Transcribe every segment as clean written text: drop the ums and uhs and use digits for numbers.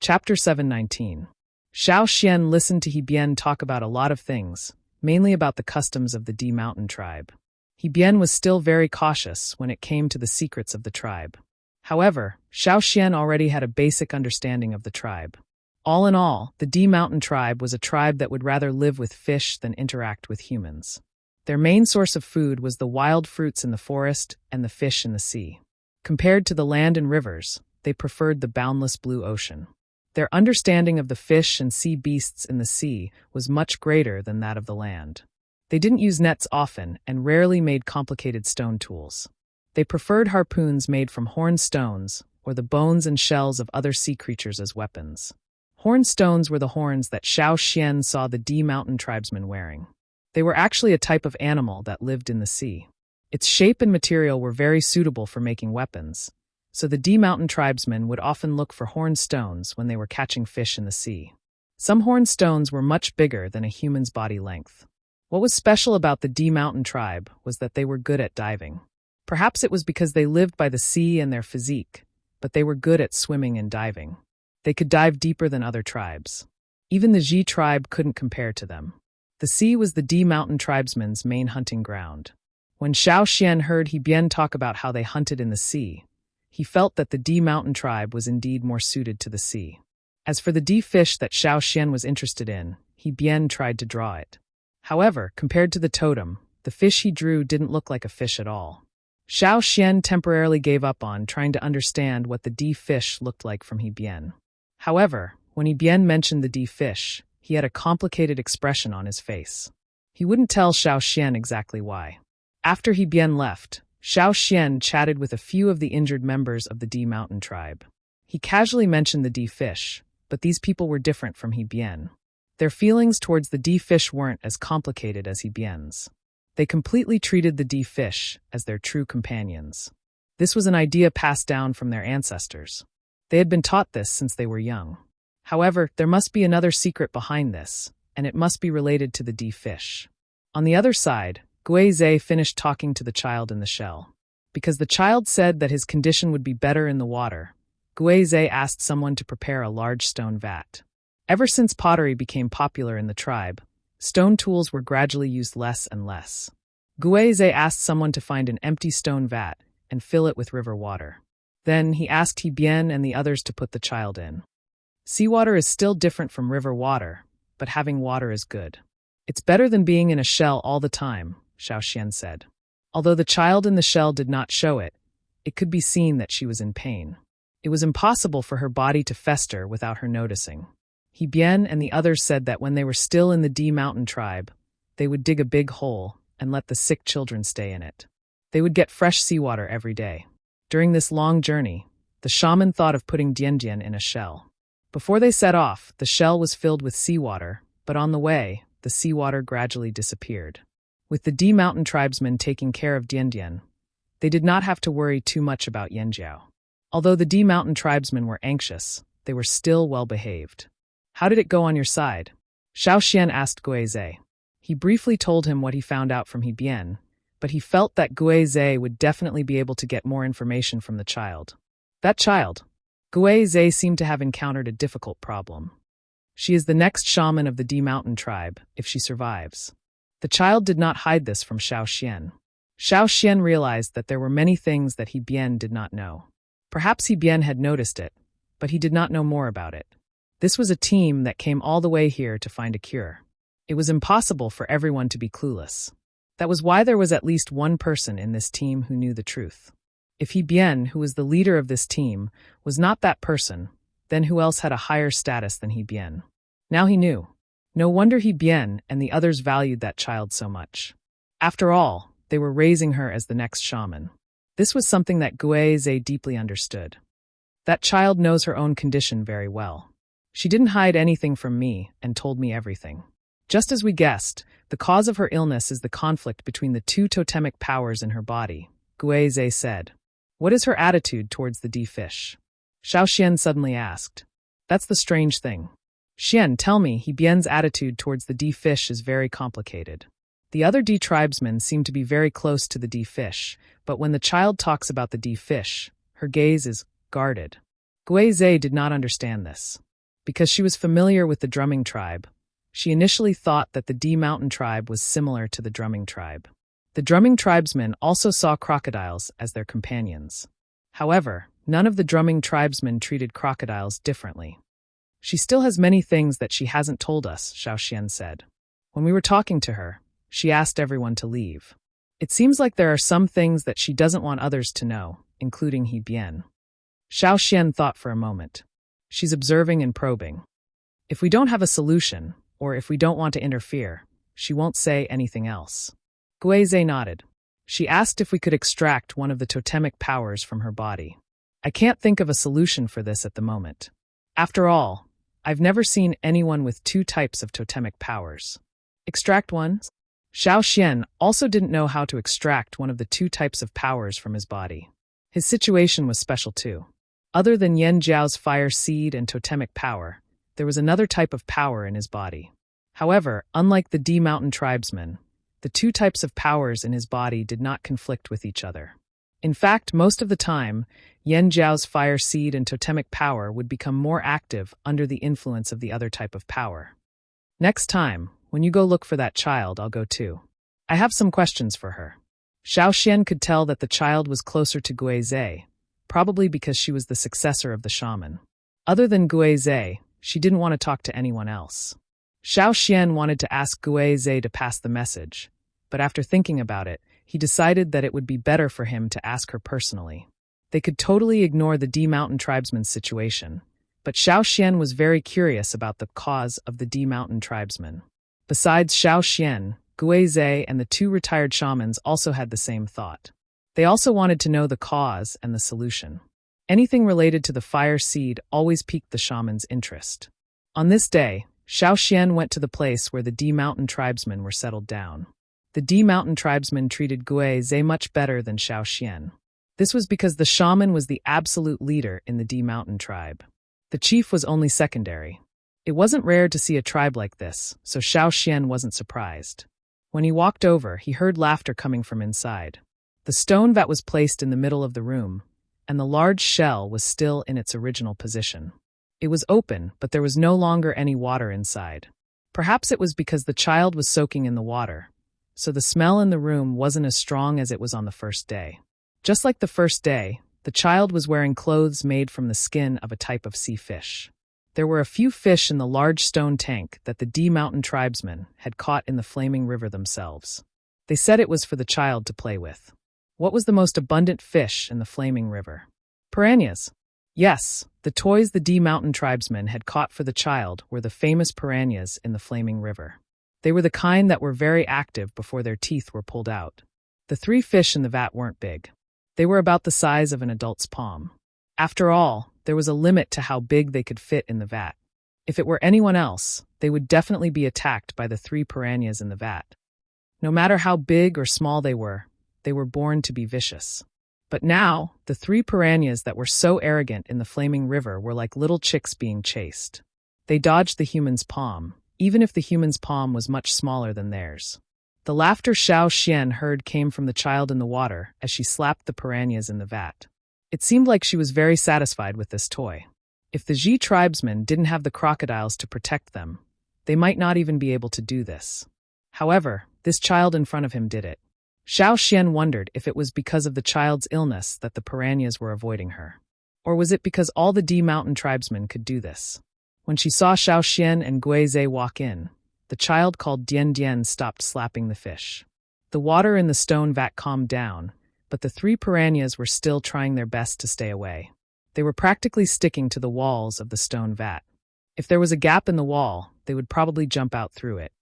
Chapter 719. Xiao Xian listened to He Bian talk about a lot of things, mainly about the customs of the Di Mountain tribe. He Bian was still very cautious when it came to the secrets of the tribe. However, Xiao Xian already had a basic understanding of the tribe. All in all, the Di Mountain tribe was a tribe that would rather live with fish than interact with humans. Their main source of food was the wild fruits in the forest and the fish in the sea. Compared to the land and rivers, they preferred the boundless blue ocean. Their understanding of the fish and sea beasts in the sea was much greater than that of the land. They didn't use nets often and rarely made complicated stone tools. They preferred harpoons made from horn stones or the bones and shells of other sea creatures as weapons. Horn stones were the horns that Xiao Xian saw the Di Mountain tribesmen wearing. They were actually a type of animal that lived in the sea. Its shape and material were very suitable for making weapons, so the Di Mountain tribesmen would often look for horn stones when they were catching fish in the sea. Some horn stones were much bigger than a human's body length. What was special about the Di Mountain tribe was that they were good at diving. Perhaps it was because they lived by the sea and their physique, but they were good at swimming and diving. They could dive deeper than other tribes. Even the Ji tribe couldn't compare to them. The sea was the Di Mountain tribesmen's main hunting ground. When Xiao Xian heard He Bian talk about how they hunted in the sea, he felt that the Di Mountain tribe was indeed more suited to the sea. As for the Di fish that Xiao Xian was interested in, He Bian tried to draw it. However, compared to the totem, the fish he drew didn't look like a fish at all. Xiao Xian temporarily gave up on trying to understand what the Di fish looked like from He Bian. However, when He Bian mentioned the Di fish, he had a complicated expression on his face. He wouldn't tell Xiao Xian exactly why. After He Bian left, Xiao Xian chatted with a few of the injured members of the Di Mountain tribe. He casually mentioned the Di fish, but these people were different from He Bian. Their feelings towards the Di fish weren't as complicated as He Bian's. They completely treated the Di fish as their true companions. This was an idea passed down from their ancestors. They had been taught this since they were young. However, there must be another secret behind this, and it must be related to the Di fish. On the other side, Guizhe finished talking to the child in the shell. Because the child said that his condition would be better in the water, Guizhe asked someone to prepare a large stone vat. Ever since pottery became popular in the tribe, stone tools were gradually used less and less. Guizhe asked someone to find an empty stone vat and fill it with river water. Then he asked He Bian and the others to put the child in. Seawater is still different from river water, but having water is good. It's better than being in a shell all the time, Xiao Xian said. Although the child in the shell did not show it, it could be seen that she was in pain. It was impossible for her body to fester without her noticing. He Bian and the others said that when they were still in the Di Mountain tribe, they would dig a big hole and let the sick children stay in it. They would get fresh seawater every day. During this long journey, the shaman thought of putting Diandian in a shell. Before they set off, the shell was filled with seawater, but on the way, the seawater gradually disappeared. With the Di Mountain tribesmen taking care of Diandian, they did not have to worry too much about Yanjiao. Although the Di Mountain tribesmen were anxious, they were still well behaved. How did it go on your side? Xiao Xian asked Guizhe. He briefly told him what he found out from He Bian, but he felt that Guizhe would definitely be able to get more information from the child. That child? Guizhe seemed to have encountered a difficult problem. She is the next shaman of the Di Mountain tribe, if she survives. The child did not hide this from Xiao Xian. Xiao Xian realized that there were many things that He Bian did not know. Perhaps He Bian had noticed it, but he did not know more about it. This was a team that came all the way here to find a cure. It was impossible for everyone to be clueless. That was why there was at least one person in this team who knew the truth. If He Bian, who was the leader of this team, was not that person, then who else had a higher status than He Bian? Now he knew. No wonder He Bian and the others valued that child so much. After all, they were raising her as the next shaman. This was something that Guizhe deeply understood. That child knows her own condition very well. She didn't hide anything from me and told me everything. Just as we guessed, the cause of her illness is the conflict between the two totemic powers in her body, Guizhe said. What is her attitude towards the Di fish? Xiao Xian suddenly asked. That's the strange thing. Xian, tell me, He Bian's attitude towards the Di fish is very complicated. The other Di tribesmen seem to be very close to the Di fish, but when the child talks about the Di fish, her gaze is guarded. Guizhe did not understand this. Because she was familiar with the drumming tribe, she initially thought that the D Mountain tribe was similar to the drumming tribe. The drumming tribesmen also saw crocodiles as their companions. However, none of the drumming tribesmen treated crocodiles differently. She still has many things that she hasn't told us, Xiaoxian said. When we were talking to her, she asked everyone to leave. It seems like there are some things that she doesn't want others to know, including He Bian. Xiaoxian thought for a moment. She's observing and probing. If we don't have a solution, or if we don't want to interfere, she won't say anything else. Guizhe nodded. She asked if we could extract one of the totemic powers from her body. I can't think of a solution for this at the moment. After all, I've never seen anyone with two types of totemic powers. Extract one? Xiaoxian also didn't know how to extract one of the two types of powers from his body. His situation was special too. Other than Yan Jiao's fire seed and totemic power, there was another type of power in his body. However, unlike the D Mountain tribesmen, the two types of powers in his body did not conflict with each other. In fact, most of the time, Yan Jiao's fire seed and totemic power would become more active under the influence of the other type of power. Next time, when you go look for that child, I'll go too. I have some questions for her. Xiaoxian could tell that the child was closer to Guizhe, probably because she was the successor of the shaman. Other than Guizhe, she didn't want to talk to anyone else. Xiaoxian wanted to ask Guizhe to pass the message, but after thinking about it, he decided that it would be better for him to ask her personally. They could totally ignore the D Mountain tribesman's situation, but Xiaoxian was very curious about the cause of the D Mountain tribesmen. Besides Xiaoxian, Guizhe and the two retired shamans also had the same thought. They also wanted to know the cause and the solution. Anything related to the fire seed always piqued the shaman's interest. On this day, Xiaoxian went to the place where the D Mountain tribesmen were settled down. The D Mountain tribesmen treated Guizhe much better than Xiaoxian. This was because the shaman was the absolute leader in the D Mountain tribe. The chief was only secondary. It wasn't rare to see a tribe like this, so Xiaoxian wasn't surprised. When he walked over, he heard laughter coming from inside. The stone vat was placed in the middle of the room, and the large shell was still in its original position. It was open, but there was no longer any water inside. Perhaps it was because the child was soaking in the water, so the smell in the room wasn't as strong as it was on the first day. Just like the first day, the child was wearing clothes made from the skin of a type of sea fish. There were a few fish in the large stone tank that the D Mountain tribesmen had caught in the flaming river themselves. They said it was for the child to play with. What was the most abundant fish in the flaming river? Piranhas. Yes, the toys the D Mountain tribesmen had caught for the child were the famous piranhas in the flaming river. They were the kind that were very active before their teeth were pulled out. The three fish in the vat weren't big. They were about the size of an adult's palm. After all, there was a limit to how big they could fit in the vat. If it were anyone else, they would definitely be attacked by the three piranhas in the vat. No matter how big or small they were born to be vicious. But now, the three piranhas that were so arrogant in the flaming river were like little chicks being chased. They dodged the human's palm, even if the human's palm was much smaller than theirs. The laughter Xiaoxian heard came from the child in the water as she slapped the piranhas in the vat. It seemed like she was very satisfied with this toy. If the Ji tribesmen didn't have the crocodiles to protect them, they might not even be able to do this. However, this child in front of him did it. Xiaoxian wondered if it was because of the child's illness that the piranhas were avoiding her. Or was it because all the D Mountain tribesmen could do this? When she saw Xiaoxian and Guizhe walk in, the child called Dian Dian stopped slapping the fish. The water in the stone vat calmed down, but the three piranhas were still trying their best to stay away. They were practically sticking to the walls of the stone vat. If there was a gap in the wall, they would probably jump out through it.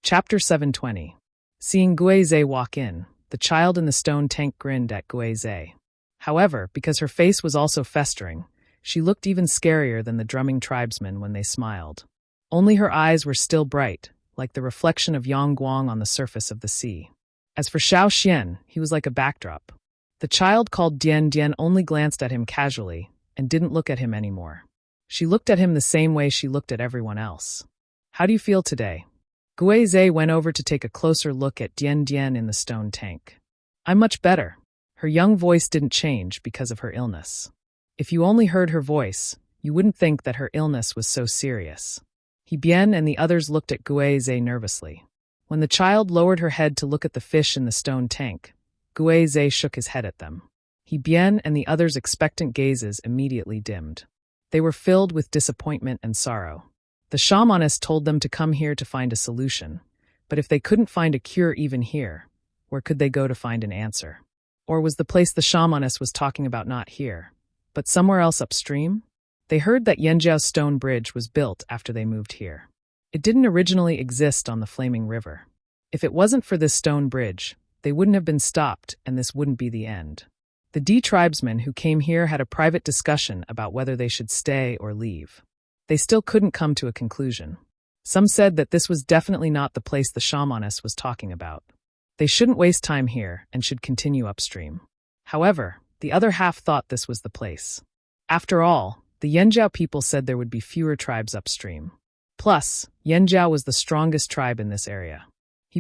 Chapter 720. Seeing Guizhe walk in, the child in the stone tank grinned at Guizhe. However, because her face was also festering, she looked even scarier than the drumming tribesmen when they smiled. Only her eyes were still bright, like the reflection of Yangguang on the surface of the sea. As for Xiaoxian, he was like a backdrop. The child called Dian Dian only glanced at him casually and didn't look at him anymore. She looked at him the same way she looked at everyone else. How do you feel today? Guizhe went over to take a closer look at Dian Dian in the stone tank. I'm much better. Her young voice didn't change because of her illness. If you only heard her voice, you wouldn't think that her illness was so serious. Bien and the others looked at Guize nervously. When the child lowered her head to look at the fish in the stone tank, Guize shook his head at them. Bien and the others' expectant gazes immediately dimmed. They were filled with disappointment and sorrow. The shamaness told them to come here to find a solution, but if they couldn't find a cure even here, where could they go to find an answer? Or was the place the shamaness was talking about not here, but somewhere else upstream? They heard that Yanjiao's stone bridge was built after they moved here. It didn't originally exist on the Flaming River. If it wasn't for this stone bridge, they wouldn't have been stopped and this wouldn't be the end. The D tribesmen who came here had a private discussion about whether they should stay or leave. They still couldn't come to a conclusion. Some said that this was definitely not the place the shamaness was talking about. They shouldn't waste time here and should continue upstream. However, the other half thought this was the place. After all, the Yanjiao people said there would be fewer tribes upstream. Plus, Yanjiao was the strongest tribe in this area.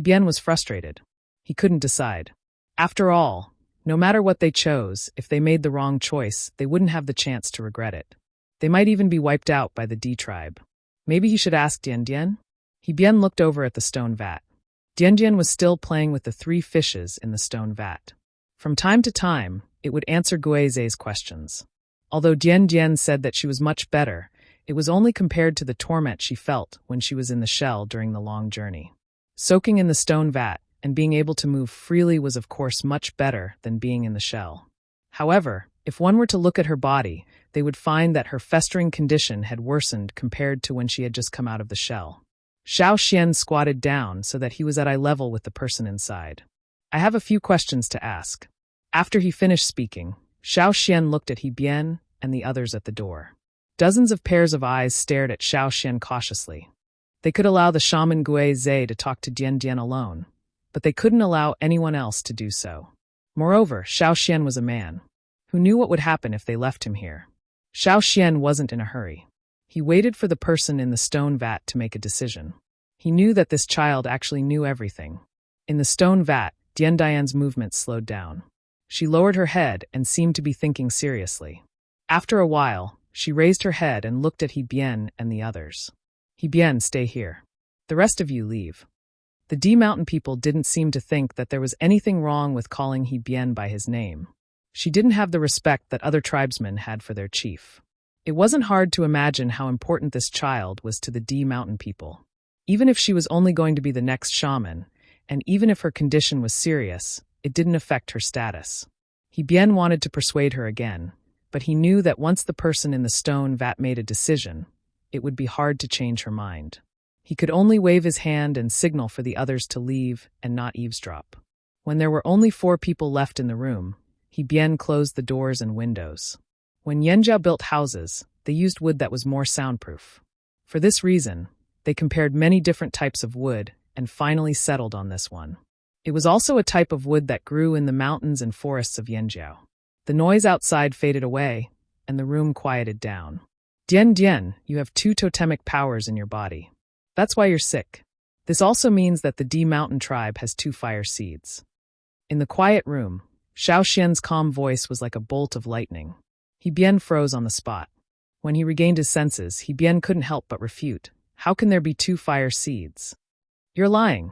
Bien was frustrated. He couldn't decide. After all, no matter what they chose, if they made the wrong choice, they wouldn't have the chance to regret it. They might even be wiped out by the D tribe. Maybe he should ask Dian. Bien looked over at the stone vat. Dian was still playing with the 3 fishes in the stone vat. From time to time, it would answer Guize's questions. Although Dian said that she was much better, it was only compared to the torment she felt when she was in the shell during the long journey. Soaking in the stone vat and being able to move freely was of course much better than being in the shell. However, if one were to look at her body, they would find that her festering condition had worsened compared to when she had just come out of the shell. Xiao Xian squatted down so that he was at eye level with the person inside. I have a few questions to ask. After he finished speaking, Xiao Xian looked at Bien and the others at the door. Dozens of pairs of eyes stared at Xiao Xian cautiously. They could allow the shaman Guize to talk to Dian alone, but they couldn't allow anyone else to do so. Moreover, Xiao Xian was a man who knew what would happen if they left him here. Xiao Xian wasn't in a hurry. He waited for the person in the stone vat to make a decision. He knew that this child actually knew everything. In the stone vat, Dian's movements slowed down. She lowered her head and seemed to be thinking seriously. After a while, she raised her head and looked at Bien and the others. Bien, stay here. The rest of you leave. The D Mountain people didn't seem to think that there was anything wrong with calling Bien by his name. She didn't have the respect that other tribesmen had for their chief. It wasn't hard to imagine how important this child was to the D Mountain people. Even if she was only going to be the next shaman, and even if her condition was serious, it didn't affect her status. Bien wanted to persuade her again, but he knew that once the person in the stone vat made a decision, it would be hard to change her mind. He could only wave his hand and signal for the others to leave and not eavesdrop. When there were only 4 people left in the room, Bien closed the doors and windows. When Yanjiao built houses, they used wood that was more soundproof. For this reason, they compared many different types of wood and finally settled on this one. It was also a type of wood that grew in the mountains and forests of Yanjiao. The noise outside faded away, and the room quieted down. Dian, you have 2 totemic powers in your body. That's why you're sick. This also means that the D Mountain tribe has 2 fire seeds. In the quiet room, Xiao Xian's calm voice was like a bolt of lightning. Bien froze on the spot. When he regained his senses, Bien couldn't help but refute. How can there be 2 fire seeds? You're lying.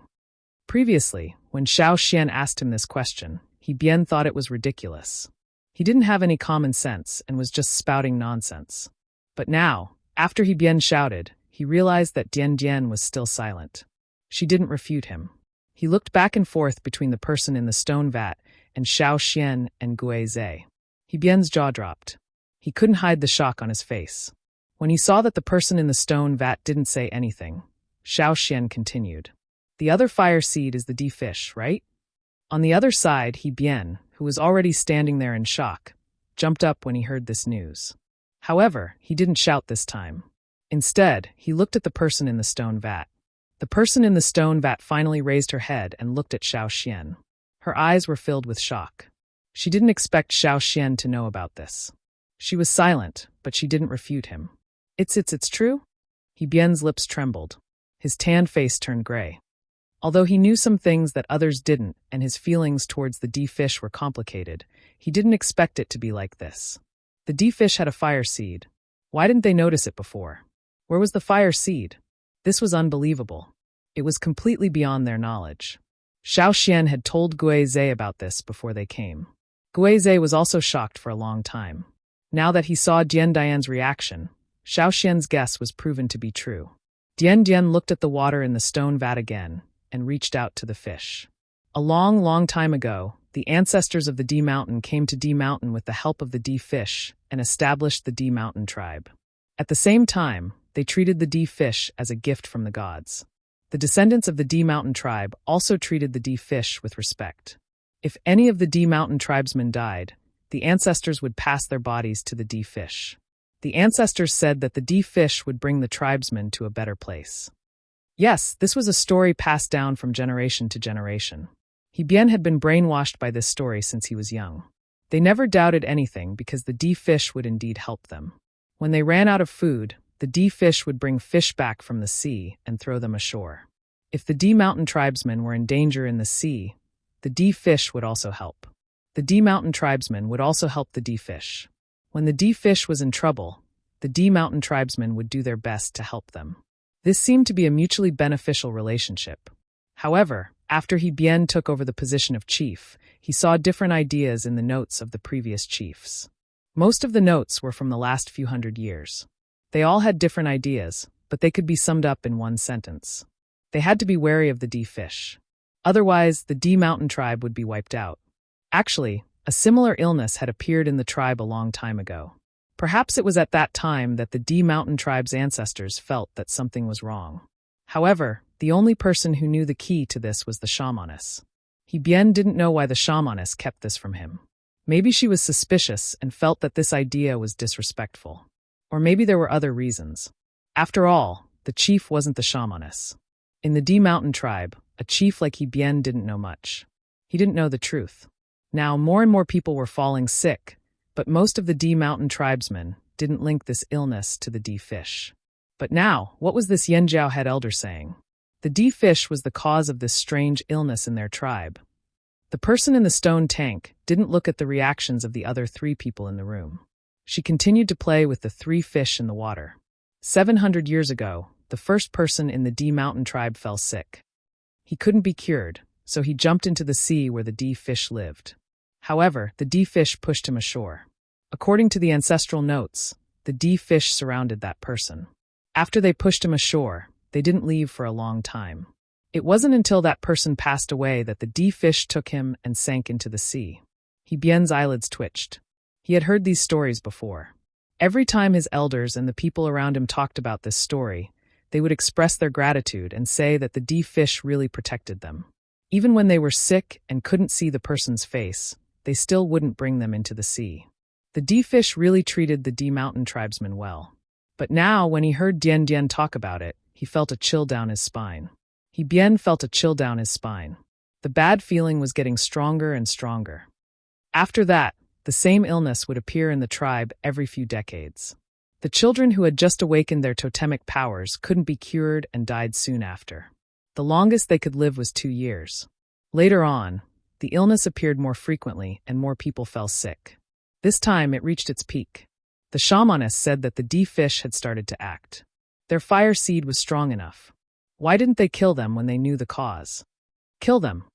Previously, when Xiao Xian asked him this question, Bien thought it was ridiculous. He didn't have any common sense and was just spouting nonsense. But now, after Bien shouted, he realized that Dian was still silent. She didn't refute him. He looked back and forth between the person in the stone vat and Xiao Xian and Guize. Bien's jaw dropped. He couldn't hide the shock on his face. When he saw that the person in the stone vat didn't say anything, Xiao Xian continued. The other fire seed is the D fish, right? On the other side, Bien, who was already standing there in shock, jumped up when he heard this news. However, he didn't shout this time. Instead, he looked at the person in the stone vat. The person in the stone vat finally raised her head and looked at Xiao Xian. Her eyes were filled with shock. She didn't expect Xiao Xian to know about this. She was silent, but she didn't refute him. It's true? Bien's lips trembled. His tanned face turned gray. Although he knew some things that others didn't, and his feelings towards the D fish were complicated, he didn't expect it to be like this. The D fish had a fire seed. Why didn't they notice it before? Where was the fire seed? This was unbelievable. It was completely beyond their knowledge. Xiao Xian had told Guizhe about this before they came. Guizhe was also shocked for a long time. Now that he saw Dian Dian's reaction, Xiao Xian's guess was proven to be true. Dian Dian looked at the water in the stone vat again and reached out to the fish. A long, long time ago, the ancestors of the D Mountain came to D Mountain with the help of the D fish and established the D Mountain tribe. At the same time, they treated the D fish as a gift from the gods. The descendants of the D Mountain tribe also treated the D fish with respect. If any of the D Mountain tribesmen died, the ancestors would pass their bodies to the D fish. The ancestors said that the D fish would bring the tribesmen to a better place. Yes, this was a story passed down from generation to generation. He Bian had been brainwashed by this story since he was young. They never doubted anything because the D fish would indeed help them. When they ran out of food, the D fish would bring fish back from the sea and throw them ashore. If the D Mountain tribesmen were in danger in the sea, the D fish would also help. The D Mountain tribesmen would also help the D fish. When the D fish was in trouble, the D Mountain tribesmen would do their best to help them. This seemed to be a mutually beneficial relationship. However, after He Bian took over the position of chief, he saw different ideas in the notes of the previous chiefs. Most of the notes were from the last few hundred years. They all had different ideas, but they could be summed up in one sentence. They had to be wary of the D fish. Otherwise, the D Mountain tribe would be wiped out. Actually, a similar illness had appeared in the tribe a long time ago. Perhaps it was at that time that the D Mountain tribe's ancestors felt that something was wrong. However, the only person who knew the key to this was the shamaness. He Bian didn't know why the shamaness kept this from him. Maybe she was suspicious and felt that this idea was disrespectful. Or maybe there were other reasons. After all, the chief wasn't the shamaness. In the D Mountain tribe, a chief like He Bian didn't know much. He didn't know the truth. Now, more and more people were falling sick, but most of the D Mountain tribesmen didn't link this illness to the D fish. But now, what was this Yanjiao head elder saying? The D fish was the cause of this strange illness in their tribe. The person in the stone tank didn't look at the reactions of the other 3 people in the room. She continued to play with the 3 fish in the water. 700 years ago, the first person in the D Mountain tribe fell sick. He couldn't be cured, so he jumped into the sea where the D fish lived. However, the D fish pushed him ashore. According to the ancestral notes, the D fish surrounded that person. After they pushed him ashore, they didn't leave for a long time. It wasn't until that person passed away that the D fish took him and sank into the sea. He Bian's eyelids twitched. He had heard these stories before. Every time his elders and the people around him talked about this story, they would express their gratitude and say that the D fish really protected them. Even when they were sick and couldn't see the person's face, they still wouldn't bring them into the sea. The D fish really treated the D Mountain tribesmen well. But now, when he heard Dian Dian talk about it, he felt a chill down his spine. He Bian felt a chill down his spine. The bad feeling was getting stronger and stronger. After that, the same illness would appear in the tribe every few decades. The children who had just awakened their totemic powers couldn't be cured and died soon after. The longest they could live was 2 years. Later on, the illness appeared more frequently and more people fell sick. This time it reached its peak. The shamaness said that the D fish had started to act. Their fire seed was strong enough. Why didn't they kill them when they knew the cause? Kill them.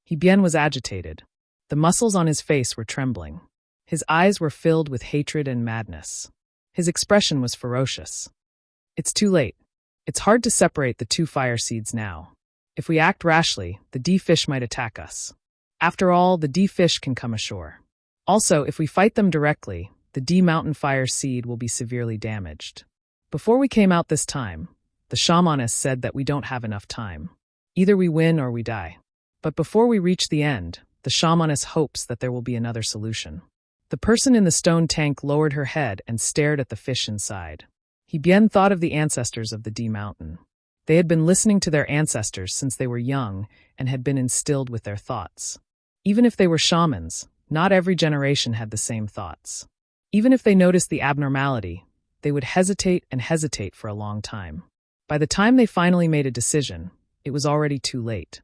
He Bian was agitated. The muscles on his face were trembling. His eyes were filled with hatred and madness. His expression was ferocious. It's too late. It's hard to separate the 2 fire seeds now. If we act rashly, the D fish might attack us. After all, the D fish can come ashore. Also, if we fight them directly, the D Mountain fire seed will be severely damaged. Before we came out this time, the shamaness said that we don't have enough time. Either we win or we die. But before we reach the end, the shamaness hopes that there will be another solution. The person in the stone tank lowered her head and stared at the fish inside. He Bian thought of the ancestors of the D Mountain. They had been listening to their ancestors since they were young and had been instilled with their thoughts. Even if they were shamans, not every generation had the same thoughts. Even if they noticed the abnormality, they would hesitate and hesitate for a long time. By the time they finally made a decision, it was already too late.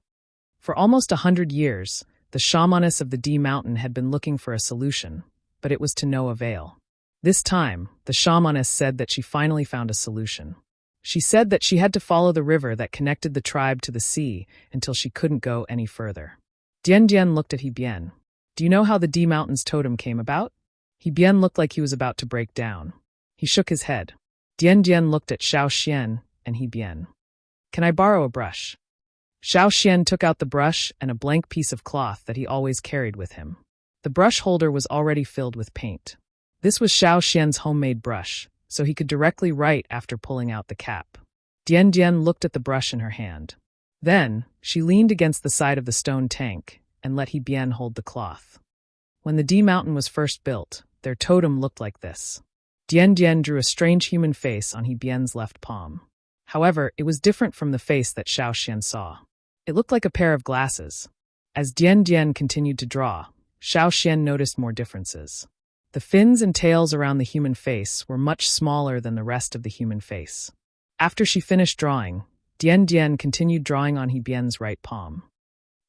For almost 100 years, the shamaness of the D Mountain had been looking for a solution, but it was to no avail. This time, the shamaness said that she finally found a solution. She said that she had to follow the river that connected the tribe to the sea until she couldn't go any further. Dian Dian looked at He-Bien. Do you know how the D Mountain's totem came about? He-Bien looked like he was about to break down. He shook his head. Dian Dian looked at Xiao Xian and He-Bien. Can I borrow a brush? Xiao Xian took out the brush and a blank piece of cloth that he always carried with him. The brush holder was already filled with paint. This was Xiao Xian's homemade brush, so he could directly write after pulling out the cap. Dian Dian looked at the brush in her hand. Then, she leaned against the side of the stone tank and let He-Bien hold the cloth. When the D Mountain was first built, their totem looked like this. Dian Dian drew a strange human face on He-Bien's left palm. However, it was different from the face that Xiao Xian saw. It looked like a pair of glasses. As Dian Dian continued to draw, Xiao Xian noticed more differences. The fins and tails around the human face were much smaller than the rest of the human face. After she finished drawing, Dian Dian continued drawing on He-Bien's right palm.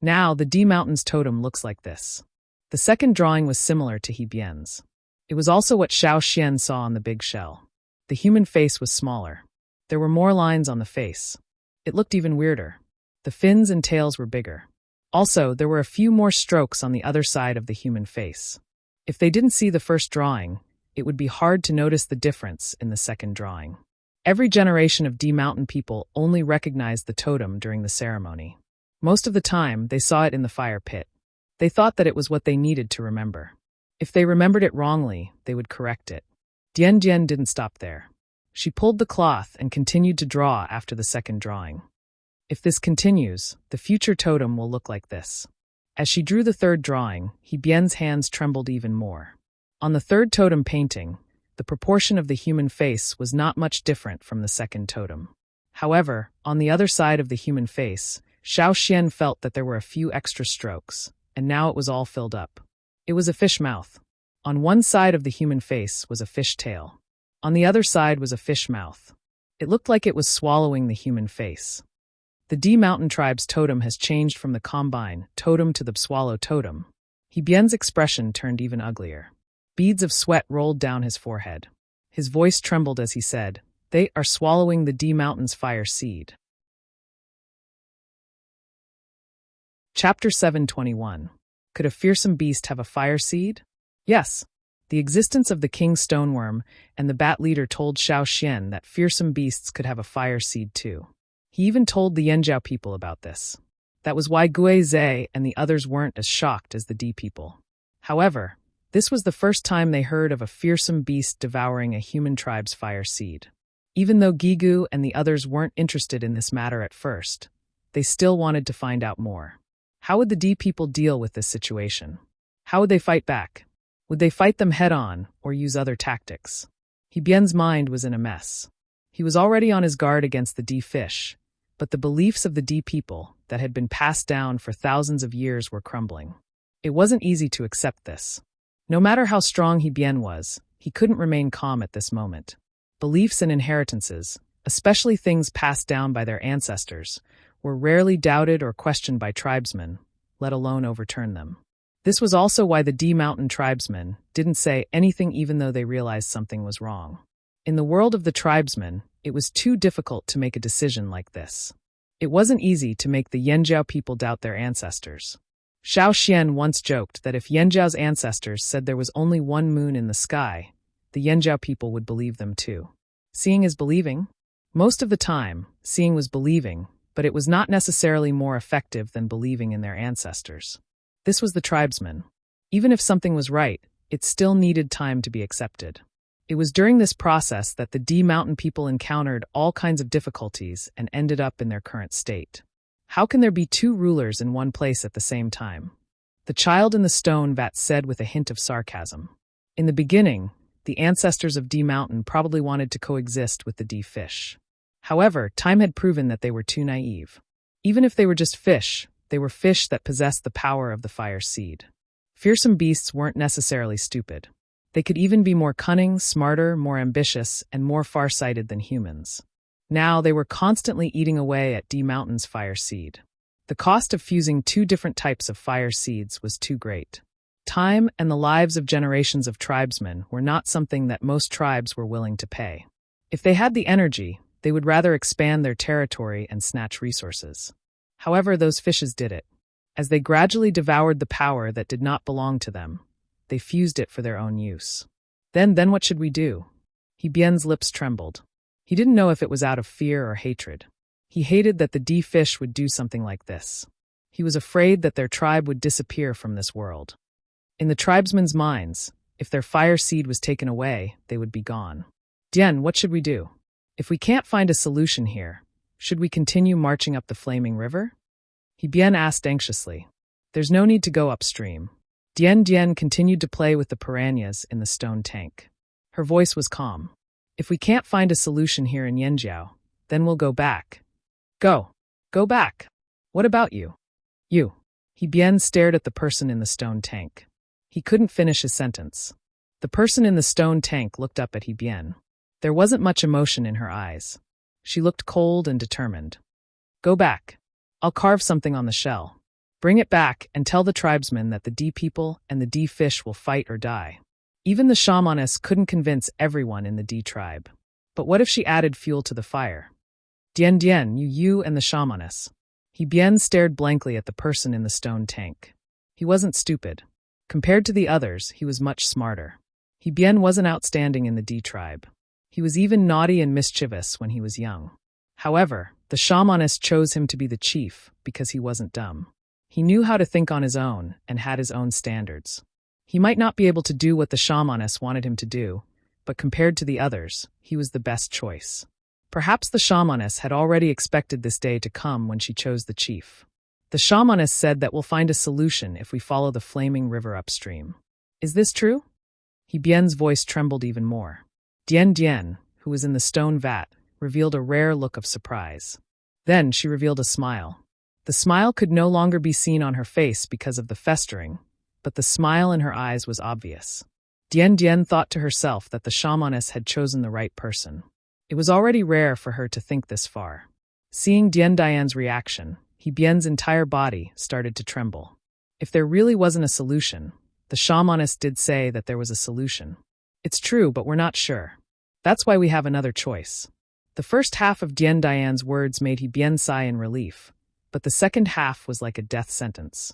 Now, the D Mountain's totem looks like this. The second drawing was similar to He-Bien's. It was also what Xiao Xian saw on the big shell. The human face was smaller. There were more lines on the face. It looked even weirder. The fins and tails were bigger. Also, there were a few more strokes on the other side of the human face. If they didn't see the first drawing, it would be hard to notice the difference in the second drawing. Every generation of D Mountain people only recognized the totem during the ceremony. Most of the time, they saw it in the fire pit. They thought that it was what they needed to remember. If they remembered it wrongly, they would correct it. Dian Dian didn't stop there. She pulled the cloth and continued to draw after the second drawing. If this continues, the future totem will look like this. As she drew the third drawing, He-Bien's hands trembled even more. On the third totem painting, the proportion of the human face was not much different from the second totem. However, on the other side of the human face, Xiao Xian felt that there were a few extra strokes, and now it was all filled up. It was a fish mouth. On one side of the human face was a fish tail. On the other side was a fish mouth. It looked like it was swallowing the human face. The D Mountain tribe's totem has changed from the combine totem to the swallow totem. He-Bien's expression turned even uglier. Beads of sweat rolled down his forehead. His voice trembled as he said, "They are swallowing the D Mountain's fire seed." Chapter 721. Could a fearsome beast have a fire seed? Yes. The existence of the king stoneworm and the bat leader told Xiao Xian that fearsome beasts could have a fire seed too. He even told the Yanjiao people about this. That was why Gui Zhe and the others weren't as shocked as the D people. However, this was the first time they heard of a fearsome beast devouring a human tribe's fire seed. Even though Gigu and the others weren't interested in this matter at first, they still wanted to find out more. How would the D people deal with this situation? How would they fight back? Would they fight them head-on or use other tactics? He-Bien's mind was in a mess. He was already on his guard against the D fish, but the beliefs of the D people that had been passed down for thousands of years were crumbling. It wasn't easy to accept this. No matter how strong He-Bien was, he couldn't remain calm at this moment. Beliefs and inheritances, especially things passed down by their ancestors, were rarely doubted or questioned by tribesmen, let alone overturn them. This was also why the D Mountain tribesmen didn't say anything even though they realized something was wrong. In the world of the tribesmen, it was too difficult to make a decision like this. It wasn't easy to make the Yanjiao people doubt their ancestors. Xiao Xian once joked that if Yanjiao's ancestors said there was only one moon in the sky, the Yanjiao people would believe them too. Seeing is believing? Most of the time, seeing was believing, but it was not necessarily more effective than believing in their ancestors. This was the tribesmen. Even if something was right, it still needed time to be accepted. It was during this process that the D Mountain people encountered all kinds of difficulties and ended up in their current state. How can there be two rulers in one place at the same time? The child in the stone vat said with a hint of sarcasm. In the beginning, the ancestors of D Mountain probably wanted to coexist with the D fish. However, time had proven that they were too naive. Even if they were just fish, they were fish that possessed the power of the fire seed. Fearsome beasts weren't necessarily stupid. They could even be more cunning, smarter, more ambitious, and more far-sighted than humans. Now they were constantly eating away at D Mountain's fire seed. The cost of fusing two different types of fire seeds was too great. Time and the lives of generations of tribesmen were not something that most tribes were willing to pay. If they had the energy, they would rather expand their territory and snatch resources. However, those fishes did it. As they gradually devoured the power that did not belong to them, they fused it for their own use. Then what should we do? Bien's lips trembled. He didn't know if it was out of fear or hatred. He hated that the D fish would do something like this. He was afraid that their tribe would disappear from this world. In the tribesmen's minds, if their fire seed was taken away, they would be gone. Dien, what should we do? If we can't find a solution here, should we continue marching up the flaming river? Bien asked anxiously. There's no need to go upstream. Dien continued to play with the piranhas in the stone tank. Her voice was calm. If we can't find a solution here in Yanjiao, then we'll go back. Go back. What about you? You. Bien stared at the person in the stone tank. He couldn't finish his sentence. The person in the stone tank looked up at Bien. There wasn't much emotion in her eyes. She looked cold and determined. Go back. I'll carve something on the shell. Bring it back and tell the tribesmen that the D people and the D fish will fight or die. Even the shamaness couldn't convince everyone in the D tribe. But what if she added fuel to the fire? Dien, you and the shamaness. Bien stared blankly at the person in the stone tank. He wasn't stupid. Compared to the others, he was much smarter. Bien wasn't outstanding in the D tribe. He was even naughty and mischievous when he was young. However, the shamaness chose him to be the chief because he wasn't dumb. He knew how to think on his own and had his own standards. He might not be able to do what the shamaness wanted him to do, but compared to the others, he was the best choice. Perhaps the shamaness had already expected this day to come when she chose the chief. The shamaness said that we'll find a solution if we follow the flaming river upstream. Is this true? Bien's voice trembled even more. Dien, who was in the stone vat, revealed a rare look of surprise. Then she revealed a smile. The smile could no longer be seen on her face because of the festering, but the smile in her eyes was obvious. Dien thought to herself that the shamaness had chosen the right person. It was already rare for her to think this far. Seeing Dian's reaction, Bien's entire body started to tremble. If there really wasn't a solution, the shamaness did say that there was a solution. It's true, but we're not sure. That's why we have another choice. The first half of Dian's words made Bien sigh in relief, but the second half was like a death sentence.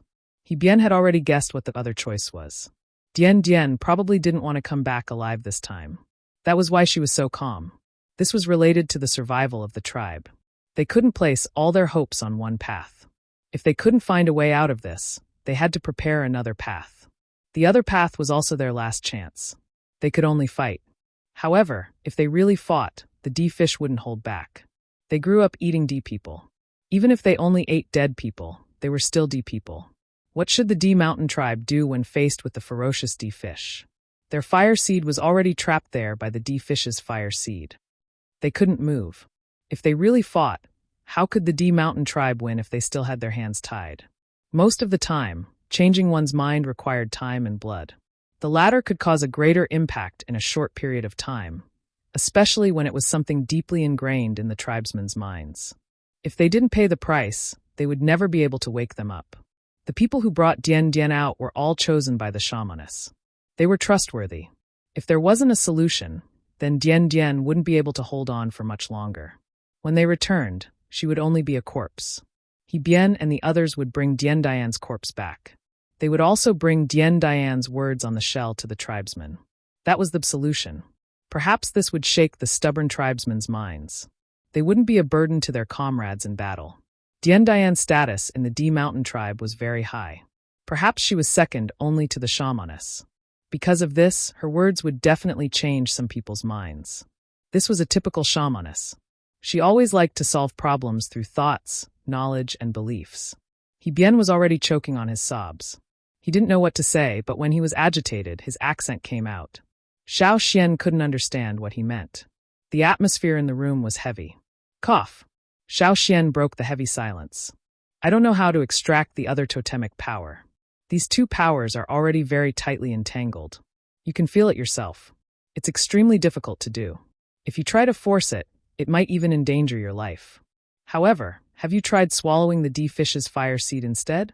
Bien had already guessed what the other choice was. Dien probably didn't want to come back alive this time. That was why she was so calm. This was related to the survival of the tribe. They couldn't place all their hopes on one path. If they couldn't find a way out of this, they had to prepare another path. The other path was also their last chance. They could only fight. However, if they really fought, the D fish wouldn't hold back. They grew up eating D people. Even if they only ate dead people, they were still D people. What should the D mountain tribe do when faced with the ferocious D fish? Their fire seed was already trapped there by the D fish's fire seed. They couldn't move. If they really fought, how could the D mountain tribe win if they still had their hands tied? Most of the time, changing one's mind required time and blood. The latter could cause a greater impact in a short period of time, especially when it was something deeply ingrained in the tribesmen's minds. If they didn't pay the price, they would never be able to wake them up. The people who brought Dien out were all chosen by the shamaness. They were trustworthy. If there wasn't a solution, then Dien wouldn't be able to hold on for much longer. When they returned, she would only be a corpse. Bien and the others would bring Dian's corpse back. They would also bring Dian's words on the shell to the tribesmen. That was the solution. Perhaps this would shake the stubborn tribesmen's minds. They wouldn't be a burden to their comrades in battle. Dian's status in the D mountain tribe was very high. Perhaps she was second only to the shamaness. Because of this, her words would definitely change some people's minds. This was a typical shamaness. She always liked to solve problems through thoughts, knowledge, and beliefs. Bien was already choking on his sobs. He didn't know what to say, but when he was agitated, his accent came out. Xiao Xian couldn't understand what he meant. The atmosphere in the room was heavy. Cough. Xiao Xian broke the heavy silence. I don't know how to extract the other totemic power. These two powers are already very tightly entangled. You can feel it yourself. It's extremely difficult to do. If you try to force it, it might even endanger your life. However, have you tried swallowing the D fish's fire seed instead?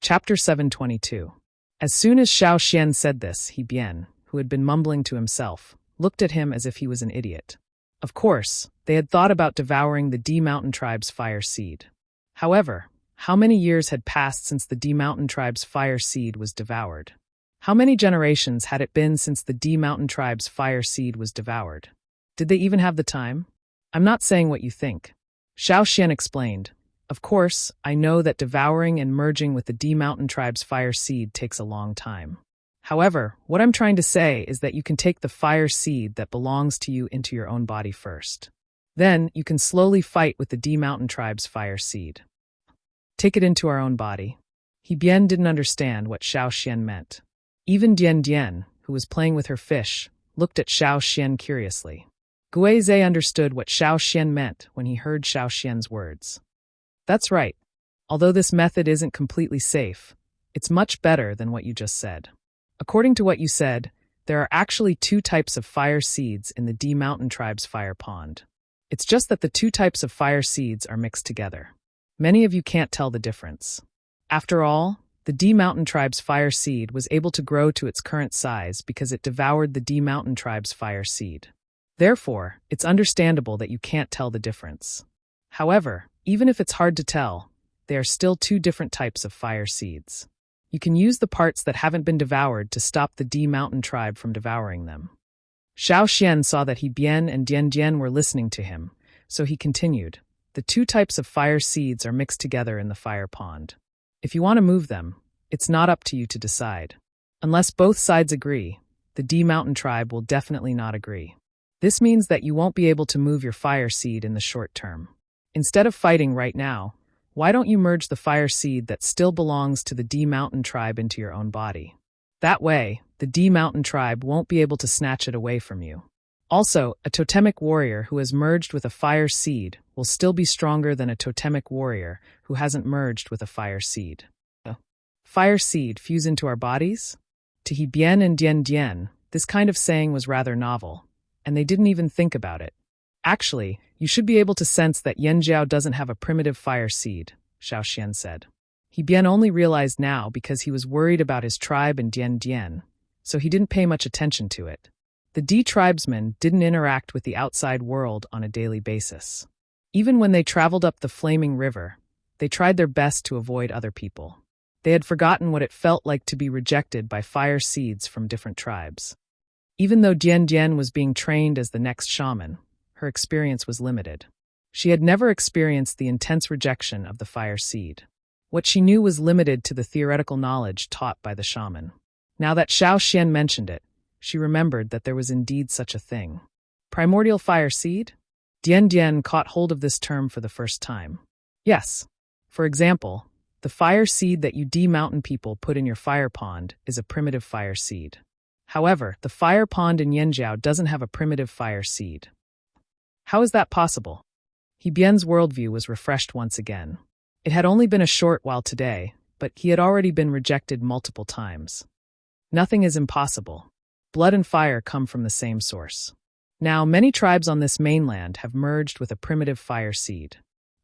Chapter 722. As soon as Xiao Xian said this, He Bian, who had been mumbling to himself, looked at him as if he was an idiot. Of course, they had thought about devouring the D Mountain Tribe's fire seed. However, how many years had passed since the D Mountain Tribe's fire seed was devoured? How many generations had it been since the D Mountain Tribe's fire seed was devoured? Did they even have the time? I'm not saying what you think. Xiao Xian explained. Of course, I know that devouring and merging with the D Mountain Tribe's fire seed takes a long time. However, what I'm trying to say is that you can take the fire seed that belongs to you into your own body first. Then, you can slowly fight with the D Mountain Tribe's fire seed. Take it into our own body. He Bian didn't understand what Xiao Xian meant. Even Dian Dian, who was playing with her fish, looked at Xiao Xian curiously. Guizhe understood what Xiao Xian meant when he heard Xiao Xian's words. That's right. Although this method isn't completely safe, it's much better than what you just said. According to what you said, there are actually two types of fire seeds in the D Mountain Tribe's fire pond. It's just that the two types of fire seeds are mixed together. Many of you can't tell the difference. After all, the D Mountain Tribe's fire seed was able to grow to its current size because it devoured the D Mountain Tribe's fire seed. Therefore, it's understandable that you can't tell the difference. However, even if it's hard to tell, they are still two different types of fire seeds. You can use the parts that haven't been devoured to stop the D Mountain Tribe from devouring them. Xiao Xian saw that He Bian and Dian Dian were listening to him, so he continued. The two types of fire seeds are mixed together in the fire pond. If you want to move them, it's not up to you to decide. Unless both sides agree, the D Mountain Tribe will definitely not agree. This means that you won't be able to move your fire seed in the short term. Instead of fighting right now, why don't you merge the fire seed that still belongs to the D Mountain Tribe into your own body? That way, the D Mountain Tribe won't be able to snatch it away from you. Also, a totemic warrior who has merged with a fire seed will still be stronger than a totemic warrior who hasn't merged with a fire seed. Fire seed fuse into our bodies? To He Bian and Dian Dian, this kind of saying was rather novel, and they didn't even think about it. Actually, you should be able to sense that Yanjiao doesn't have a primitive fire seed, Xiao Xian said. He Bian only realized now because he was worried about his tribe and Dian Dian, so he didn't pay much attention to it. The D tribesmen didn't interact with the outside world on a daily basis. Even when they traveled up the flaming river, they tried their best to avoid other people. They had forgotten what it felt like to be rejected by fire seeds from different tribes. Even though Dian Dian was being trained as the next shaman, her experience was limited. She had never experienced the intense rejection of the fire seed. What she knew was limited to the theoretical knowledge taught by the shaman. Now that Xiao Xian mentioned it, she remembered that there was indeed such a thing. Primordial fire seed? Dian Dian caught hold of this term for the first time. Yes. For example, the fire seed that you D Mountain people put in your fire pond is a primitive fire seed. However, the fire pond in Yanjiao doesn't have a primitive fire seed. How is that possible? He Bian's worldview was refreshed once again. It had only been a short while today, but he had already been rejected multiple times. Nothing is impossible. Blood and fire come from the same source. Now, many tribes on this mainland have merged with a primitive fire seed.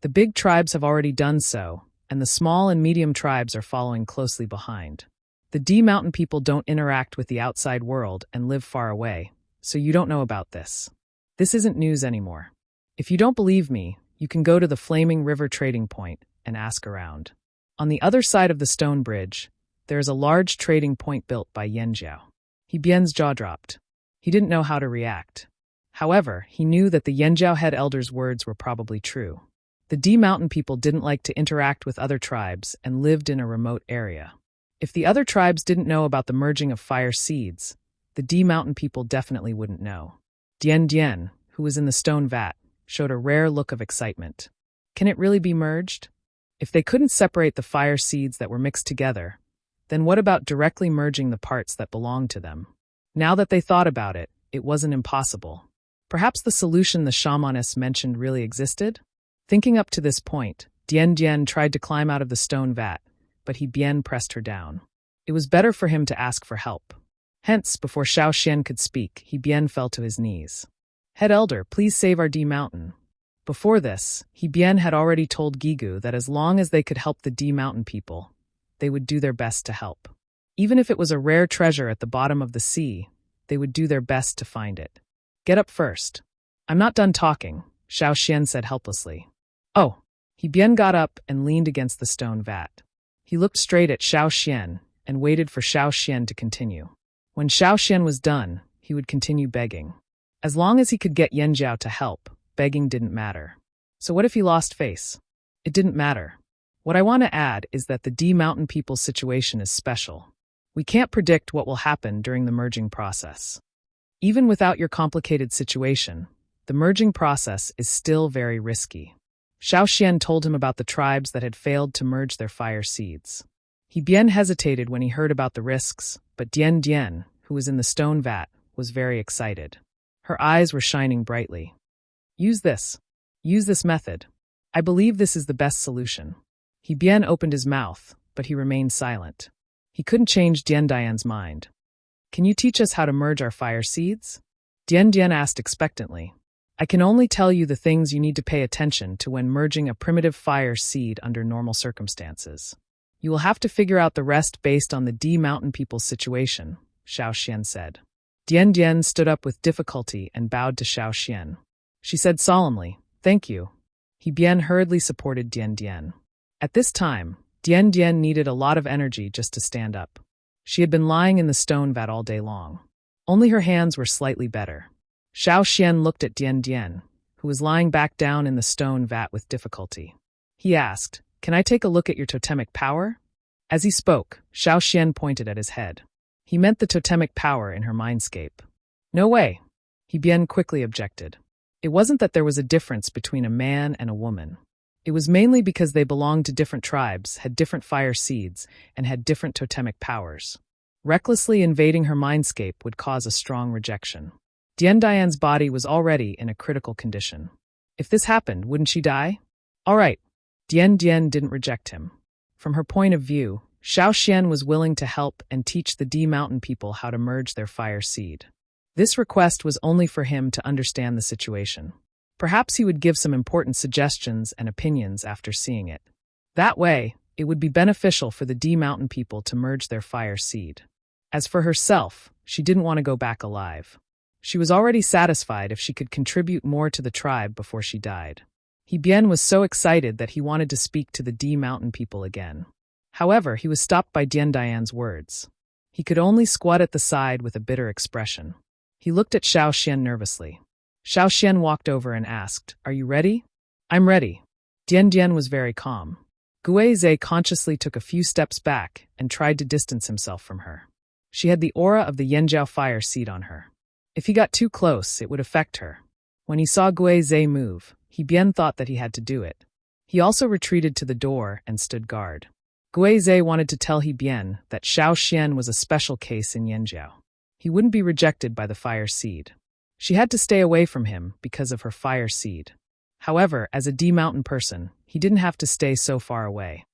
The big tribes have already done so, and the small and medium tribes are following closely behind. The D Mountain people don't interact with the outside world and live far away, so you don't know about this. This isn't news anymore. If you don't believe me, you can go to the Flaming River trading point and ask around. On the other side of the stone bridge, there is a large trading point built by Yanjiao. He Bian's jaw dropped. He didn't know how to react. However, he knew that the Yanjiao head elder's words were probably true. The D Mountain people didn't like to interact with other tribes and lived in a remote area. If the other tribes didn't know about the merging of fire seeds, the D Mountain people definitely wouldn't know. Dian Dian, who was in the stone vat, showed a rare look of excitement. Can it really be merged? If they couldn't separate the fire seeds that were mixed together, then what about directly merging the parts that belonged to them? Now that they thought about it, it wasn't impossible. Perhaps the solution the shamaness mentioned really existed? Thinking up to this point, Dian Dian tried to climb out of the stone vat, but He Bian pressed her down. It was better for him to ask for help. Hence, before Xiao Xian could speak, He Bian fell to his knees. Head Elder, please save our D Mountain. Before this, He Bian had already told Gigu that as long as they could help the D Mountain people, they would do their best to help. Even if it was a rare treasure at the bottom of the sea, they would do their best to find it. Get up first. I'm not done talking, Xiao Xian said helplessly. Oh. He Bian got up and leaned against the stone vat. He looked straight at Xiao Xian and waited for Xiao Xian to continue. When Xiao Xian was done, he would continue begging. As long as he could get Yanjiao to help, begging didn't matter. So what if he lost face? It didn't matter. What I want to add is that the D Mountain people's situation is special. We can't predict what will happen during the merging process. Even without your complicated situation, the merging process is still very risky. Xiao Xian told him about the tribes that had failed to merge their fire seeds. He Bian hesitated when he heard about the risks, but Dian Dian, who was in the stone vat, was very excited. Her eyes were shining brightly. Use this method. I believe this is the best solution. He Bian opened his mouth, but he remained silent. He couldn't change Dian Dian's mind. Can you teach us how to merge our fire seeds? Dian Dian asked expectantly. I can only tell you the things you need to pay attention to when merging a primitive fire seed under normal circumstances. You will have to figure out the rest based on the D Mountain people's situation, Xiao Xian said. Dian Dian stood up with difficulty and bowed to Xiao Xian. She said solemnly, Thank you. He Bian hurriedly supported Dian Dian. At this time, Dian Dian needed a lot of energy just to stand up. She had been lying in the stone vat all day long. Only her hands were slightly better. Xiao Xian looked at Dian Dian, who was lying back down in the stone vat with difficulty. He asked, Can I take a look at your totemic power? As he spoke, Xiao Xian pointed at his head. He meant the totemic power in her mindscape. No way, He Bian quickly objected. It wasn't that there was a difference between a man and a woman. It was mainly because they belonged to different tribes, had different fire seeds, and had different totemic powers. Recklessly invading her mindscape would cause a strong rejection. Dian Dian's body was already in a critical condition. If this happened, wouldn't she die? All right. Dian Dian didn't reject him. From her point of view, Xiao Xian was willing to help and teach the D Mountain people how to merge their fire seed. This request was only for him to understand the situation. Perhaps he would give some important suggestions and opinions after seeing it. That way, it would be beneficial for the D Mountain people to merge their fire seed. As for herself, she didn't want to go back alive. She was already satisfied if she could contribute more to the tribe before she died. He Bian was so excited that he wanted to speak to the D Mountain people again. However, he was stopped by Dian Dian's words. He could only squat at the side with a bitter expression. He looked at Xiao Xian nervously. Xiao Xian walked over and asked, Are you ready? I'm ready. Dian Dian was very calm. Gui Zhe consciously took a few steps back and tried to distance himself from her. She had the aura of the Yanjiao fire seed on her. If he got too close, it would affect her. When he saw Gui Zhe move, He Bian thought that he had to do it. He also retreated to the door and stood guard. Gui Zhe wanted to tell He Bian that Xiao Xian was a special case in Yanjiao. He wouldn't be rejected by the fire seed. She had to stay away from him because of her fire seed. However, as a D Mountain person, he didn't have to stay so far away.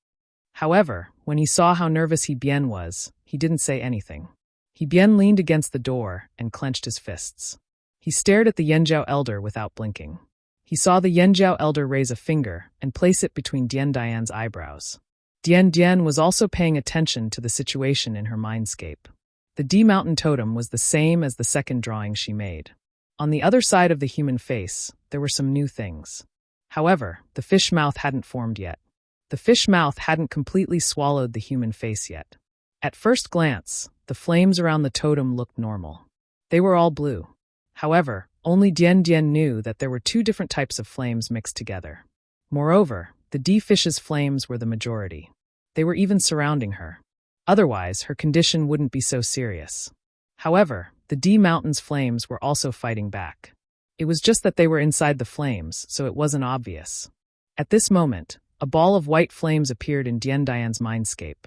However, when he saw how nervous He Bian was, he didn't say anything. He Bian leaned against the door and clenched his fists. He stared at the Yanjiao elder without blinking. He saw the Yanjiao elder raise a finger and place it between Dian Dian's eyebrows. Dian Dian was also paying attention to the situation in her mindscape. The D Mountain totem was the same as the second drawing she made. On the other side of the human face, there were some new things. However, the fish mouth hadn't formed yet. The fish mouth hadn't completely swallowed the human face yet. At first glance, the flames around the totem looked normal. They were all blue. However, only Dian Dian knew that there were two different types of flames mixed together. Moreover, the D fish's flames were the majority. They were even surrounding her. Otherwise, her condition wouldn't be so serious. However, the D Mountain's flames were also fighting back. It was just that they were inside the flames, so it wasn't obvious. At this moment, a ball of white flames appeared in Dian Dian's mindscape.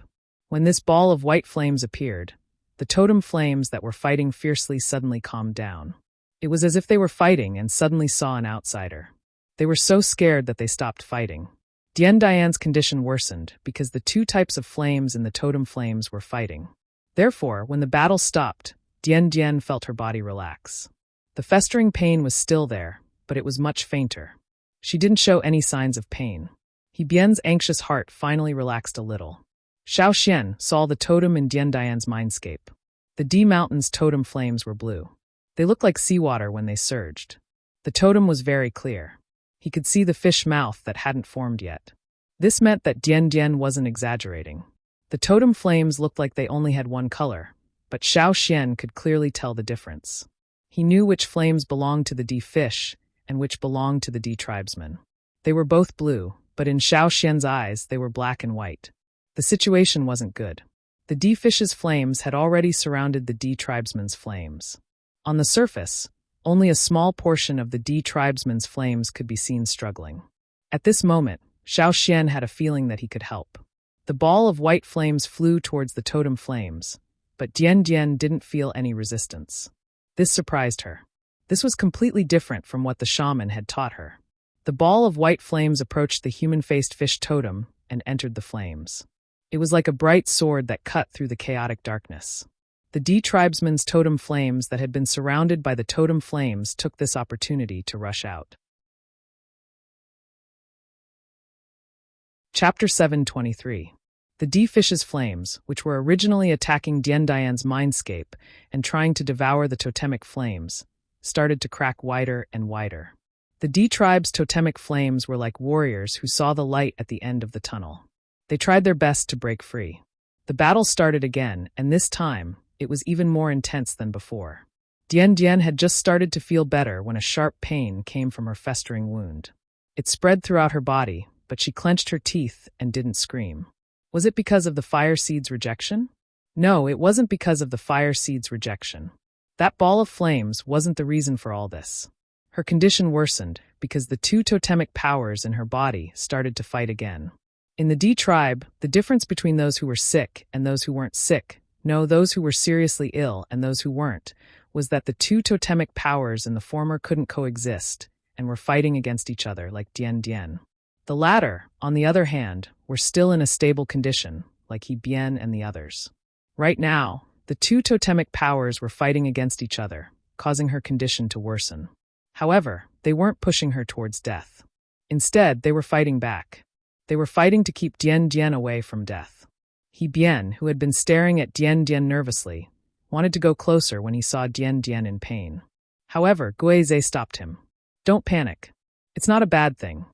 When this ball of white flames appeared, the totem flames that were fighting fiercely suddenly calmed down. It was as if they were fighting and suddenly saw an outsider. They were so scared that they stopped fighting. Dian Dian's condition worsened because the two types of flames in the totem flames were fighting. Therefore, when the battle stopped, Dian Dian felt her body relax. The festering pain was still there, but it was much fainter. She didn't show any signs of pain. He Bian's anxious heart finally relaxed a little. Xiao Xian saw the totem in Dian Dian's mindscape. The D Mountain's totem flames were blue. They looked like seawater when they surged. The totem was very clear. He could see the fish mouth that hadn't formed yet. This meant that Dian Dian wasn't exaggerating. The totem flames looked like they only had one color, but Xiao Xian could clearly tell the difference. He knew which flames belonged to the D fish and which belonged to the D tribesman. They were both blue, but in Xiao Xian's eyes they were black and white. The situation wasn't good. The D fish's flames had already surrounded the D tribesman's flames. On the surface, only a small portion of the D tribesman's flames could be seen struggling. At this moment, Xiao Xian had a feeling that he could help. The ball of white flames flew towards the totem flames, but Dian Dian didn't feel any resistance. This surprised her. This was completely different from what the shaman had taught her. The ball of white flames approached the human-faced fish totem and entered the flames. It was like a bright sword that cut through the chaotic darkness. The D tribesman's totem flames that had been surrounded by the totem flames took this opportunity to rush out. Chapter 723. The D fish's flames, which were originally attacking Dian Dian's mindscape and trying to devour the totemic flames, started to crack wider and wider. The D tribe's totemic flames were like warriors who saw the light at the end of the tunnel. They tried their best to break free. The battle started again, and this time, it was even more intense than before. Dian Dian had just started to feel better when a sharp pain came from her festering wound. It spread throughout her body, but she clenched her teeth and didn't scream. Was it because of the fire seed's rejection? No, it wasn't because of the fire seed's rejection. That ball of flames wasn't the reason for all this. Her condition worsened because the two totemic powers in her body started to fight again. In the D tribe, the difference between those who were sick and those who weren't sick, no, those who were seriously ill and those who weren't, was that the two totemic powers in the former couldn't coexist and were fighting against each other like Dian Dian. The latter, on the other hand, were still in a stable condition, like He Bian and the others. Right now, the two totemic powers were fighting against each other, causing her condition to worsen. However, they weren't pushing her towards death. Instead, they were fighting back. They were fighting to keep Dian Dian away from death. He Bian, who had been staring at Dian Dian nervously, wanted to go closer when he saw Dian Dian in pain. However, Guizhe stopped him. Don't panic. It's not a bad thing.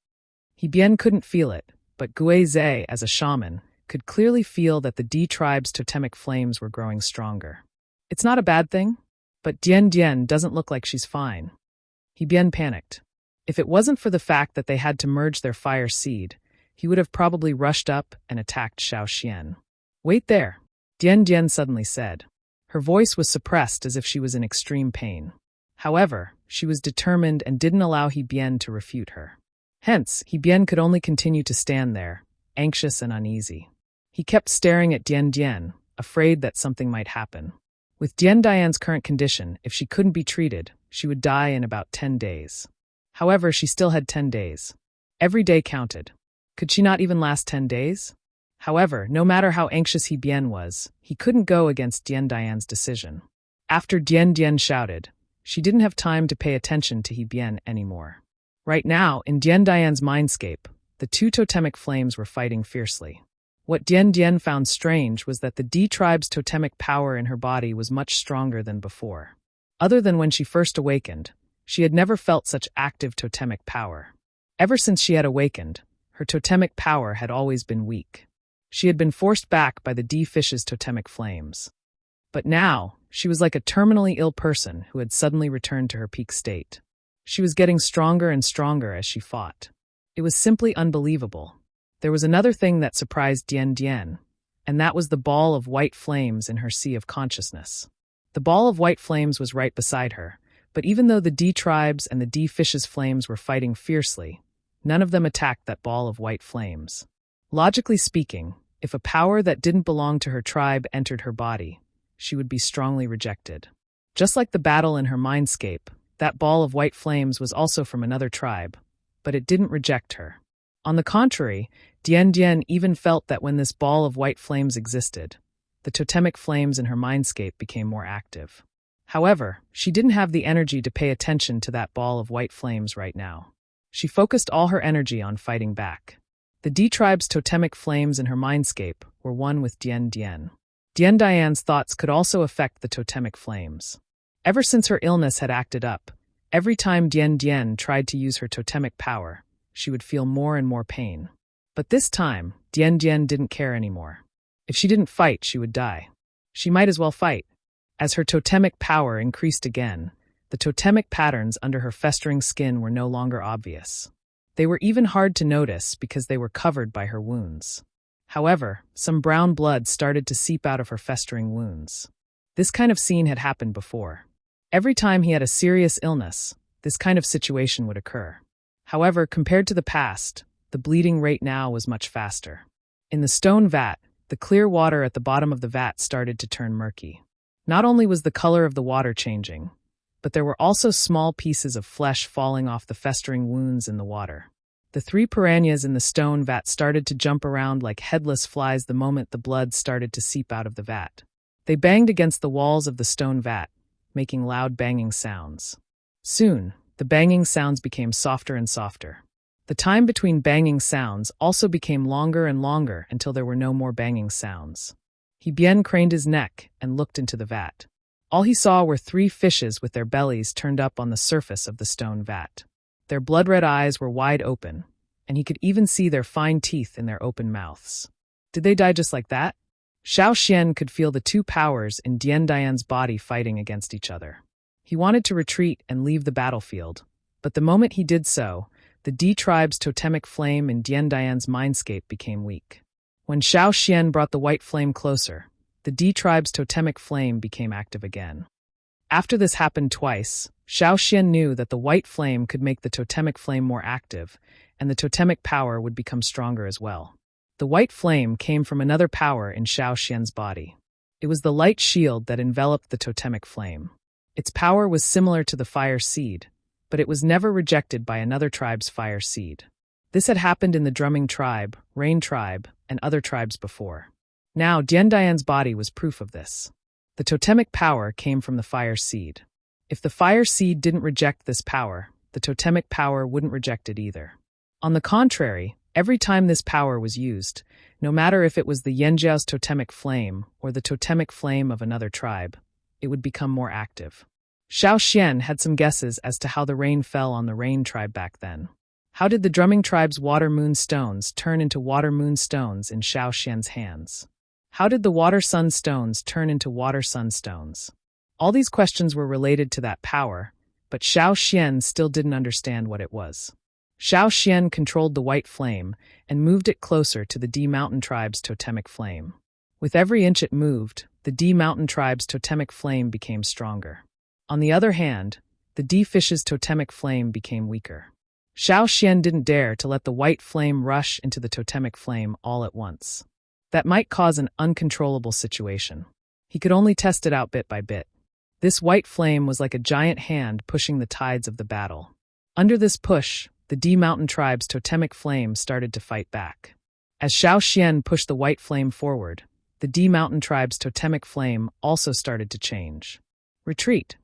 He Bian couldn't feel it, but Guizhe, as a shaman, could clearly feel that the D tribe's totemic flames were growing stronger. It's not a bad thing, but Dian Dian doesn't look like she's fine. He Bian panicked. If it wasn't for the fact that they had to merge their fire seed, he would have probably rushed up and attacked Xiao Xian. Wait there, Dian Dian suddenly said. Her voice was suppressed as if she was in extreme pain. However, she was determined and didn't allow He Bian to refute her. Hence, He Bian could only continue to stand there, anxious and uneasy. He kept staring at Dian Dian, afraid that something might happen. With Dian Dian's current condition, if she couldn't be treated, she would die in about 10 days. However, she still had 10 days. Every day counted. Could she not even last 10 days? However, no matter how anxious He Bian was, he couldn't go against Dian Dian's decision. After Dian Dian shouted, she didn't have time to pay attention to He Bian anymore. Right now, in Dian Dian's mindscape, the two totemic flames were fighting fiercely. What Dian Dian found strange was that the D tribe's totemic power in her body was much stronger than before. Other than when she first awakened, she had never felt such active totemic power. Ever since she had awakened, her totemic power had always been weak. She had been forced back by the D fish's totemic flames. But now, she was like a terminally ill person who had suddenly returned to her peak state. She was getting stronger and stronger as she fought. It was simply unbelievable. There was another thing that surprised Dian Dian, and that was the ball of white flames in her sea of consciousness. The ball of white flames was right beside her, but even though the D tribes and the D fish's flames were fighting fiercely, none of them attacked that ball of white flames. Logically speaking, if a power that didn't belong to her tribe entered her body, she would be strongly rejected. Just like the battle in her mindscape, that ball of white flames was also from another tribe, but it didn't reject her. On the contrary, Dian Dian even felt that when this ball of white flames existed, the totemic flames in her mindscape became more active. However, she didn't have the energy to pay attention to that ball of white flames right now. She focused all her energy on fighting back. The D tribe's totemic flames in her mindscape were one with Dien Dien. Dien Dian's thoughts could also affect the totemic flames. Ever since her illness had acted up, every time Dien Dien tried to use her totemic power, she would feel more and more pain. But this time, Dien Dien didn't care anymore. If she didn't fight, she would die. She might as well fight. As her totemic power increased again, the totemic patterns under her festering skin were no longer obvious. They were even hard to notice because they were covered by her wounds. However, some brown blood started to seep out of her festering wounds. This kind of scene had happened before. Every time he had a serious illness, this kind of situation would occur. However, compared to the past, the bleeding rate now was much faster. In the stone vat, the clear water at the bottom of the vat started to turn murky. Not only was the color of the water changing, but there were also small pieces of flesh falling off the festering wounds in the water. The 3 piranhas in the stone vat started to jump around like headless flies the moment the blood started to seep out of the vat. They banged against the walls of the stone vat, making loud banging sounds. Soon, the banging sounds became softer and softer. The time between banging sounds also became longer and longer until there were no more banging sounds. Bien craned his neck and looked into the vat. All he saw were 3 fishes with their bellies turned up on the surface of the stone vat. Their blood-red eyes were wide open, and he could even see their fine teeth in their open mouths. Did they die just like that? Xiao Xian could feel the 2 powers in Dien Dian's body fighting against each other. He wanted to retreat and leave the battlefield, but the moment he did so, the D tribe's totemic flame in Dien Dian's mindscape became weak. When Xiao Xian brought the white flame closer, the D tribe's totemic flame became active again. After this happened twice, Xiao Xian knew that the white flame could make the totemic flame more active, and the totemic power would become stronger as well. The white flame came from another power in Xiao Xian's body. It was the light shield that enveloped the totemic flame. Its power was similar to the fire seed, but it was never rejected by another tribe's fire seed. This had happened in the drumming tribe, rain tribe, and other tribes before. Now, Dien Dian's body was proof of this. The totemic power came from the fire seed. If the fire seed didn't reject this power, the totemic power wouldn't reject it either. On the contrary, every time this power was used, no matter if it was the Yanjiao's totemic flame or the totemic flame of another tribe, it would become more active. Xiao Xian had some guesses as to how the rain fell on the rain tribe back then. How did the drumming tribe's water moon stones turn into water moon stones in Xiao Xian's hands? How did the water sun stones turn into water sun stones? All these questions were related to that power, but Xiao Xian still didn't understand what it was. Xiao Xian controlled the white flame and moved it closer to the D mountain tribe's totemic flame. With every inch it moved, the D mountain tribe's totemic flame became stronger. On the other hand, the D fish's totemic flame became weaker. Xiao Xian didn't dare to let the white flame rush into the totemic flame all at once. That might cause an uncontrollable situation. He could only test it out bit by bit. This white flame was like a giant hand pushing the tides of the battle. Under this push, the D mountain tribe's totemic flame started to fight back. As Xiao Xian pushed the white flame forward, the D mountain tribe's totemic flame also started to change. Retreat,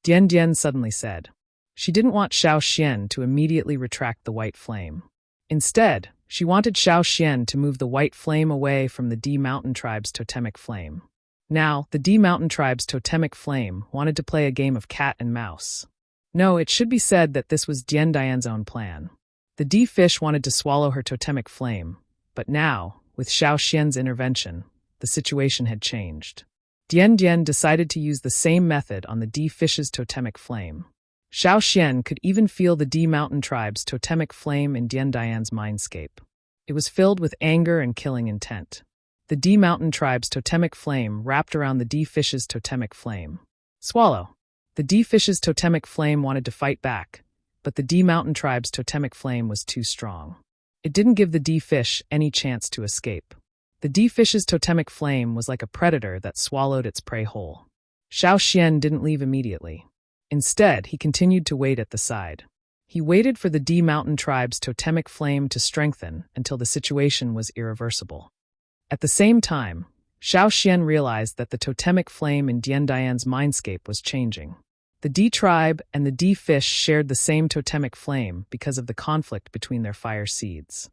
Dien Dien suddenly said. She didn't want Xiao Xian to immediately retract the white flame. Instead, she wanted Xiao Xian to move the white flame away from the D mountain tribe's totemic flame. Now, the D mountain tribe's totemic flame wanted to play a game of cat and mouse. No, it should be said that this was Dien Dian's own plan. The D fish wanted to swallow her totemic flame, but now, with Xiao Xian's intervention, the situation had changed. Dien Dien decided to use the same method on the D fish's totemic flame. Xiao Xian could even feel the D mountain tribe's totemic flame in Dien Dian's mindscape. It was filled with anger and killing intent. The D mountain tribe's totemic flame wrapped around the D fish's totemic flame. Swallow. The D fish's totemic flame wanted to fight back, but the D mountain tribe's totemic flame was too strong. It didn't give the D fish any chance to escape. The D fish's totemic flame was like a predator that swallowed its prey whole. Xiao Xian didn't leave immediately. Instead, he continued to wait at the side. He waited for the D mountain tribe's totemic flame to strengthen until the situation was irreversible. At the same time, Xiao Xian realized that the totemic flame in Dien Dian's mindscape was changing. The D tribe and the D fish shared the same totemic flame because of the conflict between their fire seeds.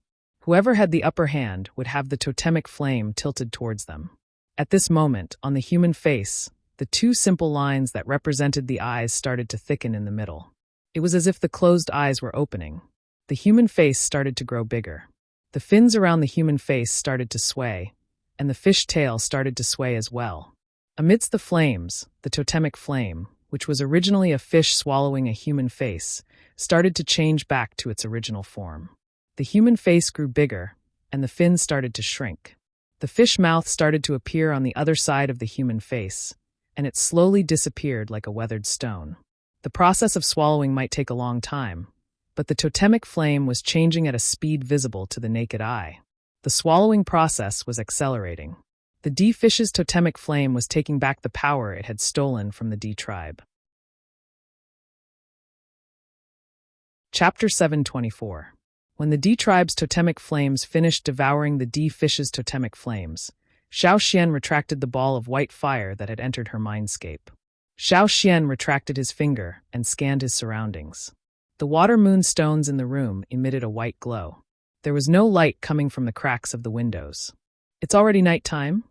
Whoever had the upper hand would have the totemic flame tilted towards them. At this moment, on the human face, the two simple lines that represented the eyes started to thicken in the middle. It was as if the closed eyes were opening. The human face started to grow bigger. The fins around the human face started to sway, and the fish tail started to sway as well. Amidst the flames, the totemic flame, which was originally a fish swallowing a human face, started to change back to its original form. The human face grew bigger, and the fins started to shrink. The fish mouth started to appear on the other side of the human face, and it slowly disappeared like a weathered stone. The process of swallowing might take a long time, but the totemic flame was changing at a speed visible to the naked eye. The swallowing process was accelerating. The D fish's totemic flame was taking back the power it had stolen from the D tribe. Chapter 724. When the D tribe's totemic flames finished devouring the D fish's totemic flames, Xiao Xian retracted the ball of white fire that had entered her mindscape. Xiao Xian retracted his finger and scanned his surroundings. The water moon stones in the room emitted a white glow. There was no light coming from the cracks of the windows. It's already night time?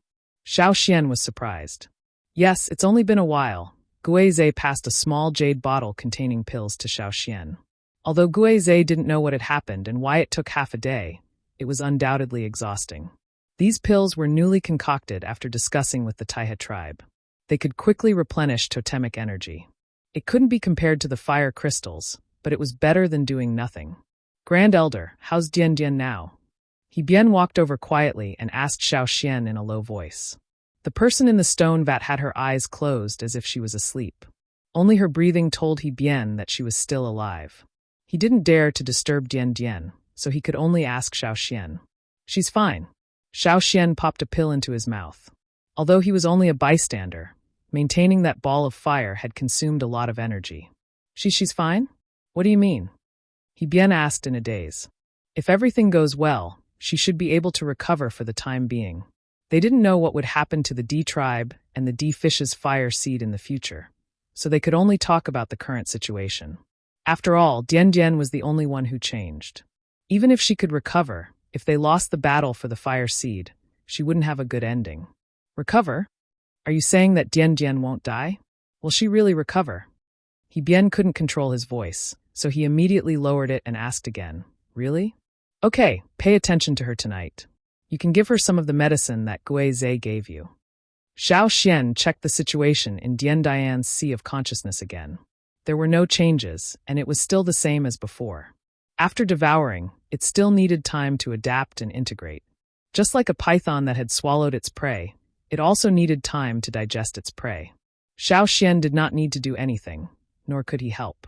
Xiao Xian was surprised. Yes, it's only been a while. Guizhe passed a small jade bottle containing pills to Xiao Xian. Although Guizhe didn't know what had happened and why it took half a day, it was undoubtedly exhausting. These pills were newly concocted after discussing with the Taihe tribe. They could quickly replenish totemic energy. It couldn't be compared to the fire crystals, but it was better than doing nothing. Grand Elder, how's Dian Dian now? He Bian walked over quietly and asked Xiao Xian in a low voice. The person in the stone vat had her eyes closed as if she was asleep. Only her breathing told He Bian that she was still alive. He didn't dare to disturb Dian Dian, so he could only ask Xiao Xian. She's fine. Xiao Xian popped a pill into his mouth. Although he was only a bystander, maintaining that ball of fire had consumed a lot of energy. She's fine? What do you mean? He Bian asked in a daze. If everything goes well, she should be able to recover for the time being. They didn't know what would happen to the D tribe and the D fish's fire seed in the future, so they could only talk about the current situation. After all, Dian Dian was the only one who changed. Even if she could recover, if they lost the battle for the fire seed, she wouldn't have a good ending. Recover? Are you saying that Dian Dian won't die? Will she really recover? He Bian couldn't control his voice, so he immediately lowered it and asked again, really? Okay, pay attention to her tonight. You can give her some of the medicine that Guizhe gave you. Xiao Xian checked the situation in Dian Dian's sea of consciousness again. There were no changes, and it was still the same as before. After devouring, it still needed time to adapt and integrate. Just like a python that had swallowed its prey, it also needed time to digest its prey. Xiao Xian did not need to do anything, nor could he help.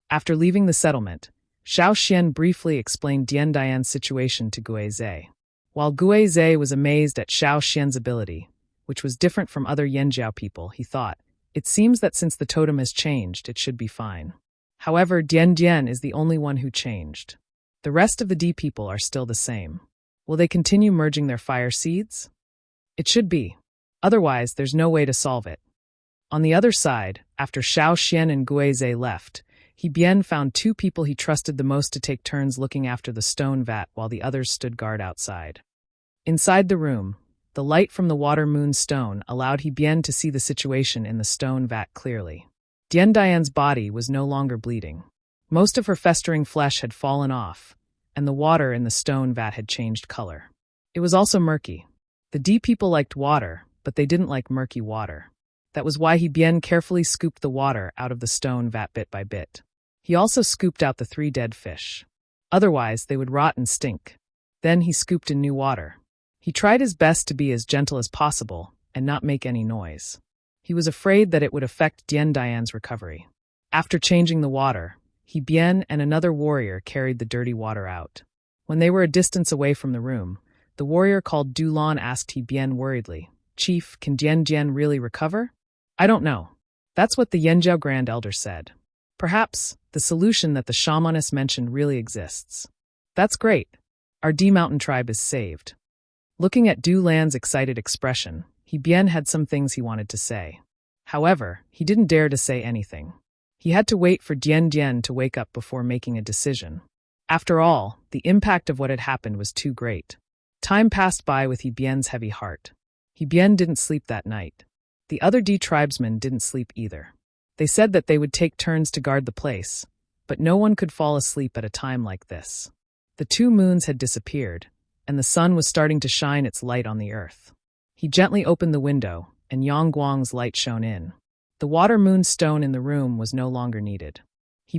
After leaving the settlement, Xiao Xian briefly explained Dian Dian's situation to Guizhe. While Guizhe was amazed at Xiao Xian's ability, which was different from other Yanjiao people, he thought, it seems that since the totem has changed, it should be fine. However, Dian Dian is the only one who changed. The rest of the D people are still the same. Will they continue merging their fire seeds? It should be. Otherwise, there's no way to solve it. On the other side, after Xiao Xian and Guizhe left, He Bian found two people he trusted the most to take turns looking after the stone vat while the others stood guard outside. Inside the room, the light from the water moon stone allowed He Bian to see the situation in the stone vat clearly. Dian Dian's body was no longer bleeding. Most of her festering flesh had fallen off, and the water in the stone vat had changed color. It was also murky. The D people liked water, but they didn't like murky water. That was why He Bian carefully scooped the water out of the stone vat bit by bit. He also scooped out the 3 dead fish. Otherwise, they would rot and stink. Then he scooped in new water. He tried his best to be as gentle as possible and not make any noise. He was afraid that it would affect Dian Dian's recovery. After changing the water, He Bian and another warrior carried the dirty water out. When they were a distance away from the room, the warrior called Du Lan asked He Bian worriedly, "Chief, can Dian Dian really recover?" "I don't know." That's what the Yanjiao Grand Elder said. "Perhaps the solution that the shamaness mentioned really exists." "That's great. Our D Mountain tribe is saved." Looking at Du Lan's excited expression, He Bian had some things he wanted to say. However, he didn't dare to say anything. He had to wait for Dian Dian to wake up before making a decision. After all, the impact of what had happened was too great. Time passed by with Bien's heavy heart. Bien didn't sleep that night. The other D tribesmen didn't sleep either. They said that they would take turns to guard the place, but no one could fall asleep at a time like this. The 2 moons had disappeared, and the sun was starting to shine its light on the earth. He gently opened the window, and Yangguang's light shone in. The water moon stone in the room was no longer needed.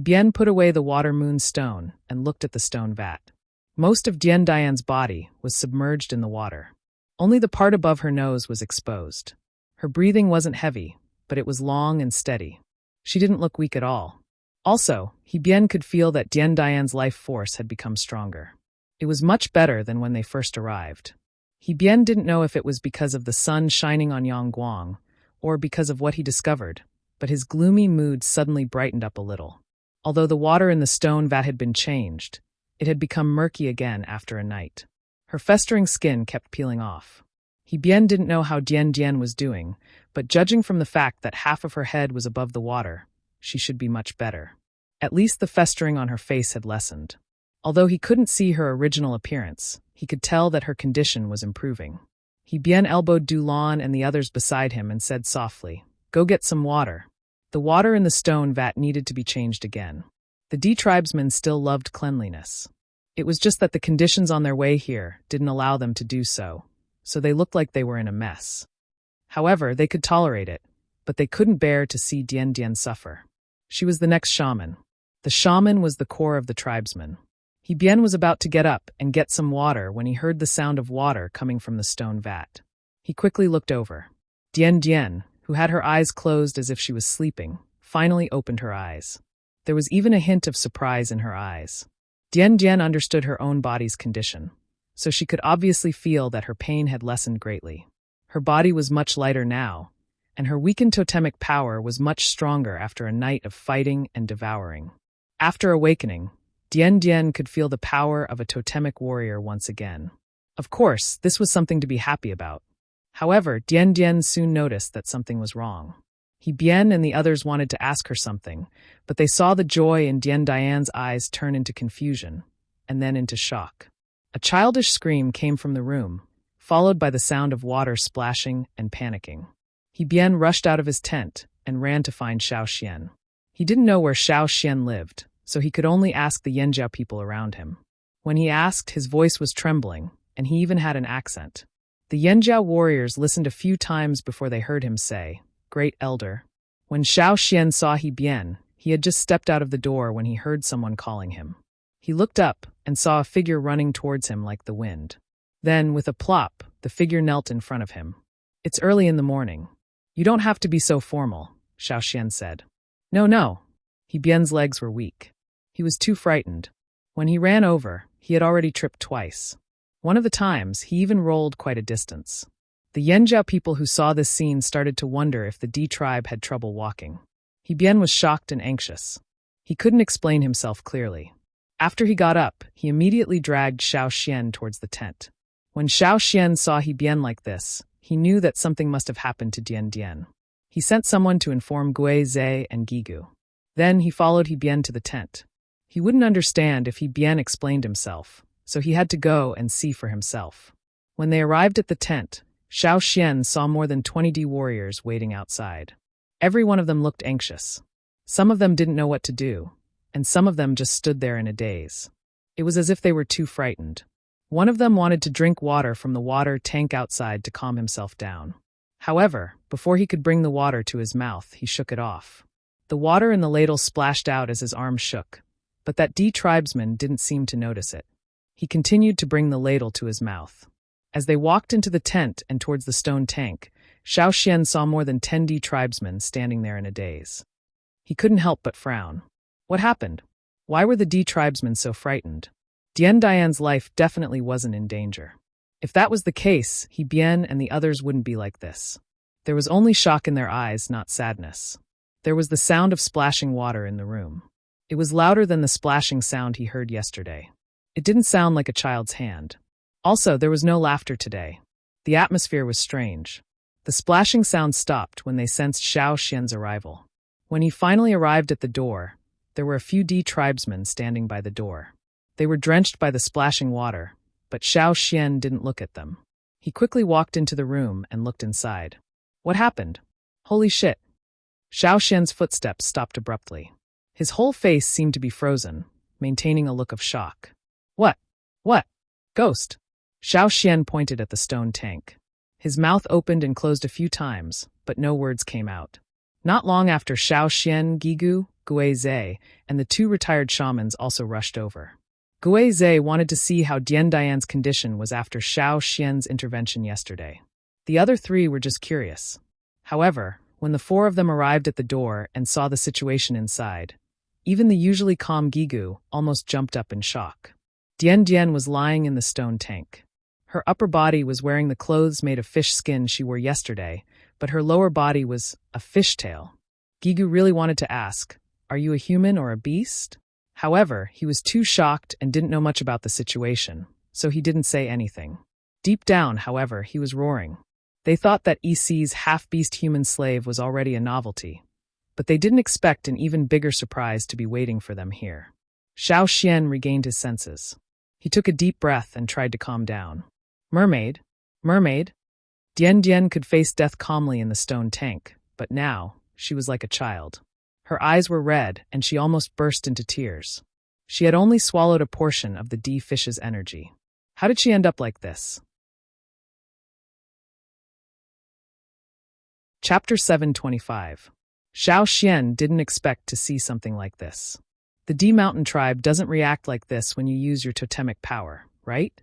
Bien put away the water moon stone and looked at the stone vat. Most of Dian Dian's body was submerged in the water. Only the part above her nose was exposed. Her breathing wasn't heavy, but it was long and steady. She didn't look weak at all. Also, Bien could feel that Dian Dian's life force had become stronger. It was much better than when they first arrived. Bien didn't know if it was because of the sun shining on Yangguang or because of what he discovered, but his gloomy mood suddenly brightened up a little. Although the water in the stone vat had been changed, it had become murky again after a night. Her festering skin kept peeling off. Bien didn't know how Dian was doing, but judging from the fact that half of her head was above the water, she should be much better. At least the festering on her face had lessened. Although he couldn't see her original appearance, he could tell that her condition was improving. Bien elbowed Dulan and the others beside him and said softly, "Go get some water." The water in the stone vat needed to be changed again. The D tribesmen still loved cleanliness. It was just that the conditions on their way here didn't allow them to do so, so they looked like they were in a mess. However, they could tolerate it, but they couldn't bear to see Dian suffer. She was the next shaman. The shaman was the core of the tribesmen. Bien was about to get up and get some water when he heard the sound of water coming from the stone vat. He quickly looked over. Dian, who had her eyes closed as if she was sleeping, finally opened her eyes. There was even a hint of surprise in her eyes. Dian understood her own body's condition, so she could obviously feel that her pain had lessened greatly. Her body was much lighter now, and her weakened totemic power was much stronger after a night of fighting and devouring. After awakening, Dian could feel the power of a totemic warrior once again. Of course, this was something to be happy about. However, Dian soon noticed that something was wrong. Bien and the others wanted to ask her something, but they saw the joy in Dian Dian's eyes turn into confusion, and then into shock. A childish scream came from the room, followed by the sound of water splashing and panicking. Bien rushed out of his tent and ran to find Xiao. He didn't know where Xiao lived, so he could only ask the Yanjiao people around him. When he asked, his voice was trembling, and he even had an accent. The Yanjiao warriors listened a few times before they heard him say, "Great Elder." When Xiao saw Bien, he had just stepped out of the door when he heard someone calling him. He looked up and saw a figure running towards him like the wind. Then, with a plop, the figure knelt in front of him. "It's early in the morning. You don't have to be so formal," Xiao said. No. Bien's legs were weak. He was too frightened. When he ran over, he had already tripped twice. One of the times, he even rolled quite a distance. The Yanjiao people who saw this scene started to wonder if the D tribe had trouble walking. Bien was shocked and anxious. He couldn't explain himself clearly. After he got up, he immediately dragged Xiao towards the tent. When Xiao saw Bien like this, he knew that something must have happened to Dian. He sent someone to inform Gui Zhe and Gigu. Then he followed Bien to the tent. He wouldn't understand if Bien explained himself, so he had to go and see for himself. When they arrived at the tent, Xiao saw more than 20 D warriors waiting outside. Every one of them looked anxious. Some of them didn't know what to do, and some of them just stood there in a daze. It was as if they were too frightened. One of them wanted to drink water from the water tank outside to calm himself down. However, before he could bring the water to his mouth, he shook it off. The water in the ladle splashed out as his arm shook, but that D tribesman didn't seem to notice it. He continued to bring the ladle to his mouth. As they walked into the tent and towards the stone tank, Xiao saw more than 10 D tribesmen standing there in a daze. He couldn't help but frown. What happened? Why were the D tribesmen so frightened? Dian's life definitely wasn't in danger. If that was the case, Bien and the others wouldn't be like this. There was only shock in their eyes, not sadness. There was the sound of splashing water in the room. It was louder than the splashing sound he heard yesterday. It didn't sound like a child's hand. Also, there was no laughter today. The atmosphere was strange. The splashing sound stopped when they sensed Xiao's arrival. When he finally arrived at the door, there were a few D tribesmen standing by the door. They were drenched by the splashing water, but Xiao Xian didn't look at them. He quickly walked into the room and looked inside. What happened? Holy shit! Xiao Xian's footsteps stopped abruptly. His whole face seemed to be frozen, maintaining a look of shock. What? What? Ghost! Xiao Xian pointed at the stone tank. His mouth opened and closed a few times, but no words came out. Not long after, Xiao Xian, Gigu, Gui Zhe, and the two retired shamans also rushed over. Gui Zhe wanted to see how Dian Dian's condition was after Xiao Xian's intervention yesterday. The other three were just curious. However, when the four of them arrived at the door and saw the situation inside, even the usually calm Gigu almost jumped up in shock. Dian Dian was lying in the stone tank. Her upper body was wearing the clothes made of fish skin she wore yesterday, but her lower body was a fishtail. Gigu really wanted to ask, "Are you a human or a beast?" However, he was too shocked and didn't know much about the situation, so he didn't say anything. Deep down, however, he was roaring. They thought that EC's half-beast human slave was already a novelty, but they didn't expect an even bigger surprise to be waiting for them here. Xiao Xian regained his senses. He took a deep breath and tried to calm down. Mermaid? Mermaid? Dian Dian could face death calmly in the stone tank, but now, she was like a child. Her eyes were red, and she almost burst into tears. She had only swallowed a portion of the D-fish's energy. How did she end up like this? Chapter 725. Xiao Xian didn't expect to see something like this. The D-Mountain tribe doesn't react like this when you use your totemic power, right?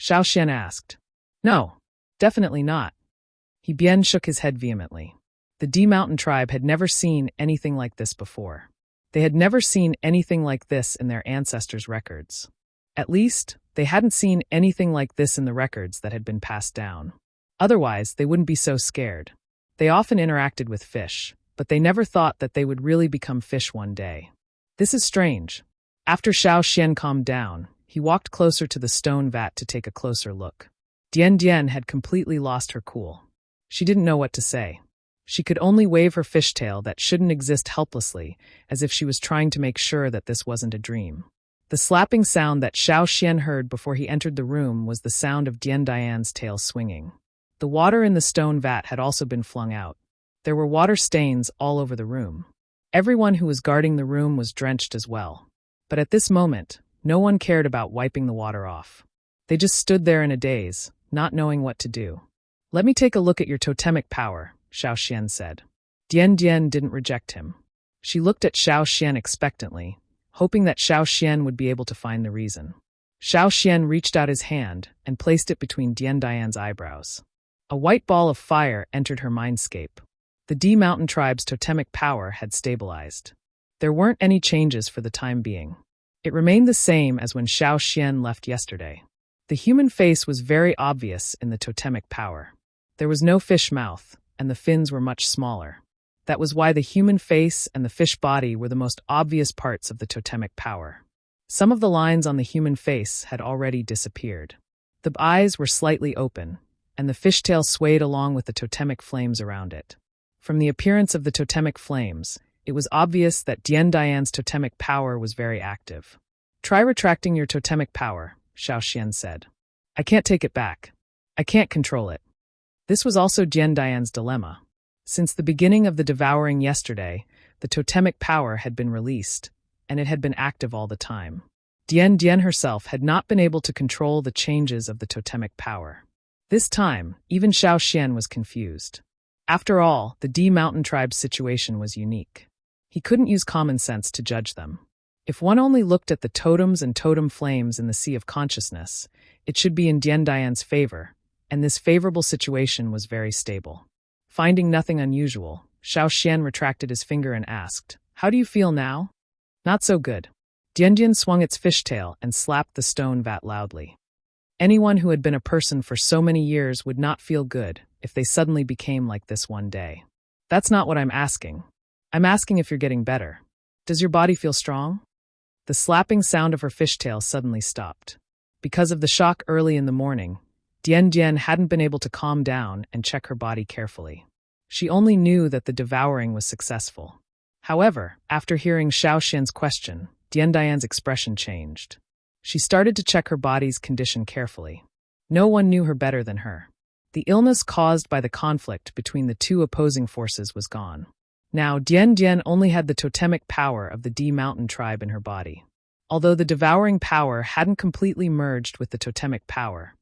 Xiao Xian asked. No, definitely not. He Bian shook his head vehemently. The D-Mountain tribe had never seen anything like this before. They had never seen anything like this in their ancestors' records. At least, they hadn't seen anything like this in the records that had been passed down. Otherwise, they wouldn't be so scared. They often interacted with fish, but they never thought that they would really become fish one day. This is strange. After Xiao Xian calmed down, he walked closer to the stone vat to take a closer look. Dian Dian had completely lost her cool. She didn't know what to say. She could only wave her fishtail that shouldn't exist helplessly, as if she was trying to make sure that this wasn't a dream. The slapping sound that Xiao Xian heard before he entered the room was the sound of Dian Dian's tail swinging. The water in the stone vat had also been flung out. There were water stains all over the room. Everyone who was guarding the room was drenched as well. But at this moment, no one cared about wiping the water off. They just stood there in a daze, not knowing what to do. Let me take a look at your totemic power, Xiao Xian said. Dian Dian didn't reject him. She looked at Xiao Xian expectantly, hoping that Xiao Xian would be able to find the reason. Xiao Xian reached out his hand and placed it between Dian Dian's eyebrows. A white ball of fire entered her mindscape. The D-Mountain tribe's totemic power had stabilized. There weren't any changes for the time being. It remained the same as when Xiao Xian left yesterday. The human face was very obvious in the totemic power. There was no fish mouth, and the fins were much smaller. That was why the human face and the fish body were the most obvious parts of the totemic power. Some of the lines on the human face had already disappeared. The eyes were slightly open, and the fishtail swayed along with the totemic flames around it. From the appearance of the totemic flames, it was obvious that Dian Dian's totemic power was very active. Try retracting your totemic power, Xiao Xian said. I can't take it back. I can't control it. This was also Dian Dian's dilemma. Since the beginning of the devouring yesterday, the totemic power had been released, and it had been active all the time. Dian Dian herself had not been able to control the changes of the totemic power. This time, even Xiao Xian was confused. After all, the D-Mountain tribe's situation was unique. He couldn't use common sense to judge them. If one only looked at the totems and totem flames in the sea of consciousness, it should be in Dian Dian's favor, and this favorable situation was very stable. Finding nothing unusual, Xiao Xian retracted his finger and asked, How do you feel now? Not so good. Dian Dian swung its fishtail and slapped the stone vat loudly. Anyone who had been a person for so many years would not feel good if they suddenly became like this one day. That's not what I'm asking. I'm asking if you're getting better. Does your body feel strong? The slapping sound of her fishtail suddenly stopped. Because of the shock early in the morning, Dian Dian hadn't been able to calm down and check her body carefully. She only knew that the devouring was successful. However, after hearing Xiao Xian's question, Dian Dian's expression changed. She started to check her body's condition carefully. No one knew her better than her. The illness caused by the conflict between the two opposing forces was gone. Now, Dian Dian only had the totemic power of the D Mountain tribe in her body. Although the devouring power hadn't completely merged with the totemic power,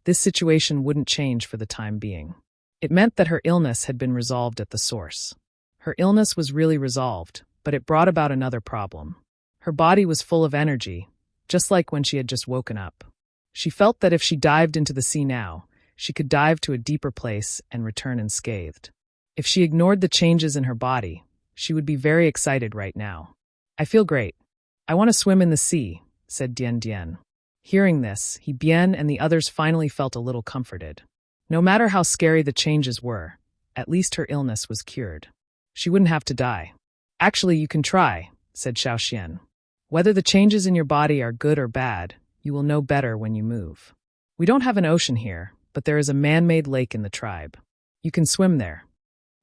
this situation wouldn't change for the time being. It meant that her illness had been resolved at the source. Her illness was really resolved, but it brought about another problem. Her body was full of energy, just like when she had just woken up. She felt that if she dived into the sea now, she could dive to a deeper place and return unscathed. If she ignored the changes in her body, she would be very excited right now. I feel great. I want to swim in the sea, said Dian Dian. Hearing this, He Bian and the others finally felt a little comforted. No matter how scary the changes were, at least her illness was cured. She wouldn't have to die. Actually, you can try, said Xiaoxian. Whether the changes in your body are good or bad, you will know better when you move. We don't have an ocean here, but there is a man-made lake in the tribe. You can swim there.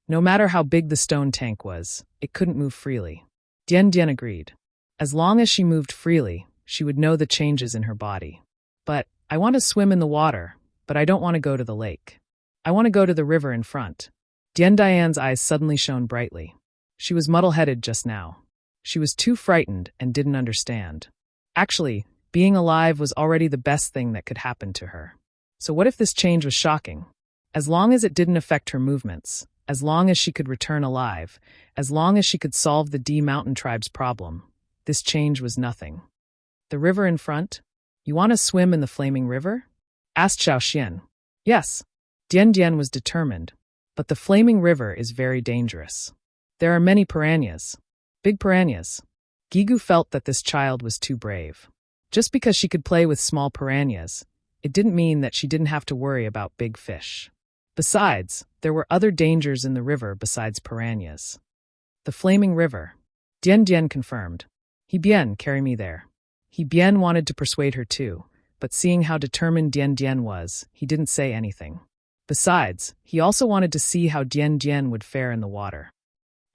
No matter how big the stone tank was, it couldn't move freely. Dian Dian agreed. As long as she moved freely, she would know the changes in her body. But, I want to swim in the water, but I don't want to go to the lake. I want to go to the river in front. Dian Dian's eyes suddenly shone brightly. She was muddle-headed just now. She was too frightened and didn't understand. Actually, being alive was already the best thing that could happen to her. So what if this change was shocking? As long as it didn't affect her movements, as long as she could return alive, as long as she could solve the D Mountain tribe's problem, this change was nothing. The river in front? You want to swim in the flaming river? Asked Xiaoxian. Yes. Dian Dian was determined, but the flaming river is very dangerous. There are many piranhas. Big piranhas. Gigu felt that this child was too brave. Just because she could play with small piranhas, it didn't mean that she didn't have to worry about big fish. Besides, there were other dangers in the river besides piranhas. The flaming river. Dian Dian confirmed. He Bian, carry me there. He Bian wanted to persuade her too, but seeing how determined Dian Dian was, he didn't say anything. Besides, he also wanted to see how Dian Dian would fare in the water.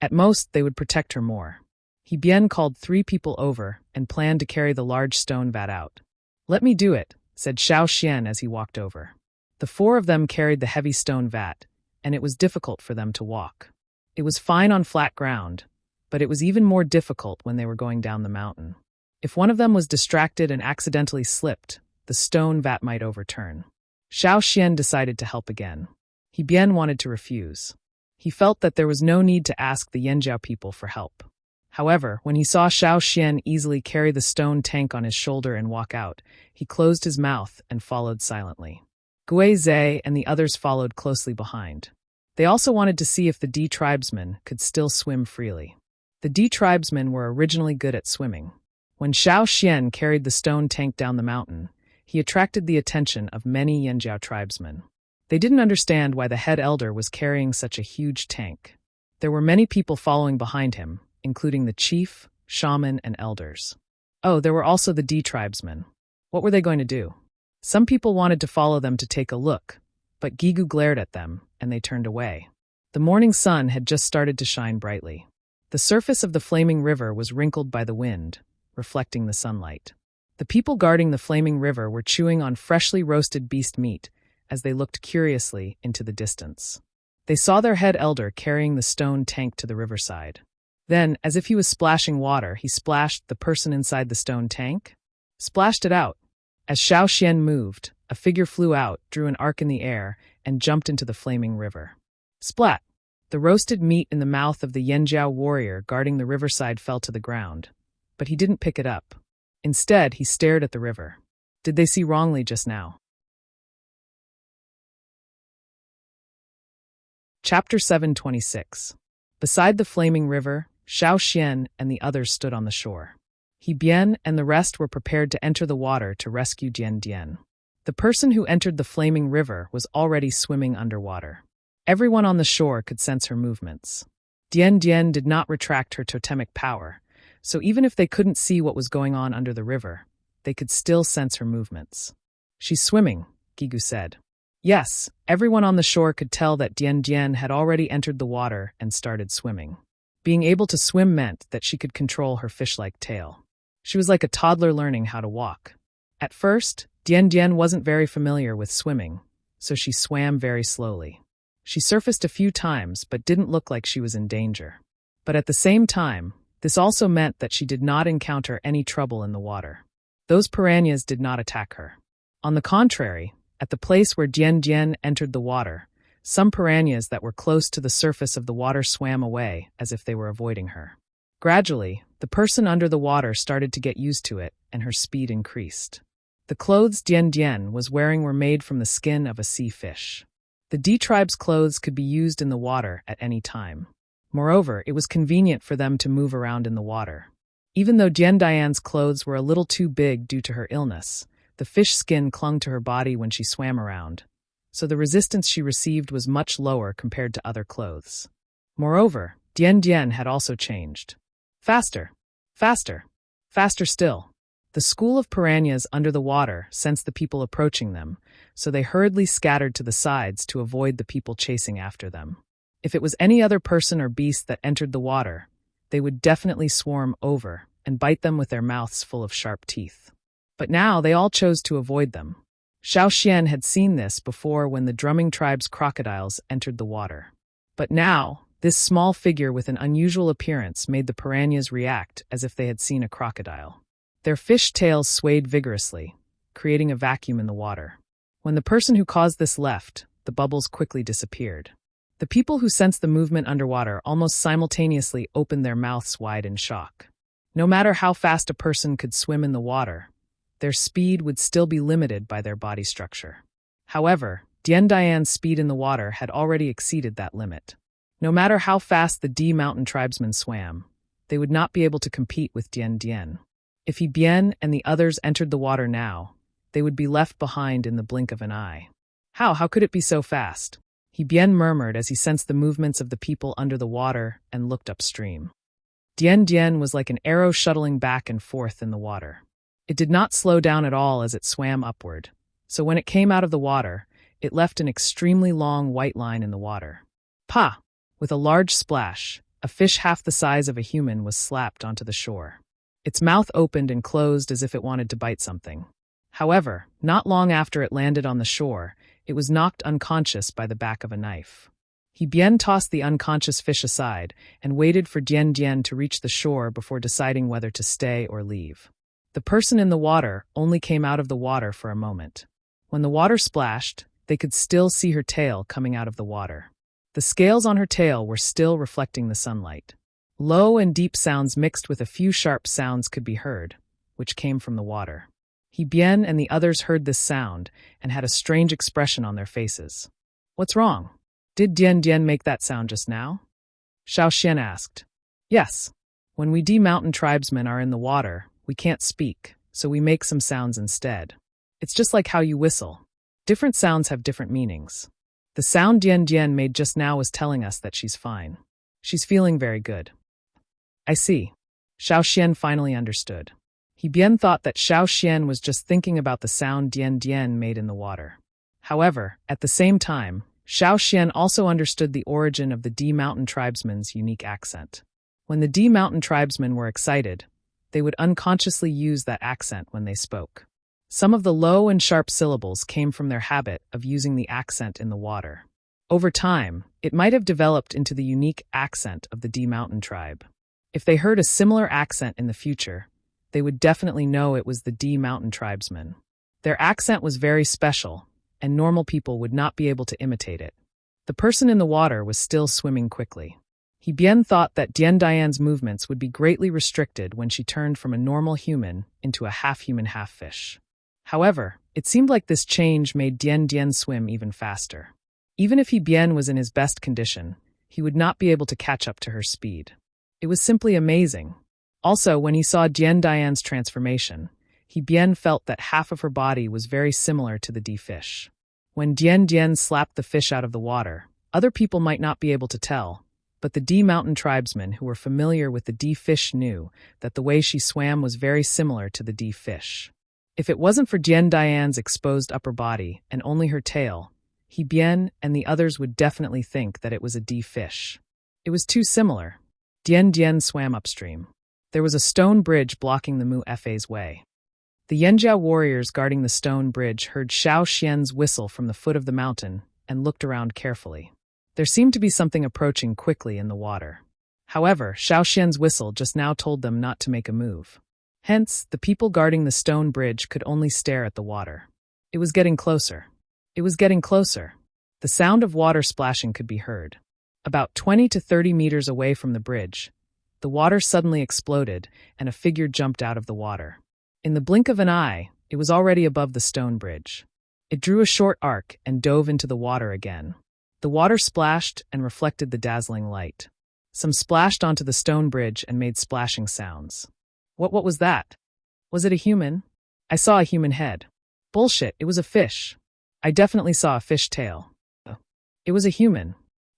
At most, they would protect her more. He Bian called 3 people over and planned to carry the large stone vat out. Let me do it, said Xiaoxian as he walked over. The 4 of them carried the heavy stone vat, and it was difficult for them to walk. It was fine on flat ground, but it was even more difficult when they were going down the mountain. If one of them was distracted and accidentally slipped, the stone vat might overturn. Xiaoxian decided to help again. He Bian wanted to refuse. He felt that there was no need to ask the Yanjiao people for help. However, when he saw Xiaoxian easily carry the stone tank on his shoulder and walk out, he closed his mouth and followed silently. Gui Zhe and the others followed closely behind. They also wanted to see if the D tribesmen could still swim freely. The D tribesmen were originally good at swimming. When Xiaoxian carried the stone tank down the mountain, he attracted the attention of many Yanjiao tribesmen. They didn't understand why the head elder was carrying such a huge tank. There were many people following behind him, including the chief, shaman, and elders. Oh, there were also the D tribesmen. What were they going to do? Some people wanted to follow them to take a look, but Gigu glared at them, and they turned away. The morning sun had just started to shine brightly. The surface of the flaming river was wrinkled by the wind, reflecting the sunlight. The people guarding the flaming river were chewing on freshly roasted beast meat as they looked curiously into the distance. They saw their head elder carrying the stone tank to the riverside. Then, as if he was splashing water, he splashed the person inside the stone tank. Splashed it out. As Xiaoxian moved, a figure flew out, drew an arc in the air, and jumped into the flaming river. Splat! The roasted meat in the mouth of the Yanjiao warrior guarding the riverside fell to the ground, but he didn't pick it up. Instead, he stared at the river. Did they see wrongly just now? Chapter 726. Beside the flaming river, Xiaoxian and the others stood on the shore. He Bian and the rest were prepared to enter the water to rescue Dian Dian. The person who entered the flaming river was already swimming underwater. Everyone on the shore could sense her movements. Dian Dian did not retract her totemic power, so even if they couldn't see what was going on under the river, they could still sense her movements. She's swimming, Gigu said. Yes, everyone on the shore could tell that Dian Dian had already entered the water and started swimming. Being able to swim meant that she could control her fish-like tail. She was like a toddler learning how to walk. At first, Dian Dian wasn't very familiar with swimming, so she swam very slowly. She surfaced a few times but didn't look like she was in danger. But at the same time, this also meant that she did not encounter any trouble in the water. Those piranhas did not attack her. On the contrary, at the place where Dian Dian entered the water, some piranhas that were close to the surface of the water swam away as if they were avoiding her. Gradually, the person under the water started to get used to it, and her speed increased. The clothes Dian Dian was wearing were made from the skin of a sea fish. The D tribe's clothes could be used in the water at any time. Moreover, it was convenient for them to move around in the water. Even though Dian Dian's clothes were a little too big due to her illness, the fish skin clung to her body when she swam around, so the resistance she received was much lower compared to other clothes. Moreover, Dian Dian had also changed. Faster, faster, faster still. The school of piranhas under the water sensed the people approaching them, so they hurriedly scattered to the sides to avoid the people chasing after them. If it was any other person or beast that entered the water, they would definitely swarm over and bite them with their mouths full of sharp teeth. But now they all chose to avoid them. Xiao Xian had seen this before when the drumming tribe's crocodiles entered the water. But now, this small figure with an unusual appearance made the piranhas react as if they had seen a crocodile. Their fish tails swayed vigorously, creating a vacuum in the water. When the person who caused this left, the bubbles quickly disappeared. The people who sensed the movement underwater almost simultaneously opened their mouths wide in shock. No matter how fast a person could swim in the water, their speed would still be limited by their body structure. However, Dian Dian's speed in the water had already exceeded that limit. No matter how fast the D mountain tribesmen swam, they would not be able to compete with Dian Dian. If He Bian and the others entered the water now, they would be left behind in the blink of an eye. How could it be so fast? He Bian murmured as he sensed the movements of the people under the water and looked upstream. Dian Dian was like an arrow shuttling back and forth in the water. It did not slow down at all as it swam upward, so when it came out of the water, it left an extremely long white line in the water. Pa! With a large splash, a fish half the size of a human was slapped onto the shore. Its mouth opened and closed as if it wanted to bite something. However, not long after it landed on the shore, it was knocked unconscious by the back of a knife. He Bian tossed the unconscious fish aside and waited for Dian Dian to reach the shore before deciding whether to stay or leave. The person in the water only came out of the water for a moment. When the water splashed, they could still see her tail coming out of the water. The scales on her tail were still reflecting the sunlight. Low and deep sounds mixed with a few sharp sounds could be heard, which came from the water. He Bian and the others heard this sound and had a strange expression on their faces. What's wrong? Did Dian Dian make that sound just now? Xiao Xian asked. Yes. When we D mountain tribesmen are in the water, we can't speak, so we make some sounds instead. It's just like how you whistle. Different sounds have different meanings. The sound Dian Dian made just now was telling us that she's fine. She's feeling very good. I see. Xiao Xian finally understood. He Bian thought that Xiao Xian was just thinking about the sound Dian Dian made in the water. However, at the same time, Xiao Xian also understood the origin of the D mountain tribesmen's unique accent. When the D mountain tribesmen were excited, they would unconsciously use that accent when they spoke. Some of the low and sharp syllables came from their habit of using the accent in the water. Over time, it might have developed into the unique accent of the D mountain tribe. If they heard a similar accent in the future, they would definitely know it was the D mountain tribesmen. Their accent was very special, and normal people would not be able to imitate it. The person in the water was still swimming quickly. He Bian thought that Dian Dian's movements would be greatly restricted when she turned from a normal human into a half-human, half-fish. However, it seemed like this change made Dian Dian swim even faster. Even if He Bian was in his best condition, he would not be able to catch up to her speed. It was simply amazing. Also, when he saw Dian Dian's transformation, He Bian felt that half of her body was very similar to the D fish. When Dian Dian slapped the fish out of the water, other people might not be able to tell, but the D mountain tribesmen who were familiar with the D fish knew that the way she swam was very similar to the D fish. If it wasn't for Dian Dian's exposed upper body and only her tail, He Bian and the others would definitely think that it was a D fish. It was too similar. Dian Dian swam upstream. There was a stone bridge blocking the Mu Fa's way. The Yanjiao warriors guarding the stone bridge heard Xiao Xian's whistle from the foot of the mountain and looked around carefully. There seemed to be something approaching quickly in the water. However, Xiao Xian's whistle just now told them not to make a move. Hence, the people guarding the stone bridge could only stare at the water. It was getting closer. It was getting closer. The sound of water splashing could be heard. About 20 to 30 meters away from the bridge, the water suddenly exploded and a figure jumped out of the water. In the blink of an eye, it was already above the stone bridge. It drew a short arc and dove into the water again. The water splashed and reflected the dazzling light. Some splashed onto the stone bridge and made splashing sounds. What was that? Was it a human? I saw a human head. Bullshit, it was a fish. I definitely saw a fish tail. It was a human.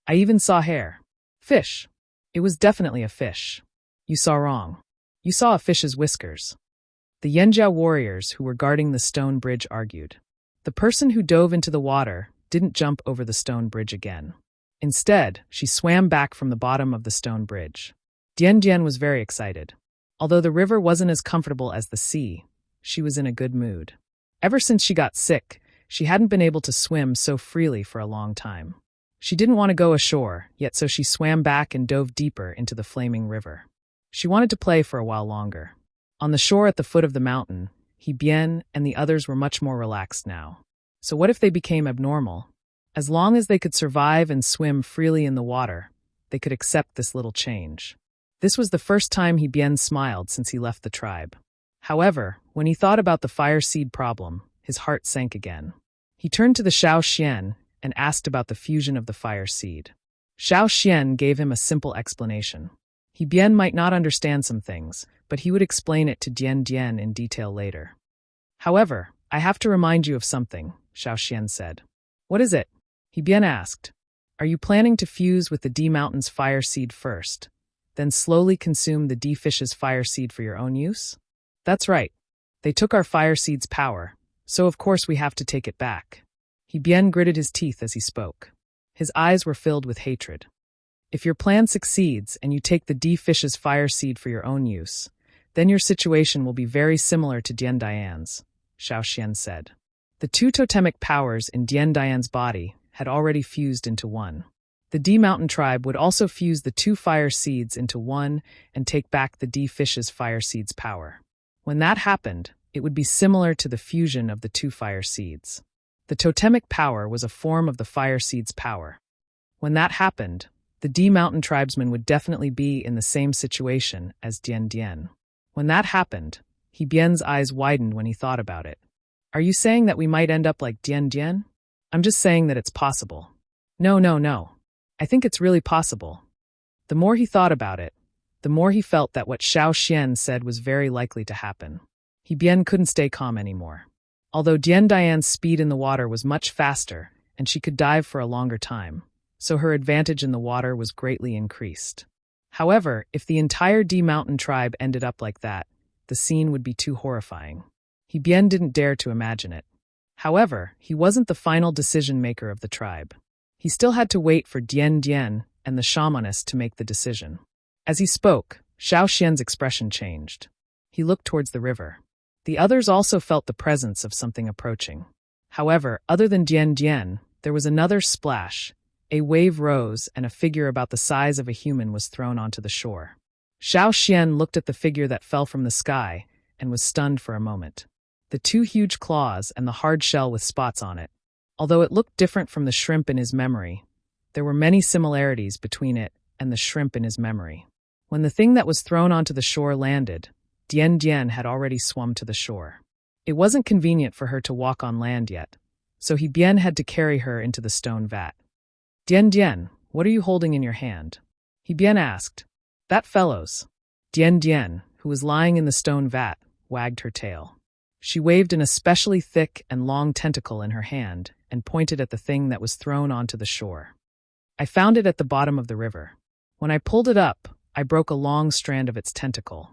I even saw hair. Fish. It was definitely a fish. You saw wrong. You saw a fish's whiskers. The Yanjiao warriors who were guarding the stone bridge argued. The person who dove into the water didn't jump over the stone bridge again. Instead, she swam back from the bottom of the stone bridge. Dian Dian was very excited. Although the river wasn't as comfortable as the sea, she was in a good mood. Ever since she got sick, she hadn't been able to swim so freely for a long time. She didn't want to go ashore, yet so she swam back and dove deeper into the flaming river. She wanted to play for a while longer. On the shore at the foot of the mountain, He Bien and the others were much more relaxed now. So what if they became abnormal? As long as they could survive and swim freely in the water, they could accept this little change. This was the first time He Bien smiled since he left the tribe. However, when he thought about the fire seed problem, his heart sank again. He turned to the Xiao Xian and asked about the fusion of the fire seed. Xiao Xian gave him a simple explanation. He Bien might not understand some things, but he would explain it to Dian Dian in detail later. However, I have to remind you of something, Xiao Xian said. What is it? He Bien asked. Are you planning to fuse with the D Mountain's fire seed first, then slowly consume the D Fish's fire seed for your own use? That's right. They took our fire seed's power, so of course we have to take it back. He Bien gritted his teeth as he spoke. His eyes were filled with hatred. If your plan succeeds and you take the D Fish's fire seed for your own use, then your situation will be very similar to Dian Dian's, Xiao Xian said. The two totemic powers in Dian Dian's body had already fused into one. The D Mountain tribe would also fuse the two fire seeds into one and take back the D Fish's fire seed's power. When that happened, it would be similar to the fusion of the two fire seeds. The totemic power was a form of the fire seed's power. When that happened, the D Mountain tribesmen would definitely be in the same situation as Dian Dian. When that happened, He Bien's eyes widened when he thought about it. Are you saying that we might end up like Dian Dian? I'm just saying that it's possible. No. I think it's really possible. The more he thought about it, the more he felt that what Xiao Xian said was very likely to happen. He Bien couldn't stay calm anymore. Although Dian Dian's speed in the water was much faster, and she could dive for a longer time, so her advantage in the water was greatly increased. However, if the entire D Mountain tribe ended up like that, the scene would be too horrifying. He Bien didn't dare to imagine it. However, he wasn't the final decision-maker of the tribe. He still had to wait for Dian Dian and the shamaness to make the decision. As he spoke, Xiao Xian's expression changed. He looked towards the river. The others also felt the presence of something approaching. However, other than Dian Dian, there was another splash. A wave rose and a figure about the size of a human was thrown onto the shore. Xiao Xian looked at the figure that fell from the sky and was stunned for a moment. The two huge claws and the hard shell with spots on it. Although it looked different from the shrimp in his memory, there were many similarities between it and the shrimp in his memory. When the thing that was thrown onto the shore landed, Dian Dian had already swum to the shore. It wasn't convenient for her to walk on land yet, so He Bien had to carry her into the stone vat. Dian Dian, what are you holding in your hand? He Bien asked. That fellow's. Dian Dian, who was lying in the stone vat, wagged her tail. She waved an especially thick and long tentacle in her hand and pointed at the thing that was thrown onto the shore. I found it at the bottom of the river. When I pulled it up, I broke a long strand of its tentacle.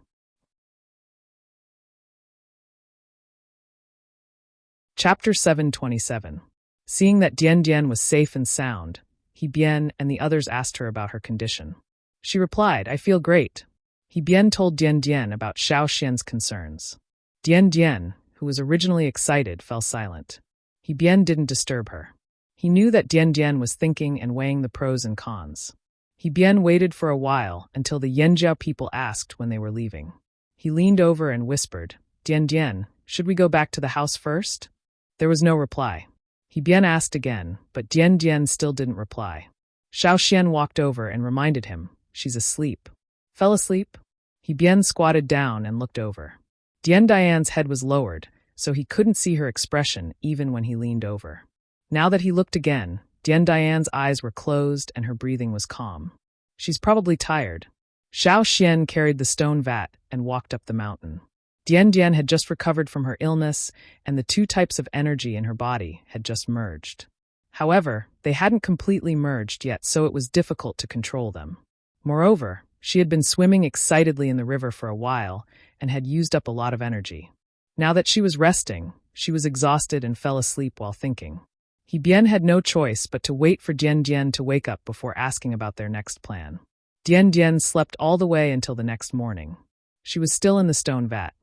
Chapter 727. Seeing that Dian Dian was safe and sound, He Bien and the others asked her about her condition. She replied, I feel great. He Bien told Dian Dian about Xiao Xian's concerns. Dian Dian, who was originally excited, fell silent. He Bian didn't disturb her. He knew that Dian Dian was thinking and weighing the pros and cons. He Bian waited for a while until the Yanjiao people asked when they were leaving. He leaned over and whispered, "Dian Dian, should we go back to the house first?" There was no reply. He Bian asked again, but Dian Dian still didn't reply. Xiao Xian walked over and reminded him, "She's asleep." Fell asleep? He Bian squatted down and looked over. Dian Dian's head was lowered, so he couldn't see her expression even when he leaned over. Now that he looked again, Dian Dian's eyes were closed and her breathing was calm. She's probably tired. Xiao Xian carried the stone vat and walked up the mountain. Dian Dian had just recovered from her illness, and the two types of energy in her body had just merged. However, they hadn't completely merged yet, so it was difficult to control them. Moreover, she had been swimming excitedly in the river for a while and had used up a lot of energy. Now that she was resting, she was exhausted and fell asleep while thinking. He Bian had no choice but to wait for Dian Dian to wake up before asking about their next plan. Dian Dian slept all the way until the next morning. She was still in the stone vat.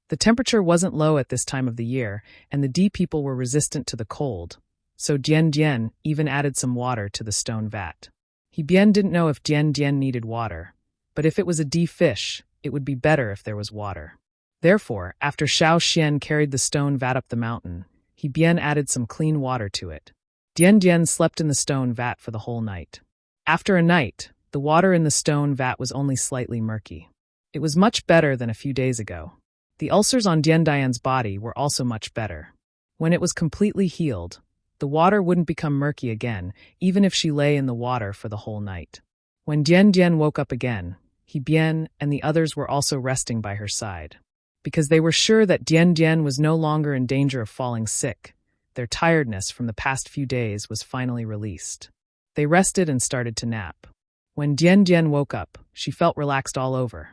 The temperature wasn't low at this time of the year, and the D people were resistant to the cold, so Dian Dian even added some water to the stone vat. He Bian didn't know if Dian Dian needed water, but if it was a D fish, it would be better if there was water. Therefore, after Xiao Xian carried the stone vat up the mountain, He Bian added some clean water to it. Dian Dian slept in the stone vat for the whole night. After a night, the water in the stone vat was only slightly murky. It was much better than a few days ago. The ulcers on Dian Dian's body were also much better. When it was completely healed, the water wouldn't become murky again, even if she lay in the water for the whole night. When Dian Dian woke up again, He Bian and the others were also resting by her side. Because they were sure that Dian Dian was no longer in danger of falling sick, their tiredness from the past few days was finally released. They rested and started to nap. When Dian Dian woke up, she felt relaxed all over.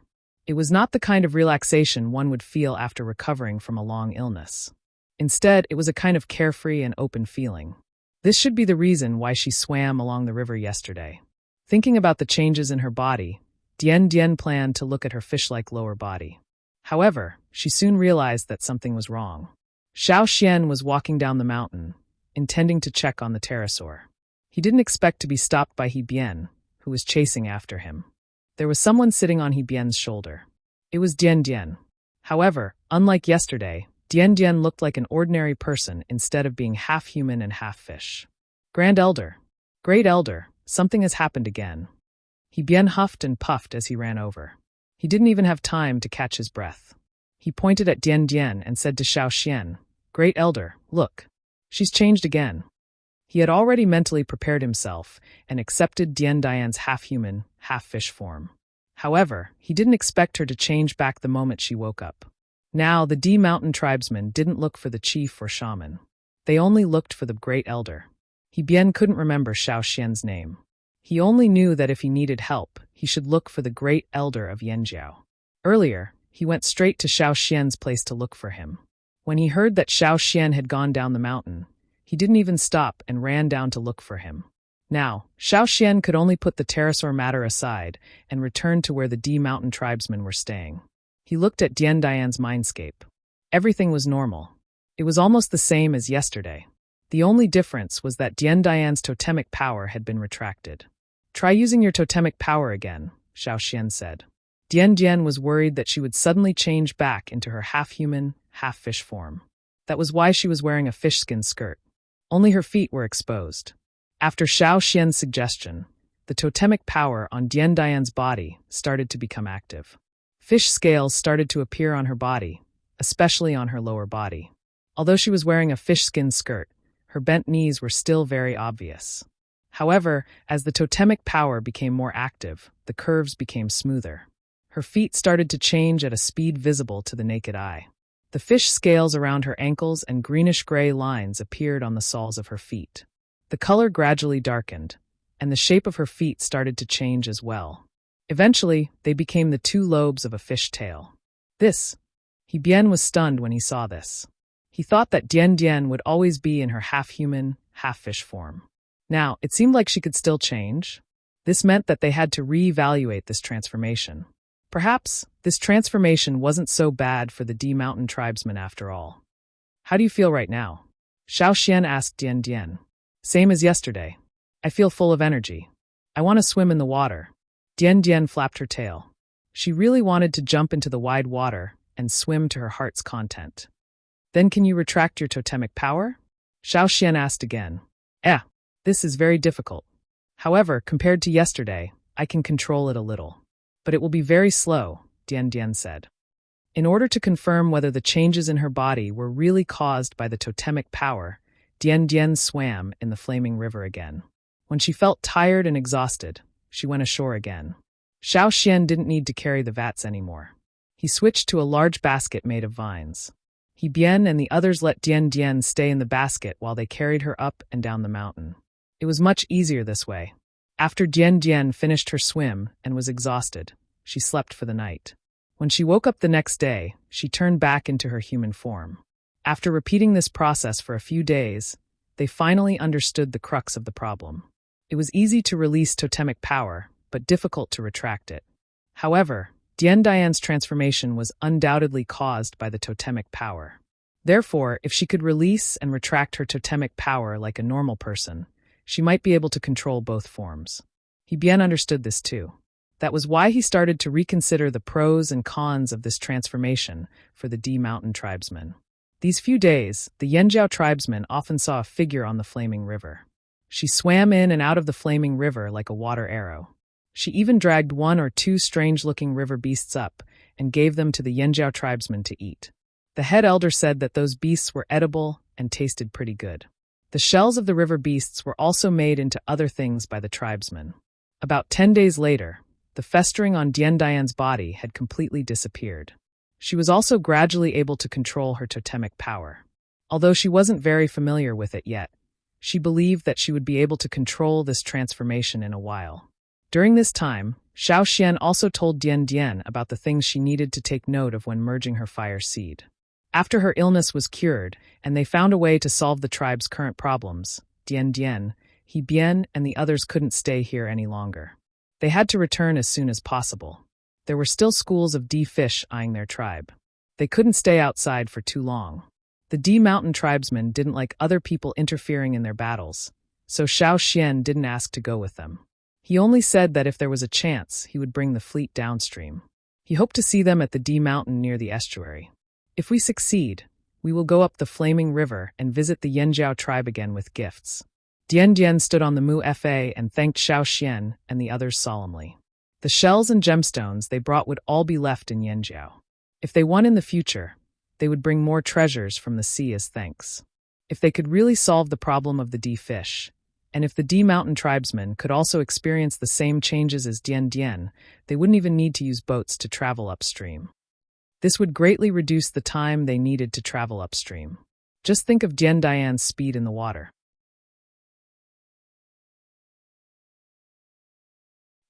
It was not the kind of relaxation one would feel after recovering from a long illness. Instead, it was a kind of carefree and open feeling. This should be the reason why she swam along the river yesterday. Thinking about the changes in her body, Dian Dian planned to look at her fish-like lower body. However, she soon realized that something was wrong. Xiao Xian was walking down the mountain, intending to check on the pterosaur. He didn't expect to be stopped by He Bian, who was chasing after him. There was someone sitting on He Bian's shoulder. It was Dian Dian. However, unlike yesterday, Dian Dian looked like an ordinary person instead of being half human and half fish. Grand Elder, Great Elder, something has happened again. He Bian huffed and puffed as he ran over. He didn't even have time to catch his breath. He pointed at Dian Dian and said to Xiao Xian, "Great Elder, look. She's changed again." He had already mentally prepared himself and accepted Dian Dian's half-human, half-fish form. However, he didn't expect her to change back the moment she woke up. Now, the D Mountain tribesmen didn't look for the chief or shaman. They only looked for the Great Elder. He Bian couldn't remember Xiao Xian's name. He only knew that if he needed help, he should look for the Great Elder of Yanjiao. Earlier, he went straight to Xiao Xian's place to look for him. When he heard that Xiao Xian had gone down the mountain, he didn't even stop and ran down to look for him. Now, Xiao Xian could only put the pterosaur matter aside and return to where the D Mountain tribesmen were staying. He looked at Dian Dian's mindscape. Everything was normal. It was almost the same as yesterday. The only difference was that Dian Dian's totemic power had been retracted. "Try using your totemic power again," Xiao Xian said. Dian Dian was worried that she would suddenly change back into her half-human, half-fish form. That was why she was wearing a fish-skin skirt. Only her feet were exposed. After Xiao Xian's suggestion, the totemic power on Dian Dian's body started to become active. Fish scales started to appear on her body, especially on her lower body. Although she was wearing a fish-skin skirt, her bent knees were still very obvious. However, as the totemic power became more active, the curves became smoother. Her feet started to change at a speed visible to the naked eye. The fish scales around her ankles and greenish-gray lines appeared on the soles of her feet. The color gradually darkened, and the shape of her feet started to change as well. Eventually, they became the two lobes of a fish tail. He Bian was stunned when he saw this. He thought that Dian Dian would always be in her half-human, half-fish form. Now, it seemed like she could still change. This meant that they had to re-evaluate this transformation. Perhaps this transformation wasn't so bad for the D Mountain tribesmen after all. How do you feel right now? Xiao Xian asked Dian Dian. Same as yesterday. I feel full of energy. I want to swim in the water. Dian Dian flapped her tail. She really wanted to jump into the wide water and swim to her heart's content. Then can you retract your totemic power? Xiao Xian asked again. This is very difficult. However, compared to yesterday, I can control it a little. But it will be very slow, Dian Dian said. In order to confirm whether the changes in her body were really caused by the totemic power, Dian Dian swam in the flaming river again. When she felt tired and exhausted, she went ashore again. Xiao Xian didn't need to carry the vats anymore. He switched to a large basket made of vines. He Bian and the others let Dian Dian stay in the basket while they carried her up and down the mountain. It was much easier this way. After Dian Dian finished her swim and was exhausted, she slept for the night. When she woke up the next day, she turned back into her human form. After repeating this process for a few days, they finally understood the crux of the problem. It was easy to release totemic power, but difficult to retract it. However, Dian Dian's transformation was undoubtedly caused by the totemic power. Therefore, if she could release and retract her totemic power like a normal person, she might be able to control both forms. He Bian understood this too. That was why he started to reconsider the pros and cons of this transformation for the D Mountain tribesmen. These few days, the Yanjiao tribesmen often saw a figure on the flaming river. She swam in and out of the flaming river like a water arrow. She even dragged 1 or 2 strange-looking river beasts up and gave them to the Yanjiao tribesmen to eat. The head elder said that those beasts were edible and tasted pretty good. The shells of the river beasts were also made into other things by the tribesmen. About 10 days later, the festering on Dian Dian's body had completely disappeared. She was also gradually able to control her totemic power. Although she wasn't very familiar with it yet, she believed that she would be able to control this transformation in a while. During this time, Xiao Xian also told Dian Dian about the things she needed to take note of when merging her fire seed. After her illness was cured, and they found a way to solve the tribe's current problems, Dian Dian, He Bian, and the others couldn't stay here any longer. They had to return as soon as possible. There were still schools of D fish eyeing their tribe. They couldn't stay outside for too long. The D Mountain tribesmen didn't like other people interfering in their battles, so Xiao Xian didn't ask to go with them. He only said that if there was a chance, he would bring the fleet downstream. He hoped to see them at the D Mountain near the estuary. If we succeed, we will go up the flaming river and visit the Yanjiao tribe again with gifts. Dian Dian stood on the Mu Fa and thanked Xiao Xian and the others solemnly. The shells and gemstones they brought would all be left in Yanjiao. If they won in the future, they would bring more treasures from the sea as thanks. If they could really solve the problem of the D fish, and if the D Mountain tribesmen could also experience the same changes as Dian Dian, they wouldn't even need to use boats to travel upstream. This would greatly reduce the time they needed to travel upstream. Just think of Dian Dian's speed in the water.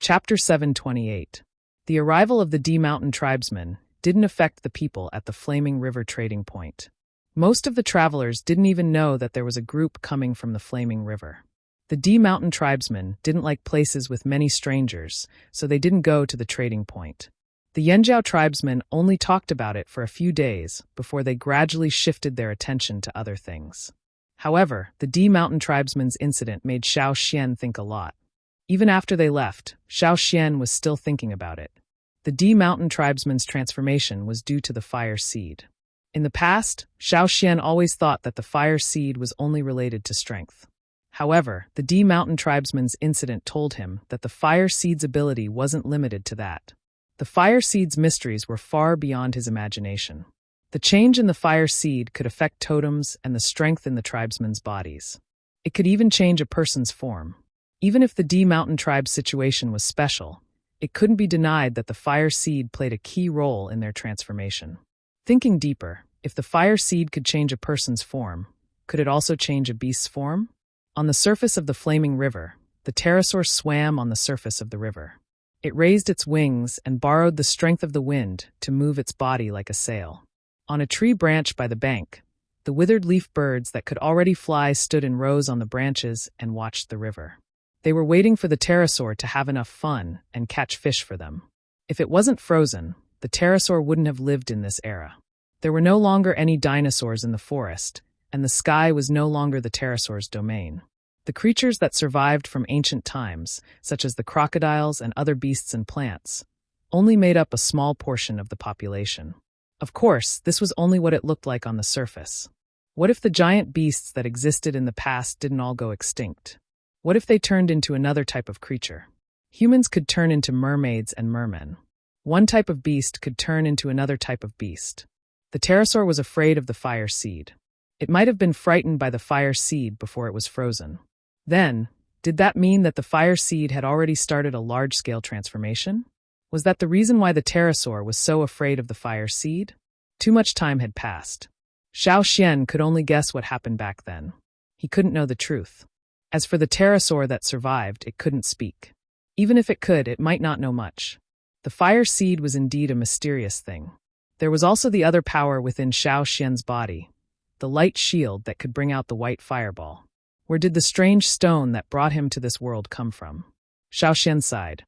Chapter 728. The arrival of the D Mountain tribesmen didn't affect the people at the Flaming River trading point. Most of the travelers didn't even know that there was a group coming from the Flaming River. The D Mountain tribesmen didn't like places with many strangers, so they didn't go to the trading point. The Yanjiao tribesmen only talked about it for a few days before they gradually shifted their attention to other things. However, the D Mountain tribesmen's incident made Xiao Xian think a lot. Even after they left, Xiao Xian was still thinking about it. The D Mountain tribesmen's transformation was due to the fire seed. In the past, Xiao Xian always thought that the fire seed was only related to strength. However, the D Mountain tribesmen's incident told him that the fire seed's ability wasn't limited to that. The fire seed's mysteries were far beyond his imagination. The change in the fire seed could affect totems and the strength in the tribesmen's bodies. It could even change a person's form. Even if the D Mountain tribe's situation was special, it couldn't be denied that the fire seed played a key role in their transformation. Thinking deeper, if the fire seed could change a person's form, could it also change a beast's form? On the surface of the flaming river, the pterosaur swam on the surface of the river. It raised its wings and borrowed the strength of the wind to move its body like a sail. On a tree branch by the bank, the withered leaf birds that could already fly stood in rows on the branches and watched the river. They were waiting for the pterosaur to have enough fun and catch fish for them. If it wasn't frozen, the pterosaur wouldn't have lived in this era. There were no longer any dinosaurs in the forest, and the sky was no longer the pterosaur's domain. The creatures that survived from ancient times, such as the crocodiles and other beasts and plants, only made up a small portion of the population. Of course, this was only what it looked like on the surface. What if the giant beasts that existed in the past didn't all go extinct? What if they turned into another type of creature? Humans could turn into mermaids and mermen. One type of beast could turn into another type of beast. The pterosaur was afraid of the fire seed. It might have been frightened by the fire seed before it was frozen. Then, did that mean that the fire seed had already started a large-scale transformation? Was that the reason why the pterosaur was so afraid of the fire seed? Too much time had passed. Xiao Xian could only guess what happened back then. He couldn't know the truth. As for the pterosaur that survived, it couldn't speak. Even if it could, it might not know much. The fire seed was indeed a mysterious thing. There was also the other power within Xiao Xian's body, the light shield that could bring out the white fireball. Where did the strange stone that brought him to this world come from? Xiao Xian sighed.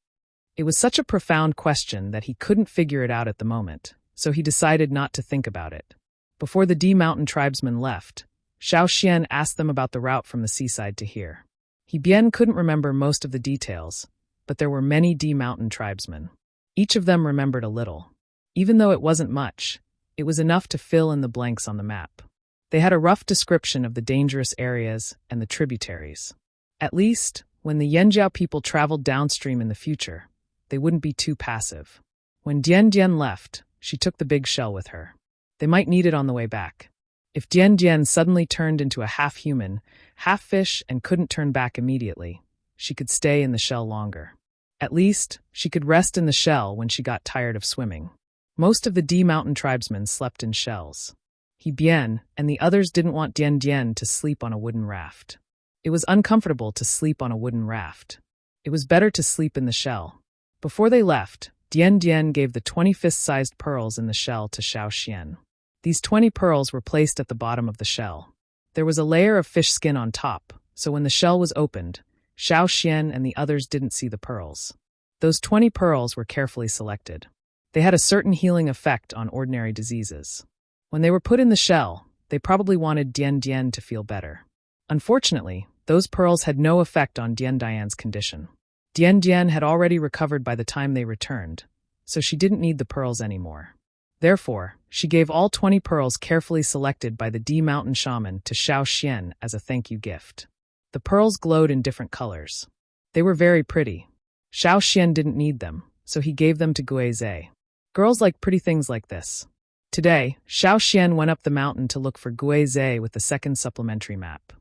It was such a profound question that he couldn't figure it out at the moment, so he decided not to think about it. Before the D Mountain tribesmen left, Xiao Xian asked them about the route from the seaside to here. He Bien couldn't remember most of the details, but there were many D Mountain tribesmen. Each of them remembered a little. Even though it wasn't much, it was enough to fill in the blanks on the map. They had a rough description of the dangerous areas and the tributaries. At least, when the Yanjiao people traveled downstream in the future, they wouldn't be too passive. When Dian Dian left, she took the big shell with her. They might need it on the way back. If Dian Dian suddenly turned into a half-human, half-fish and couldn't turn back immediately, she could stay in the shell longer. At least, she could rest in the shell when she got tired of swimming. Most of the D Mountain tribesmen slept in shells. He Bien and the others didn't want Dian Dian to sleep on a wooden raft. It was uncomfortable to sleep on a wooden raft. It was better to sleep in the shell. Before they left, Dian Dian gave the 20 fist-sized pearls in the shell to Xiao Xian. These 20 pearls were placed at the bottom of the shell. There was a layer of fish skin on top, so when the shell was opened, Xiao Xian and the others didn't see the pearls. Those 20 pearls were carefully selected. They had a certain healing effect on ordinary diseases. When they were put in the shell, they probably wanted Dian Dian to feel better. Unfortunately, those pearls had no effect on Dian Dian's condition. Dian Dian had already recovered by the time they returned, so she didn't need the pearls anymore. Therefore, she gave all 20 pearls carefully selected by the D Mountain shaman to Xiao Xian as a thank you gift. The pearls glowed in different colors. They were very pretty. Xiao Xian didn't need them, so he gave them to Guizhe. Girls like pretty things like this. Today, Xiao Xian went up the mountain to look for Guizhe with the second supplementary map.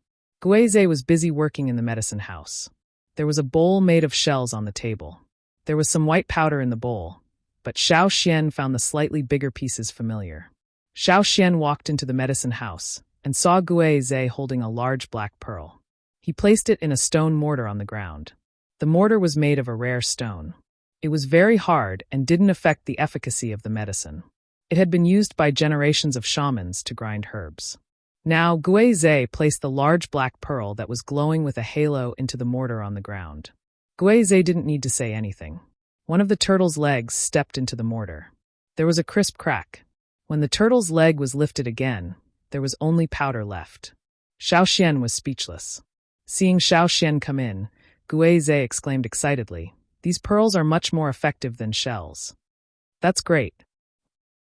Guizhe was busy working in the medicine house. There was a bowl made of shells on the table. There was some white powder in the bowl, but Xiao Xian found the slightly bigger pieces familiar. Xiao Xian walked into the medicine house and saw Guizhe holding a large black pearl. He placed it in a stone mortar on the ground. The mortar was made of a rare stone. It was very hard and didn't affect the efficacy of the medicine. It had been used by generations of shamans to grind herbs. Now, Guizhe placed the large black pearl that was glowing with a halo into the mortar on the ground. Guizhe didn't need to say anything. One of the turtle's legs stepped into the mortar. There was a crisp crack. When the turtle's leg was lifted again, there was only powder left. Xiao Xian was speechless. Seeing Xiao Xian come in, Guizhe exclaimed excitedly, "These pearls are much more effective than shells." "That's great."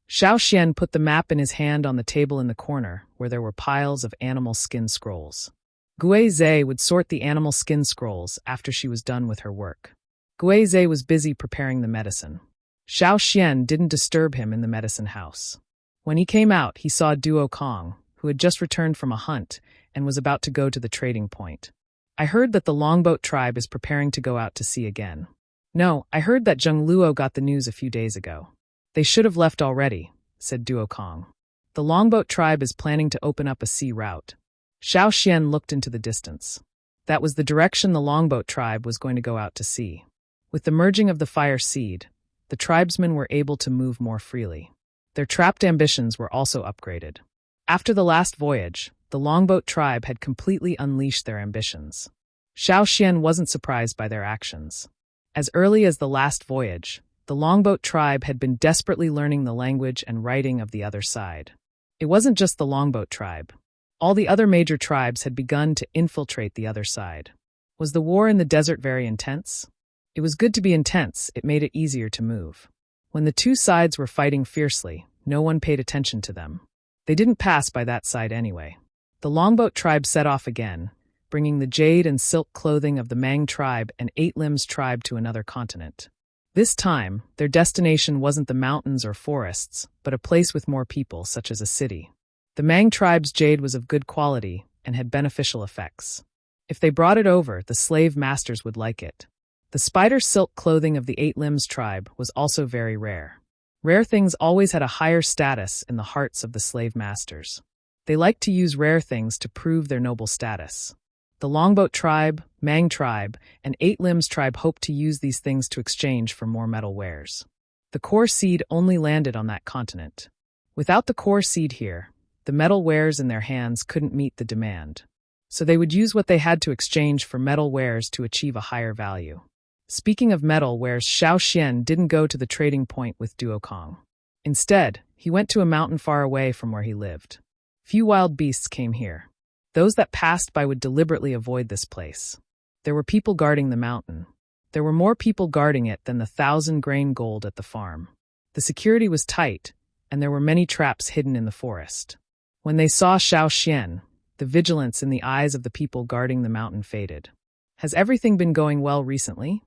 Xiao Xian put the map in his hand on the table in the corner, where there were piles of animal skin scrolls. Guizhe would sort the animal skin scrolls after she was done with her work. Guizhe was busy preparing the medicine. Xiao Xian didn't disturb him in the medicine house. When he came out, he saw Duo Kong, who had just returned from a hunt and was about to go to the trading point. "I heard that the Longboat tribe is preparing to go out to sea again." "No, I heard that Zheng Luo got the news a few days ago." "They should have left already," said Duo Kong. "The Longboat tribe is planning to open up a sea route." Xiao Xian looked into the distance. That was the direction the Longboat tribe was going to go out to sea. With the merging of the fire seed, the tribesmen were able to move more freely. Their trapped ambitions were also upgraded. After the last voyage, the Longboat tribe had completely unleashed their ambitions. Xiao Xian wasn't surprised by their actions. As early as the last voyage, The Longboat tribe had been desperately learning the language and writing of the other side. It wasn't just the Longboat tribe. All the other major tribes had begun to infiltrate the other side. Was the war in the desert very intense? It was good to be intense, it made it easier to move. When the two sides were fighting fiercely, no one paid attention to them. They didn't pass by that side anyway. The Longboat tribe set off again, bringing the jade and silk clothing of the Mang tribe and Eight Limbs tribe to another continent. This time, their destination wasn't the mountains or forests, but a place with more people, such as a city. The Mang tribe's jade was of good quality and had beneficial effects. If they brought it over, the slave masters would like it. The spider silk clothing of the Eight Limbs tribe was also very rare. Rare things always had a higher status in the hearts of the slave masters. They liked to use rare things to prove their noble status. The Longboat tribe, Mang tribe, and Eight Limbs tribe hoped to use these things to exchange for more metal wares. The core seed only landed on that continent. Without the core seed here, the metal wares in their hands couldn't meet the demand. So they would use what they had to exchange for metal wares to achieve a higher value. Speaking of metal wares, Xiao Xian didn't go to the trading point with Duokong. Instead, he went to a mountain far away from where he lived. Few wild beasts came here. Those that passed by would deliberately avoid this place. There were people guarding the mountain. There were more people guarding it than the 1,000-grain gold at the farm. The security was tight, and there were many traps hidden in the forest. When they saw Xiao Xian, the vigilance in the eyes of the people guarding the mountain faded. "Has everything been going well recently?"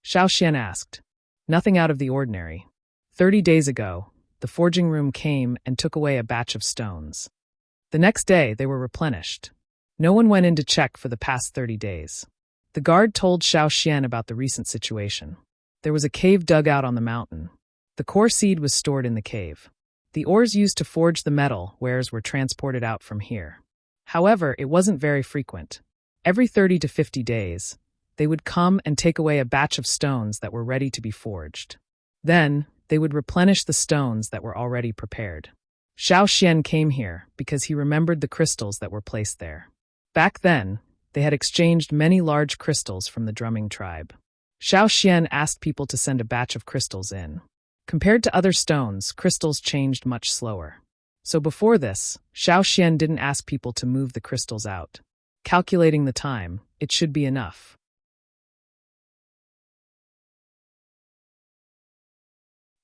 Xiao Xian asked. "Nothing out of the ordinary. 30 days ago, the forging room came and took away a batch of stones. The next day, they were replenished. No one went in to check for the past 30 days. The guard told Xiao Xian about the recent situation. There was a cave dug out on the mountain. The core seed was stored in the cave. The ores used to forge the metal wares were transported out from here. However, it wasn't very frequent. Every 30 to 50 days, they would come and take away a batch of stones that were ready to be forged. Then, they would replenish the stones that were already prepared. Xiao Xian came here because he remembered the crystals that were placed there. Back then, they had exchanged many large crystals from the drumming tribe. Xiao Xian asked people to send a batch of crystals in. Compared to other stones, crystals changed much slower. So before this, Xiao Xian didn't ask people to move the crystals out. Calculating the time, it should be enough.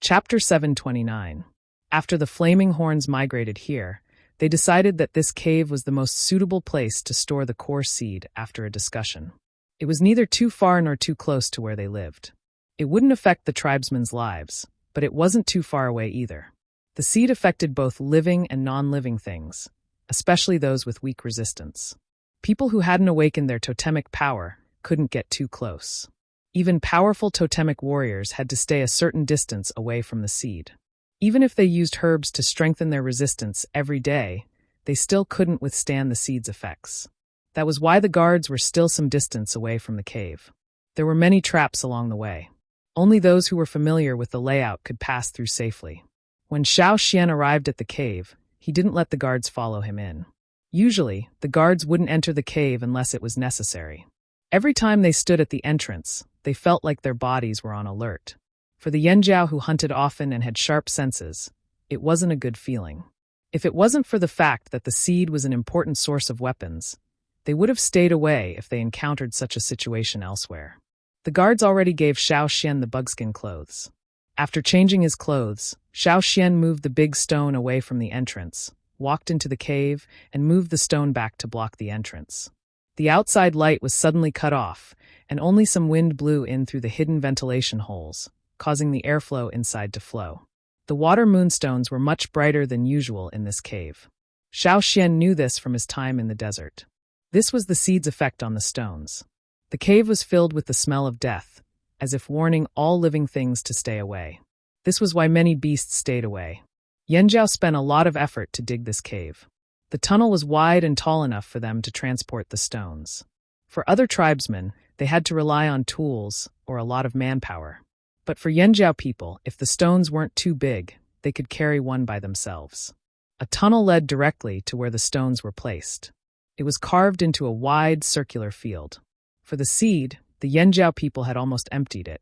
Chapter 729. After the Flaming Horns migrated here, they decided that this cave was the most suitable place to store the core seed after a discussion. It was neither too far nor too close to where they lived. It wouldn't affect the tribesmen's lives, but it wasn't too far away either. The seed affected both living and non-living things, especially those with weak resistance. People who hadn't awakened their totemic power couldn't get too close. Even powerful totemic warriors had to stay a certain distance away from the seed. Even if they used herbs to strengthen their resistance every day, they still couldn't withstand the seed's effects. That was why the guards were still some distance away from the cave. There were many traps along the way. Only those who were familiar with the layout could pass through safely. When Xiao Xian arrived at the cave, he didn't let the guards follow him in. Usually, the guards wouldn't enter the cave unless it was necessary. Every time they stood at the entrance, they felt like their bodies were on alert. For the Yanjiao who hunted often and had sharp senses, it wasn't a good feeling. If it wasn't for the fact that the seed was an important source of weapons, they would have stayed away if they encountered such a situation elsewhere. The guards already gave Xiao Xian the bugskin clothes. After changing his clothes, Xiao Xian moved the big stone away from the entrance, walked into the cave, and moved the stone back to block the entrance. The outside light was suddenly cut off, and only some wind blew in through the hidden ventilation holes, causing the airflow inside to flow. The water moonstones were much brighter than usual in this cave. Xiao Xian knew this from his time in the desert. This was the seed's effect on the stones. The cave was filled with the smell of death, as if warning all living things to stay away. This was why many beasts stayed away. Yanjiao spent a lot of effort to dig this cave. The tunnel was wide and tall enough for them to transport the stones. For other tribesmen, they had to rely on tools or a lot of manpower. But for Yanjiao people, if the stones weren't too big, they could carry one by themselves. A tunnel led directly to where the stones were placed. It was carved into a wide, circular field. For the seed, the Yanjiao people had almost emptied it.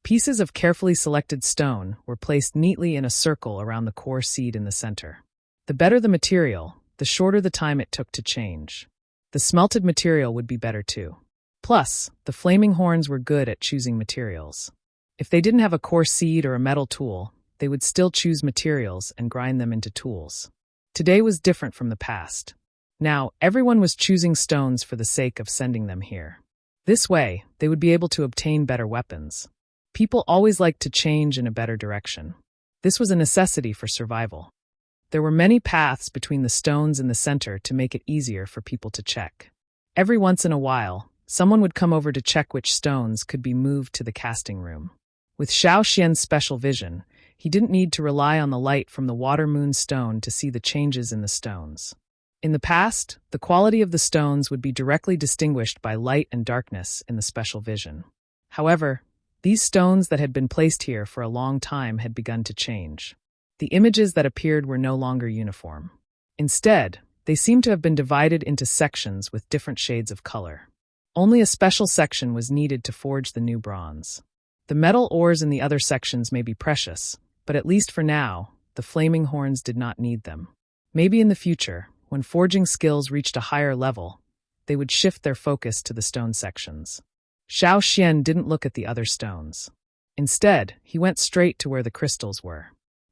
Pieces of carefully selected stone were placed neatly in a circle around the core seed in the center. The better the material, the shorter the time it took to change. The smelted material would be better too. Plus, the flaming horns were good at choosing materials. If they didn't have a core seed or a metal tool, they would still choose materials and grind them into tools. Today was different from the past. Now, everyone was choosing stones for the sake of sending them here. This way, they would be able to obtain better weapons. People always liked to change in a better direction. This was a necessity for survival. There were many paths between the stones in the center to make it easier for people to check. Every once in a while, someone would come over to check which stones could be moved to the casting room. With Xiao Xian's special vision, he didn't need to rely on the light from the water moon stone to see the changes in the stones. In the past, the quality of the stones would be directly distinguished by light and darkness in the special vision. However, these stones that had been placed here for a long time had begun to change. The images that appeared were no longer uniform. Instead, they seemed to have been divided into sections with different shades of color. Only a special section was needed to forge the new bronze. The metal ores in the other sections may be precious, but at least for now, the flaming horns did not need them. Maybe in the future, when forging skills reached a higher level, they would shift their focus to the stone sections. Xiao Xian didn't look at the other stones. Instead, he went straight to where the crystals were.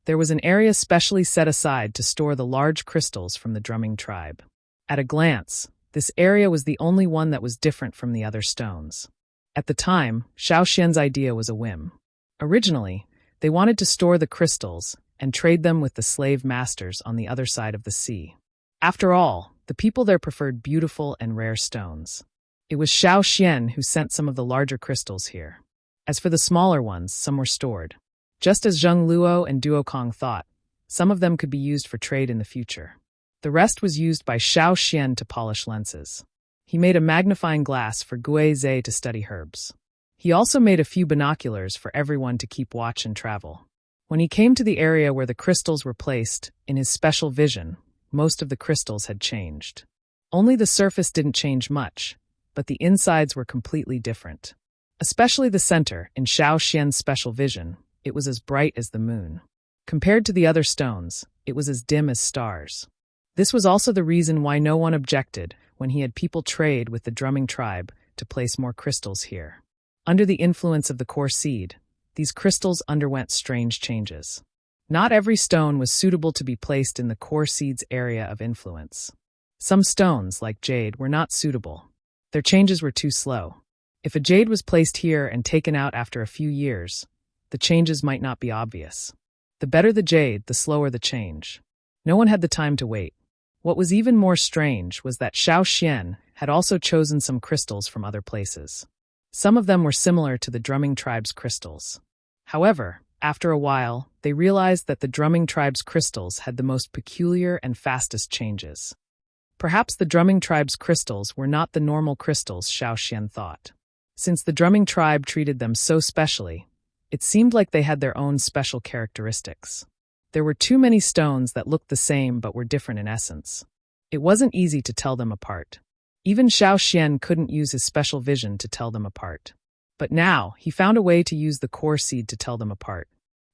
There was an area specially set aside to store the large crystals from the drumming tribe. At a glance, this area was the only one that was different from the other stones. At the time, Xiao Xian's idea was a whim. Originally, they wanted to store the crystals and trade them with the slave masters on the other side of the sea. After all, the people there preferred beautiful and rare stones. It was Xiao Xian who sent some of the larger crystals here. As for the smaller ones, some were stored. Just as Zheng Luo and Duo Kong thought, some of them could be used for trade in the future. The rest was used by Xiao Xian to polish lenses. He made a magnifying glass for Gui Zhe to study herbs. He also made a few binoculars for everyone to keep watch and travel. When he came to the area where the crystals were placed, in his special vision, most of the crystals had changed. Only the surface didn't change much, but the insides were completely different. Especially the center, in Xiao Xian's special vision, it was as bright as the moon. Compared to the other stones, it was as dim as stars. This was also the reason why no one objected when he had people trade with the drumming tribe to place more crystals here. Under the influence of the core seed, these crystals underwent strange changes. Not every stone was suitable to be placed in the core seed's area of influence. Some stones, like jade, were not suitable. Their changes were too slow. If a jade was placed here and taken out after a few years, the changes might not be obvious. The better the jade, the slower the change. No one had the time to wait. What was even more strange was that Xiao Xian had also chosen some crystals from other places. Some of them were similar to the drumming tribe's crystals. However, after a while, they realized that the drumming tribe's crystals had the most peculiar and fastest changes. Perhaps the drumming tribe's crystals were not the normal crystals Xiao Xian thought. Since the drumming tribe treated them so specially, it seemed like they had their own special characteristics. There were too many stones that looked the same but were different in essence. It wasn't easy to tell them apart. Even Xiao Xian couldn't use his special vision to tell them apart. But now, he found a way to use the core seed to tell them apart.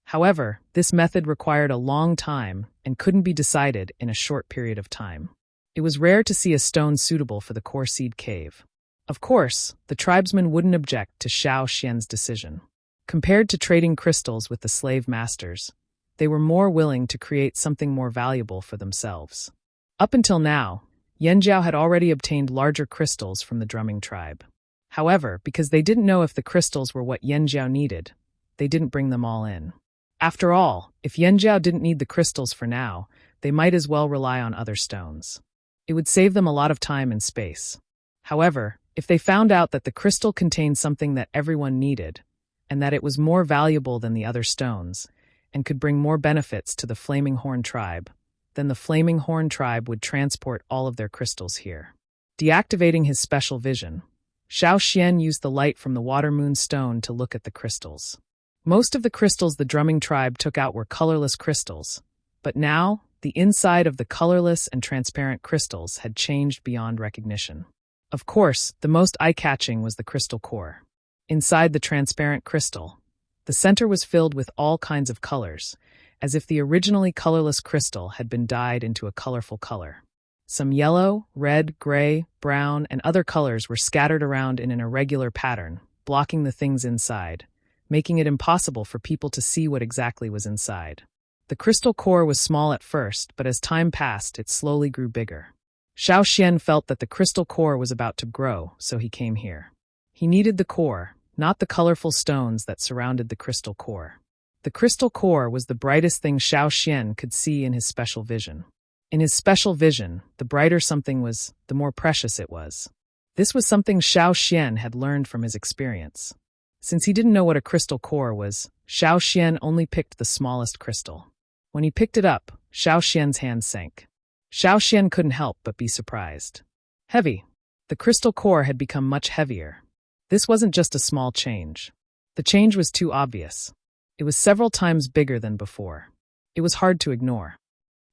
However, this method required a long time and couldn't be decided in a short period of time. It was rare to see a stone suitable for the core seed cave. Of course, the tribesmen wouldn't object to Xiao Xian's decision. Compared to trading crystals with the slave masters, they were more willing to create something more valuable for themselves. Up until now, Yanjiao had already obtained larger crystals from the drumming tribe. However, because they didn't know if the crystals were what Yanjiao needed, they didn't bring them all in. After all, if Yanjiao didn't need the crystals for now, they might as well rely on other stones. It would save them a lot of time and space. However, if they found out that the crystal contained something that everyone needed, and that it was more valuable than the other stones, and could bring more benefits to the Flaming Horn tribe, then the Flaming Horn tribe would transport all of their crystals here. Deactivating his special vision, Xiao Xian used the light from the water moon stone to look at the crystals. Most of the crystals the drumming tribe took out were colorless crystals, but now, the inside of the colorless and transparent crystals had changed beyond recognition. Of course, the most eye-catching was the crystal core. Inside the transparent crystal, The center was filled with all kinds of colors, as if the originally colorless crystal had been dyed into a colorful color. Some yellow, red, gray, brown, and other colors were scattered around in an irregular pattern, blocking the things inside, making it impossible for people to see what exactly was inside. The crystal core was small at first, but as time passed, it slowly grew bigger. Xiao Xian felt that the crystal core was about to grow, so he came here. He needed the core, not the colorful stones that surrounded the crystal core. The crystal core was the brightest thing Xiao Xian could see in his special vision. In his special vision, the brighter something was, the more precious it was. This was something Xiao Xian had learned from his experience. Since he didn't know what a crystal core was, Xiao Xian only picked the smallest crystal. When he picked it up, Xiao Xian's hand sank. Xiao Xian couldn't help but be surprised. Heavy. The crystal core had become much heavier. This wasn't just a small change. The change was too obvious. It was several times bigger than before. It was hard to ignore.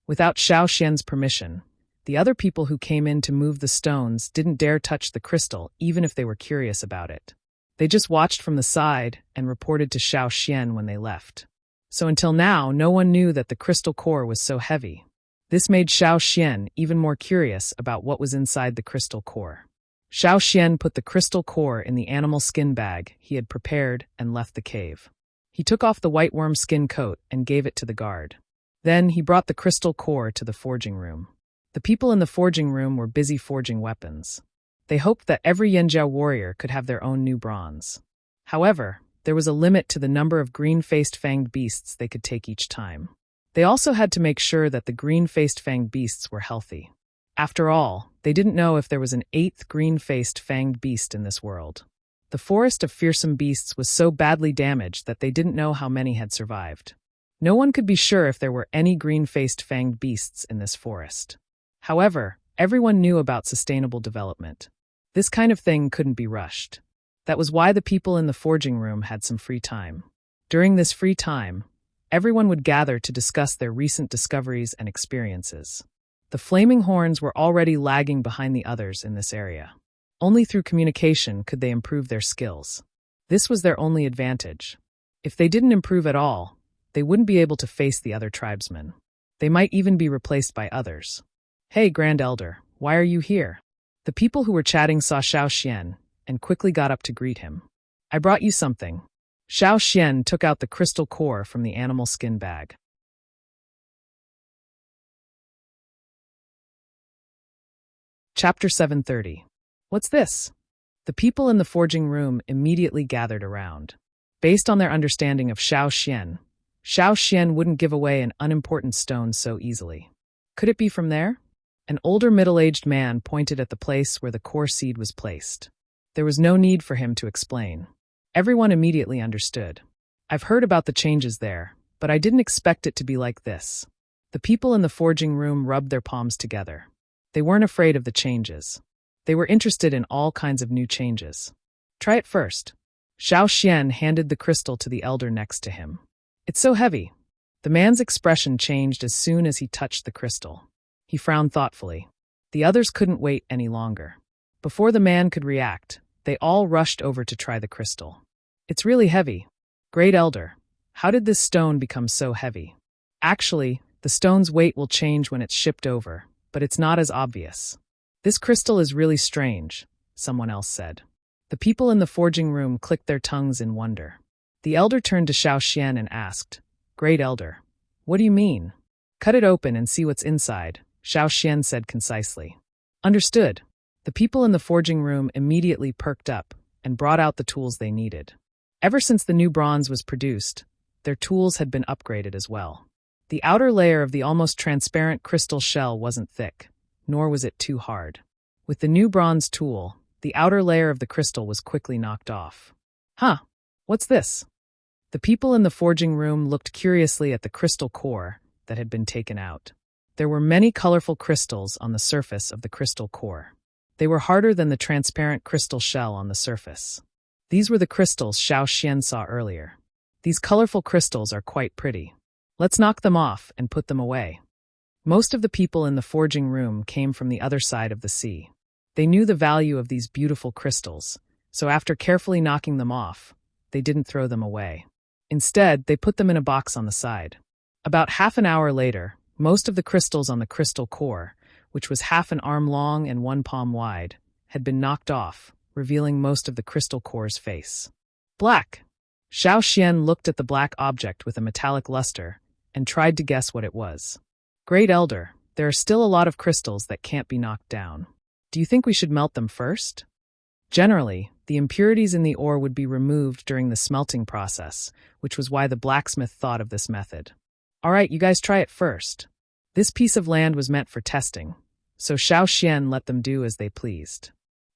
Without Xiao Xian's permission, the other people who came in to move the stones didn't dare touch the crystal even if they were curious about it. They just watched from the side and reported to Xiao Xian when they left. So until now, no one knew that the crystal core was so heavy. This made Xiao Xian even more curious about what was inside the crystal core. Xiao Xian put the crystal core in the animal skin bag he had prepared and left the cave. He took off the white worm skin coat and gave it to the guard. Then he brought the crystal core to the forging room. The people in the forging room were busy forging weapons. They hoped that every Yanjiao warrior could have their own new bronze. However, there was a limit to the number of green-faced fanged beasts they could take each time. They also had to make sure that the green-faced fanged beasts were healthy. After all, they didn't know if there was an 8th green-faced fanged beast in this world. The forest of fearsome beasts was so badly damaged that they didn't know how many had survived. No one could be sure if there were any green-faced fanged beasts in this forest. However, everyone knew about sustainable development. This kind of thing couldn't be rushed. That was why the people in the forging room had some free time. During this free time, everyone would gather to discuss their recent discoveries and experiences. The flaming horns were already lagging behind the others in this area. Only through communication could they improve their skills. This was their only advantage. If they didn't improve at all, they wouldn't be able to face the other tribesmen. They might even be replaced by others. "Hey, Grand Elder, why are you here?" The people who were chatting saw Xiao Xian and quickly got up to greet him. "I brought you something." Xiao Xian took out the crystal core from the animal skin bag. Chapter 730. What's this? The people in the forging room immediately gathered around. Based on their understanding of Xiao Xian wouldn't give away an unimportant stone so easily. Could it be from there? An older middle-aged man pointed at the place where the core seed was placed. There was no need for him to explain. Everyone immediately understood. "I've heard about the changes there, but I didn't expect it to be like this." The people in the forging room rubbed their palms together. They weren't afraid of the changes. They were interested in all kinds of new changes. "Try it first." Xiao Xian handed the crystal to the elder next to him. "It's so heavy." The man's expression changed as soon as he touched the crystal. He frowned thoughtfully. The others couldn't wait any longer. Before the man could react, they all rushed over to try the crystal. "It's really heavy." "Great Elder, how did this stone become so heavy?" "Actually, the stone's weight will change when it's shipped over, but it's not as obvious." "This crystal is really strange," someone else said. The people in the forging room clicked their tongues in wonder. The elder turned to Xiao Xian and asked, "Great Elder, what do you mean?" "Cut it open and see what's inside," Xiao Xian said concisely. "Understood." The people in the forging room immediately perked up and brought out the tools they needed. Ever since the new bronze was produced, their tools had been upgraded as well. The outer layer of the almost transparent crystal shell wasn't thick, nor was it too hard. With the new bronze tool, the outer layer of the crystal was quickly knocked off. "Huh, what's this?" The people in the forging room looked curiously at the crystal core that had been taken out. There were many colorful crystals on the surface of the crystal core. They were harder than the transparent crystal shell on the surface. These were the crystals Xiao Xian saw earlier. "These colorful crystals are quite pretty. Let's knock them off and put them away." Most of the people in the forging room came from the other side of the sea. They knew the value of these beautiful crystals, so after carefully knocking them off, they didn't throw them away. Instead, they put them in a box on the side. About half an hour later, most of the crystals on the crystal core, which was half an arm long and 1 palm wide, had been knocked off, revealing most of the crystal core's face. Black! Xiao Xian looked at the black object with a metallic luster and tried to guess what it was. Great Elder, there are still a lot of crystals that can't be knocked down. Do you think we should melt them first? Generally, the impurities in the ore would be removed during the smelting process, which was why the blacksmith thought of this method. All right, you guys try it first. This piece of land was meant for testing, so Xiao Xian let them do as they pleased.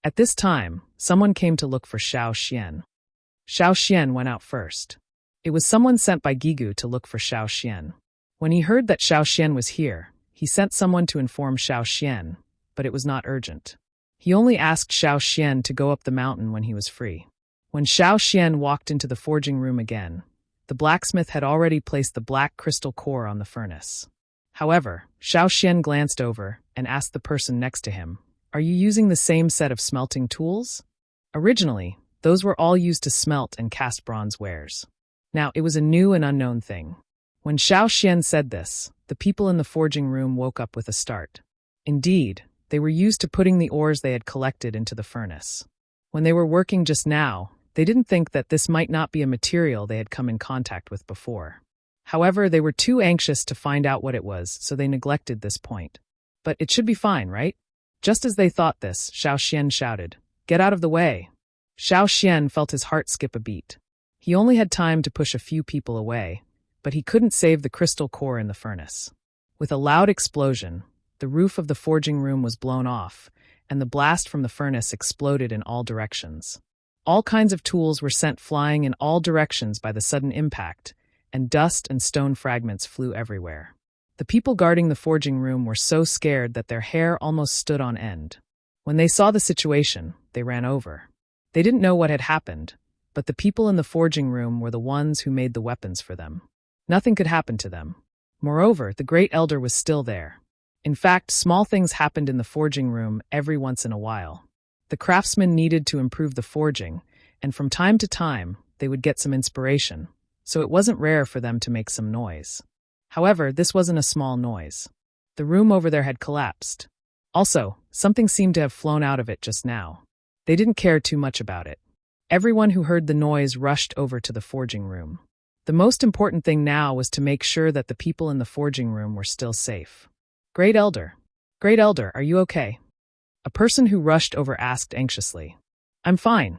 At this time, someone came to look for Xiao Xian. Xiao Xian went out first. It was someone sent by Gigu to look for Xiao Xian. When he heard that Xiao Xian was here, he sent someone to inform Xiao Xian, but it was not urgent. He only asked Xiao Xian to go up the mountain when he was free. When Xiao Xian walked into the forging room again, the blacksmith had already placed the black crystal core on the furnace. However, Xiao Xian glanced over and asked the person next to him, "Are you using the same set of smelting tools?" Originally, those were all used to smelt and cast bronze wares. Now, it was a new and unknown thing. When Xiao Xian said this, the people in the forging room woke up with a start. Indeed, they were used to putting the ores they had collected into the furnace. When they were working just now, they didn't think that this might not be a material they had come in contact with before. However, they were too anxious to find out what it was, so they neglected this point. But it should be fine, right? Just as they thought this, Xiao Xian shouted, "Get out of the way!" Xiao Xian felt his heart skip a beat. He only had time to push a few people away, but he couldn't save the crystal core in the furnace. With a loud explosion, the roof of the forging room was blown off, and the blast from the furnace exploded in all directions. All kinds of tools were sent flying in all directions by the sudden impact, and dust and stone fragments flew everywhere. The people guarding the forging room were so scared that their hair almost stood on end. When they saw the situation, they ran over. They didn't know what had happened, but the people in the forging room were the ones who made the weapons for them. Nothing could happen to them. Moreover, the Great Elder was still there. In fact, small things happened in the forging room every once in a while. The craftsmen needed to improve the forging, and from time to time, they would get some inspiration, so it wasn't rare for them to make some noise. However, this wasn't a small noise. The room over there had collapsed. Also, something seemed to have flown out of it just now. They didn't care too much about it. Everyone who heard the noise rushed over to the forging room. The most important thing now was to make sure that the people in the forging room were still safe. Great Elder, are you okay?" A person who rushed over asked anxiously. "I'm fine."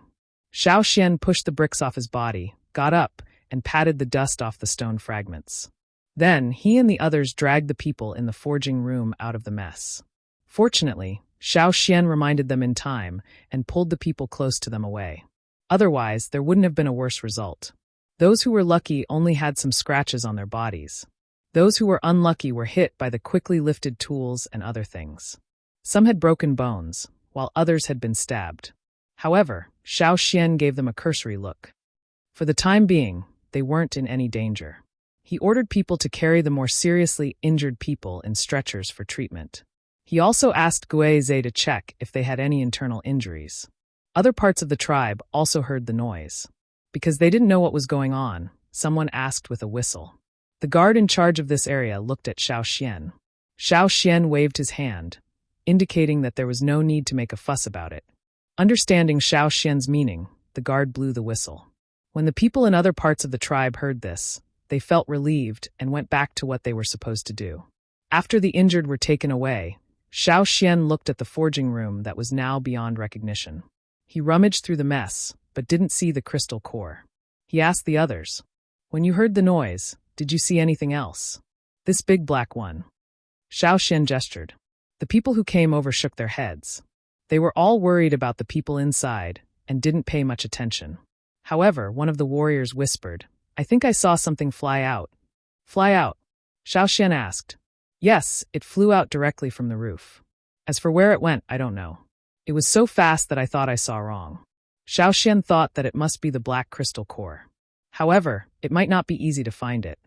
Xiao Xian pushed the bricks off his body, got up, and patted the dust off the stone fragments. Then, he and the others dragged the people in the forging room out of the mess. Fortunately, Xiao Xian reminded them in time and pulled the people close to them away. Otherwise, there wouldn't have been a worse result. Those who were lucky only had some scratches on their bodies. Those who were unlucky were hit by the quickly lifted tools and other things. Some had broken bones, while others had been stabbed. However, Xiao Xian gave them a cursory look. For the time being, they weren't in any danger. He ordered people to carry the more seriously injured people in stretchers for treatment. He also asked Guizhe to check if they had any internal injuries. Other parts of the tribe also heard the noise. Because they didn't know what was going on, someone asked with a whistle. The guard in charge of this area looked at Xiao Xian. Xiao Xian waved his hand, indicating that there was no need to make a fuss about it. Understanding Xiao Xian's meaning, the guard blew the whistle. When the people in other parts of the tribe heard this, they felt relieved and went back to what they were supposed to do. After the injured were taken away, Xiao Xian looked at the forging room that was now beyond recognition. He rummaged through the mess, but didn't see the crystal core. He asked the others, "When you heard the noise, did you see anything else?" "This big black one." Xiao Xian gestured. The people who came over shook their heads. They were all worried about the people inside and didn't pay much attention. However, one of the warriors whispered, "I think I saw something fly out." "Fly out?" Xiao Xian asked. "Yes, it flew out directly from the roof. As for where it went, I don't know. It was so fast that I thought I saw wrong." Xiao Xian thought that it must be the black crystal core. However, it might not be easy to find it.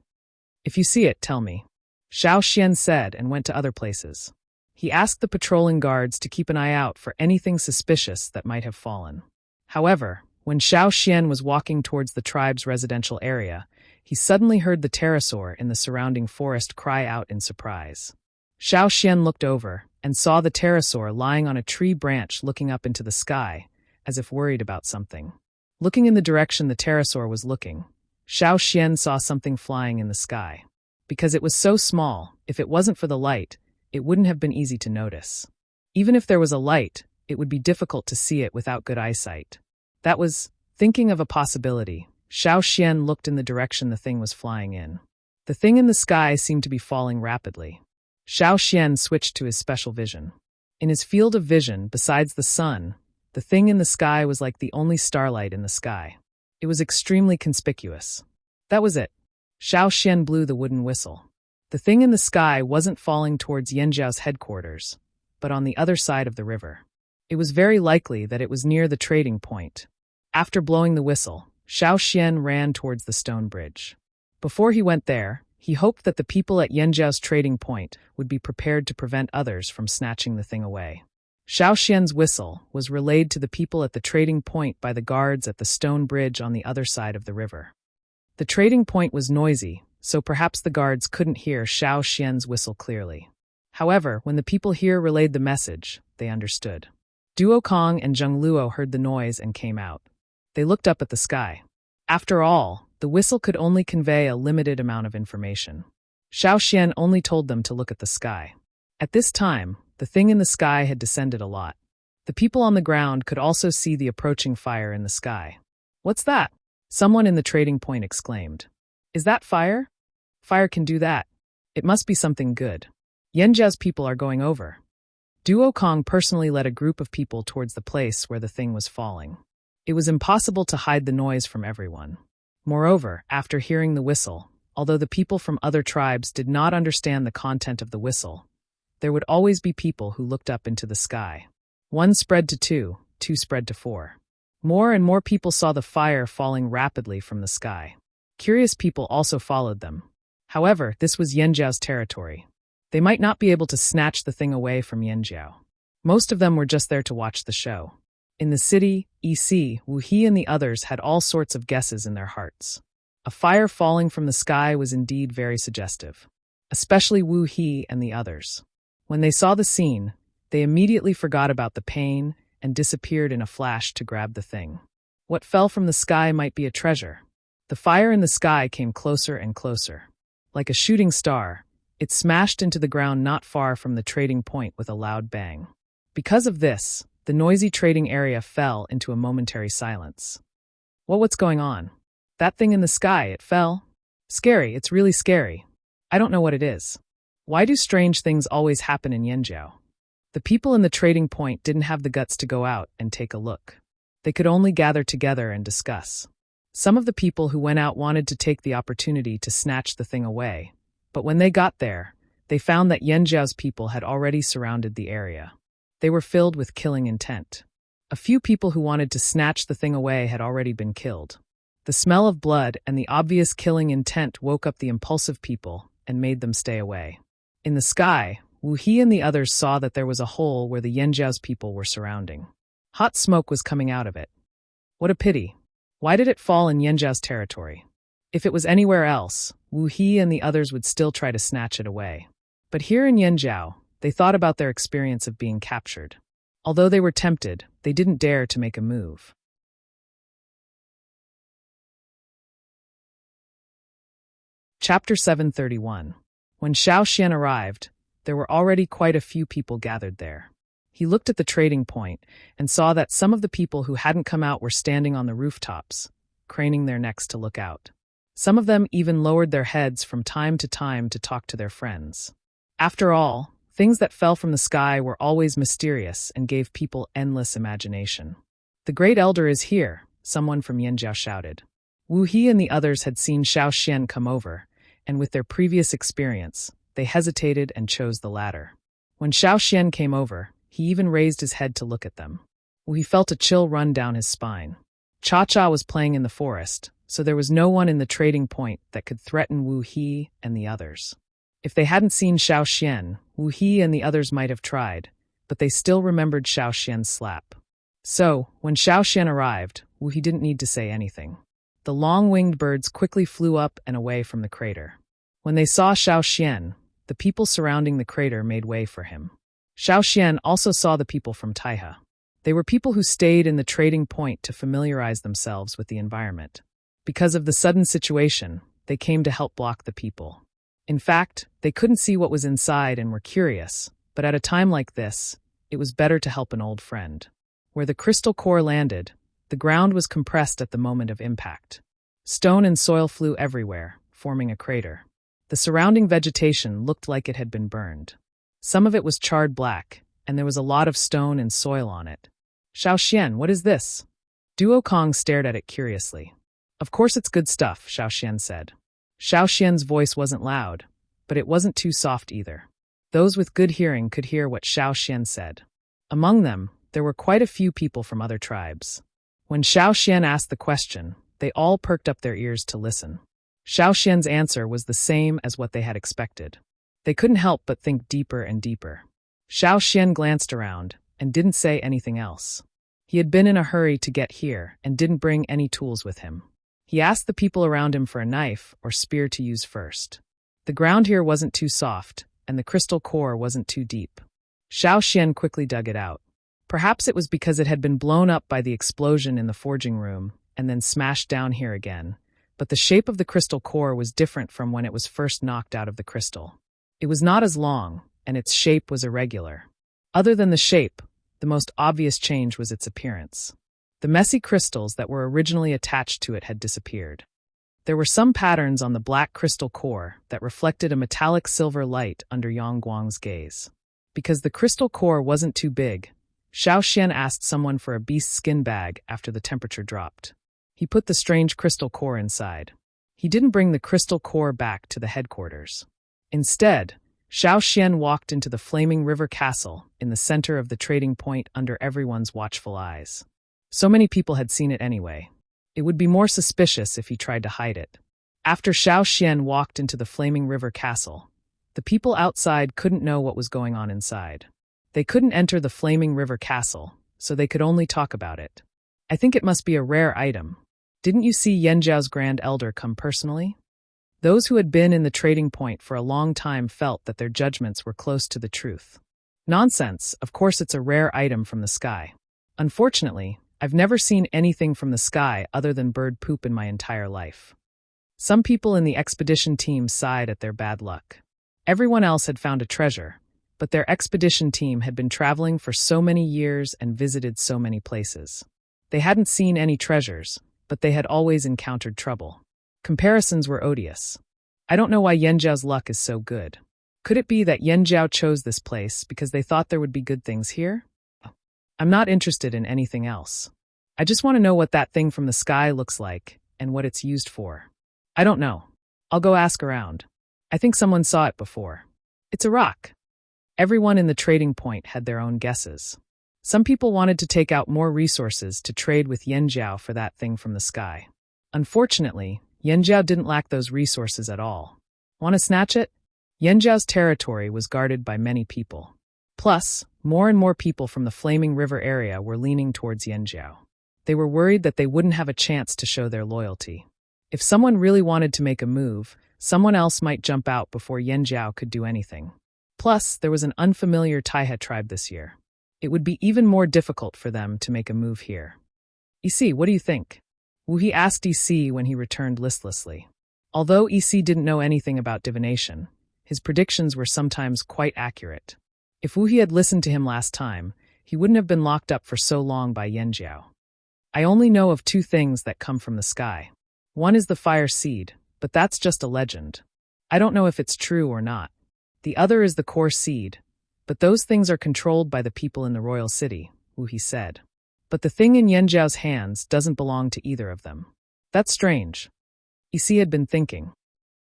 "If you see it, tell me," Xiao Xian said and went to other places. He asked the patrolling guards to keep an eye out for anything suspicious that might have fallen. However, when Xiao Xian was walking towards the tribe's residential area, he suddenly heard the pterosaur in the surrounding forest cry out in surprise. Xiao Xian looked over and saw the pterosaur lying on a tree branch looking up into the sky, as if worried about something. Looking in the direction the pterosaur was looking, Xiao Xian saw something flying in the sky. Because it was so small, if it wasn't for the light, it wouldn't have been easy to notice. Even if there was a light, it would be difficult to see it without good eyesight. That was, thinking of a possibility, Xiao Xian looked in the direction the thing was flying in. The thing in the sky seemed to be falling rapidly. Xiao Xian switched to his special vision. In his field of vision, besides the sun, the thing in the sky was like the only starlight in the sky. It was extremely conspicuous. That was it. Xiao Xian blew the wooden whistle. The thing in the sky wasn't falling towards Yanjiao's headquarters, but on the other side of the river. It was very likely that it was near the trading point. After blowing the whistle, Xiao Xian ran towards the stone bridge. Before he went there, he hoped that the people at Yanjiao's trading point would be prepared to prevent others from snatching the thing away. Xiao Xian's whistle was relayed to the people at the trading point by the guards at the stone bridge on the other side of the river. The trading point was noisy, so perhaps the guards couldn't hear Xiao Xian's whistle clearly. However, when the people here relayed the message, they understood. Duo Kong and Zheng Luo heard the noise and came out. They looked up at the sky. After all, the whistle could only convey a limited amount of information. Xiao Xian only told them to look at the sky. At this time, the thing in the sky had descended a lot. The people on the ground could also see the approaching fire in the sky. "What's that?" someone in the trading point exclaimed. "Is that fire? Fire can do that. It must be something good. Yanjiao's people are going over." Duo Kong personally led a group of people towards the place where the thing was falling. It was impossible to hide the noise from everyone. Moreover, after hearing the whistle, although the people from other tribes did not understand the content of the whistle, there would always be people who looked up into the sky. 1 spread to 2, 2 spread to 4. More and more people saw the fire falling rapidly from the sky. Curious people also followed them. However, this was Yanjiao's territory. They might not be able to snatch the thing away from Yanjiao. Most of them were just there to watch the show. In the city, EC, Wu He and the others had all sorts of guesses in their hearts. A fire falling from the sky was indeed very suggestive. Especially Wu He and the others. When they saw the scene, they immediately forgot about the pain and disappeared in a flash to grab the thing. What fell from the sky might be a treasure. The fire in the sky came closer and closer. Like a shooting star, it smashed into the ground not far from the trading point with a loud bang. Because of this, the noisy trading area fell into a momentary silence. What's going on? That thing in the sky, it fell? Scary, it's really scary. I don't know what it is. Why do strange things always happen in Yanjiao? The people in the trading point didn't have the guts to go out and take a look. They could only gather together and discuss. Some of the people who went out wanted to take the opportunity to snatch the thing away, but when they got there, they found that Yanjiao's people had already surrounded the area. They were filled with killing intent. A few people who wanted to snatch the thing away had already been killed. The smell of blood and the obvious killing intent woke up the impulsive people and made them stay away. In the sky, Wu He and the others saw that there was a hole where the Yanjiao's people were surrounding. Hot smoke was coming out of it. What a pity. Why did it fall in Yanjiao's territory? If it was anywhere else, Wu He and the others would still try to snatch it away. But here in Yanjiao, they thought about their experience of being captured. Although they were tempted, they didn't dare to make a move. Chapter 731. When Xiao Xian arrived, there were already quite a few people gathered there. He looked at the trading point and saw that some of the people who hadn't come out were standing on the rooftops, craning their necks to look out. Some of them even lowered their heads from time to talk to their friends. After all, things that fell from the sky were always mysterious and gave people endless imagination. "The Great Elder is here," someone from Yanjiao shouted. Wu He and the others had seen Xiao Xian come over, and with their previous experience, they hesitated and chose the latter. When Xiao Xian came over, he even raised his head to look at them. Wu He felt a chill run down his spine. Cha-Cha was playing in the forest, so there was no one in the trading point that could threaten Wu He and the others. If they hadn't seen Xiao Xian, Wu He and the others might have tried, but they still remembered Xiao Xian's slap. So, when Xiao Xian arrived, Wu He didn't need to say anything. The long-winged birds quickly flew up and away from the crater. When they saw Xiao Xian, the people surrounding the crater made way for him. Xiao Xian also saw the people from Taihe. They were people who stayed in the trading point to familiarize themselves with the environment. Because of the sudden situation, they came to help block the people. In fact, they couldn't see what was inside and were curious, but at a time like this, it was better to help an old friend. Where the crystal core landed, the ground was compressed at the moment of impact. Stone and soil flew everywhere, forming a crater. The surrounding vegetation looked like it had been burned. Some of it was charred black, and there was a lot of stone and soil on it. Xiao Xian, what is this? Duo Kong stared at it curiously. Of course it's good stuff, Xiao Xian said. Xiao Xian's voice wasn't loud, but it wasn't too soft either. Those with good hearing could hear what Xiao Xian said. Among them, there were quite a few people from other tribes. When Xiao Xian asked the question, they all perked up their ears to listen. Xiao Xian's answer was the same as what they had expected. They couldn't help but think deeper and deeper. Xiao Xian glanced around and didn't say anything else. He had been in a hurry to get here and didn't bring any tools with him. He asked the people around him for a knife or spear to use first. The ground here wasn't too soft, and the crystal core wasn't too deep. Xiao Xian quickly dug it out. Perhaps it was because it had been blown up by the explosion in the forging room and then smashed down here again, but the shape of the crystal core was different from when it was first knocked out of the crystal. It was not as long, and its shape was irregular. Other than the shape, the most obvious change was its appearance. The messy crystals that were originally attached to it had disappeared. There were some patterns on the black crystal core that reflected a metallic silver light under Yang Guang's gaze. Because the crystal core wasn't too big, Xiao Xian asked someone for a beast skin bag after the temperature dropped. He put the strange crystal core inside. He didn't bring the crystal core back to the headquarters. Instead, Xiao Xian walked into the Flaming River Castle in the center of the trading point under everyone's watchful eyes. So many people had seen it anyway. It would be more suspicious if he tried to hide it. After Xiao Xian walked into the Flaming River Castle, the people outside couldn't know what was going on inside. They couldn't enter the Flaming River Castle, so they could only talk about it. I think it must be a rare item. Didn't you see Yanjiao's Grand Elder come personally? Those who had been in the trading point for a long time felt that their judgments were close to the truth. Nonsense, of course it's a rare item from the sky. Unfortunately, I've never seen anything from the sky other than bird poop in my entire life. Some people in the expedition team sighed at their bad luck. Everyone else had found a treasure, but their expedition team had been traveling for so many years and visited so many places. They hadn't seen any treasures, but they had always encountered trouble. Comparisons were odious. I don't know why Yanjiao's luck is so good. Could it be that Yanjiao chose this place because they thought there would be good things here? I'm not interested in anything else. I just want to know what that thing from the sky looks like and what it's used for. I don't know. I'll go ask around. I think someone saw it before. It's a rock. Everyone in the trading point had their own guesses. Some people wanted to take out more resources to trade with Yanjiao for that thing from the sky. Unfortunately, Yanjiao didn't lack those resources at all. Want to snatch it? Yanjiao's territory was guarded by many people. Plus, more and more people from the Flaming River area were leaning towards Yanjiao. They were worried that they wouldn't have a chance to show their loyalty. If someone really wanted to make a move, someone else might jump out before Yanjiao could do anything. Plus, there was an unfamiliar Taihe tribe this year. It would be even more difficult for them to make a move here. EC, what do you think? Wu He asked EC when he returned listlessly. Although EC didn't know anything about divination, his predictions were sometimes quite accurate. If Wu He had listened to him last time, he wouldn't have been locked up for so long by Yanjiao. I only know of two things that come from the sky. One is the fire seed, but that's just a legend. I don't know if it's true or not. The other is the core seed, but those things are controlled by the people in the royal city, Wu He said. But the thing in Yanjiao's hands doesn't belong to either of them. That's strange. EC had been thinking.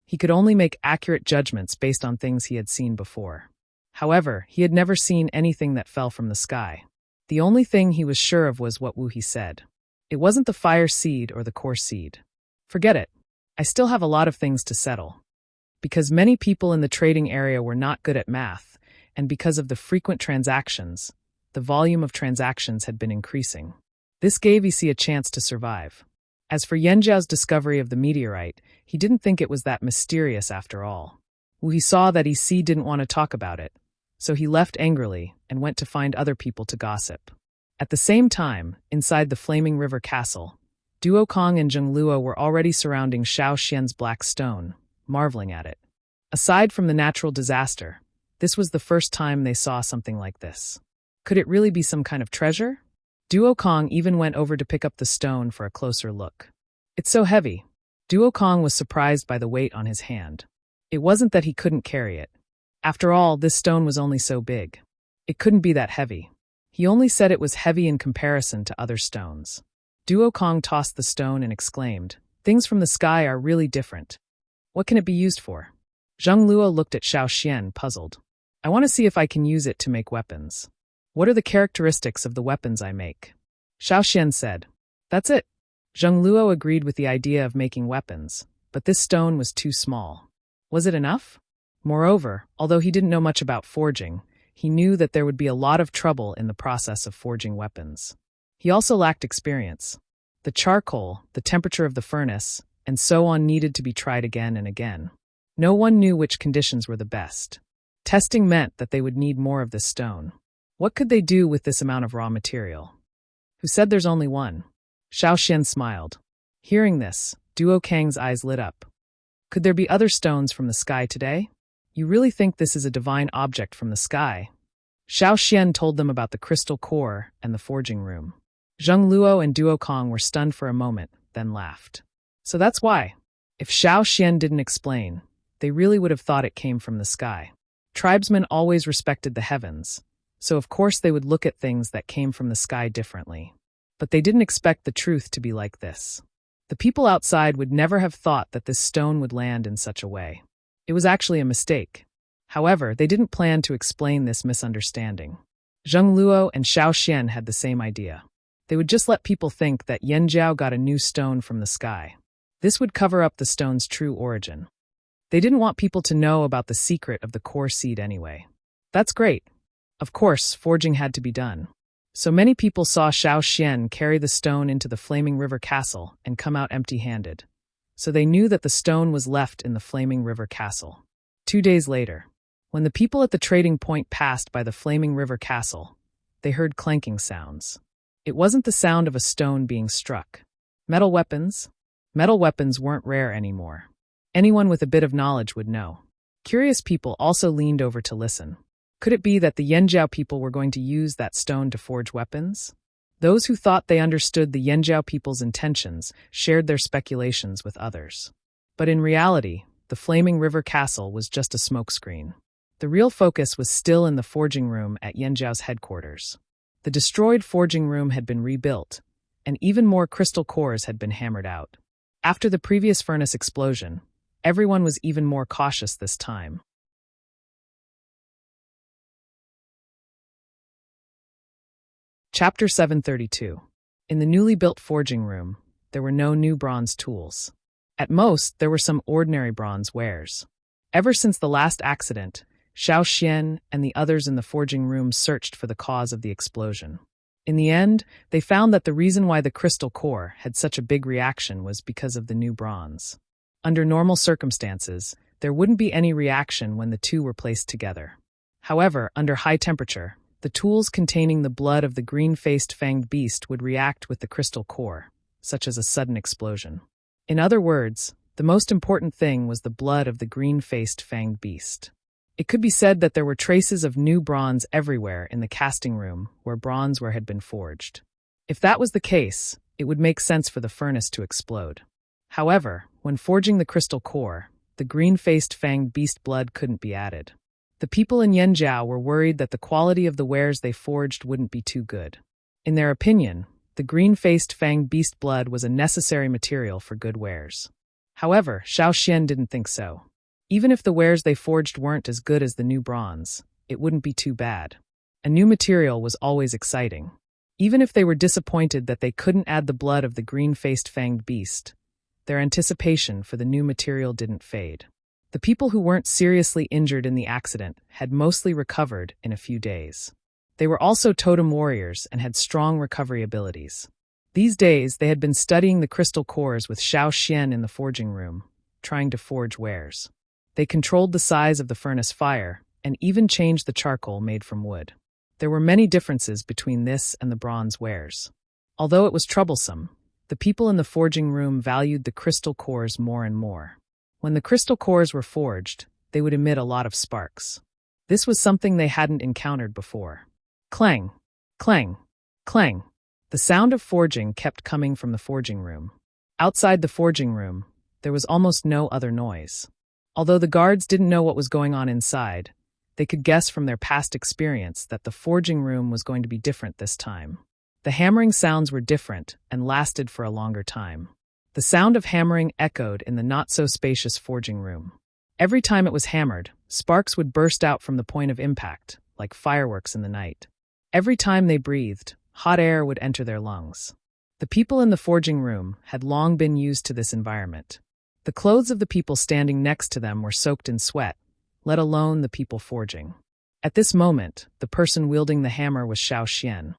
He could only make accurate judgments based on things he had seen before. However, he had never seen anything that fell from the sky. The only thing he was sure of was what Wu He said. It wasn't the fire seed or the core seed. Forget it. I still have a lot of things to settle. Because many people in the trading area were not good at math, and because of the frequent transactions, the volume of transactions had been increasing. This gave EC a chance to survive. As for Yanjiao's discovery of the meteorite, he didn't think it was that mysterious after all. He saw that Yi didn't want to talk about it, so he left angrily and went to find other people to gossip. At the same time, inside the Flaming River Castle, Duo Kong and Zheng Luo were already surrounding Xiao Xian's black stone, marveling at it. Aside from the natural disaster, this was the first time they saw something like this. Could it really be some kind of treasure? Duo Kong even went over to pick up the stone for a closer look. It's so heavy. Duo Kong was surprised by the weight on his hand. It wasn't that he couldn't carry it. After all, this stone was only so big. It couldn't be that heavy. He only said it was heavy in comparison to other stones. Duo Kong tossed the stone and exclaimed, "Things from the sky are really different. What can it be used for?" Zheng Luo looked at Xiao Xian, puzzled. "I want to see if I can use it to make weapons. What are the characteristics of the weapons I make?" Xiao Xian said, "That's it." Zheng Luo agreed with the idea of making weapons, but this stone was too small. Was it enough? Moreover, although he didn't know much about forging, he knew that there would be a lot of trouble in the process of forging weapons. He also lacked experience. The charcoal, the temperature of the furnace, and so on needed to be tried again and again. No one knew which conditions were the best. Testing meant that they would need more of this stone. What could they do with this amount of raw material? Who said there's only one? Xiao Xian smiled. Hearing this, Duo Kang's eyes lit up. Could there be other stones from the sky today? You really think this is a divine object from the sky? Xiao Xian told them about the crystal core and the forging room. Zheng Luo and Duo Kong were stunned for a moment, then laughed. So that's why. If Xiao Xian didn't explain, they really would have thought it came from the sky. Tribesmen always respected the heavens, so of course they would look at things that came from the sky differently. But they didn't expect the truth to be like this. The people outside would never have thought that this stone would land in such a way. It was actually a mistake. However, they didn't plan to explain this misunderstanding. Zheng Luo and Xiao Xian had the same idea. They would just let people think that Yanjiao got a new stone from the sky. This would cover up the stone's true origin. They didn't want people to know about the secret of the core seed anyway. That's great. Of course, forging had to be done. So many people saw Xiao Xian carry the stone into the Flaming River Castle and come out empty-handed. So they knew that the stone was left in the Flaming River Castle. 2 days later, when the people at the trading point passed by the Flaming River Castle, they heard clanking sounds. It wasn't the sound of a stone being struck. Metal weapons? Metal weapons weren't rare anymore. Anyone with a bit of knowledge would know. Curious people also leaned over to listen. Could it be that the Yanjiao people were going to use that stone to forge weapons? Those who thought they understood the Yanjiao people's intentions shared their speculations with others. But in reality, the Flaming River Castle was just a smokescreen. The real focus was still in the forging room at Yanjiao's headquarters. The destroyed forging room had been rebuilt, and even more crystal cores had been hammered out. After the previous furnace explosion, everyone was even more cautious this time. Chapter 732. In the newly built forging room, there were no new bronze tools. At most, there were some ordinary bronze wares. Ever since the last accident, Xiao Xian and the others in the forging room searched for the cause of the explosion. In the end, they found that the reason why the crystal core had such a big reaction was because of the new bronze. Under normal circumstances, there wouldn't be any reaction when the two were placed together. However, under high temperature, the tools containing the blood of the green-faced fanged beast would react with the crystal core, such as a sudden explosion. In other words, the most important thing was the blood of the green-faced fanged beast. It could be said that there were traces of new bronze everywhere in the casting room where bronzeware had been forged. If that was the case, it would make sense for the furnace to explode. However, when forging the crystal core, the green-faced fanged beast blood couldn't be added. The people in Yanjiao were worried that the quality of the wares they forged wouldn't be too good. In their opinion, the green-faced fanged beast blood was a necessary material for good wares. However, Xiao Xian didn't think so. Even if the wares they forged weren't as good as the new bronze, it wouldn't be too bad. A new material was always exciting. Even if they were disappointed that they couldn't add the blood of the green-faced fanged beast, their anticipation for the new material didn't fade. The people who weren't seriously injured in the accident had mostly recovered in a few days. They were also totem warriors and had strong recovery abilities. These days, they had been studying the crystal cores with Xiao Xian in the forging room, trying to forge wares. They controlled the size of the furnace fire and even changed the charcoal made from wood. There were many differences between this and the bronze wares. Although it was troublesome, the people in the forging room valued the crystal cores more and more. When the crystal cores were forged, they would emit a lot of sparks. This was something they hadn't encountered before. Clang, clang, clang. The sound of forging kept coming from the forging room. Outside the forging room, there was almost no other noise. Although the guards didn't know what was going on inside, they could guess from their past experience that the forging room was going to be different this time. The hammering sounds were different and lasted for a longer time. The sound of hammering echoed in the not-so-spacious forging room. Every time it was hammered, sparks would burst out from the point of impact, like fireworks in the night. Every time they breathed, hot air would enter their lungs. The people in the forging room had long been used to this environment. The clothes of the people standing next to them were soaked in sweat, let alone the people forging. At this moment, the person wielding the hammer was Xiao Xian.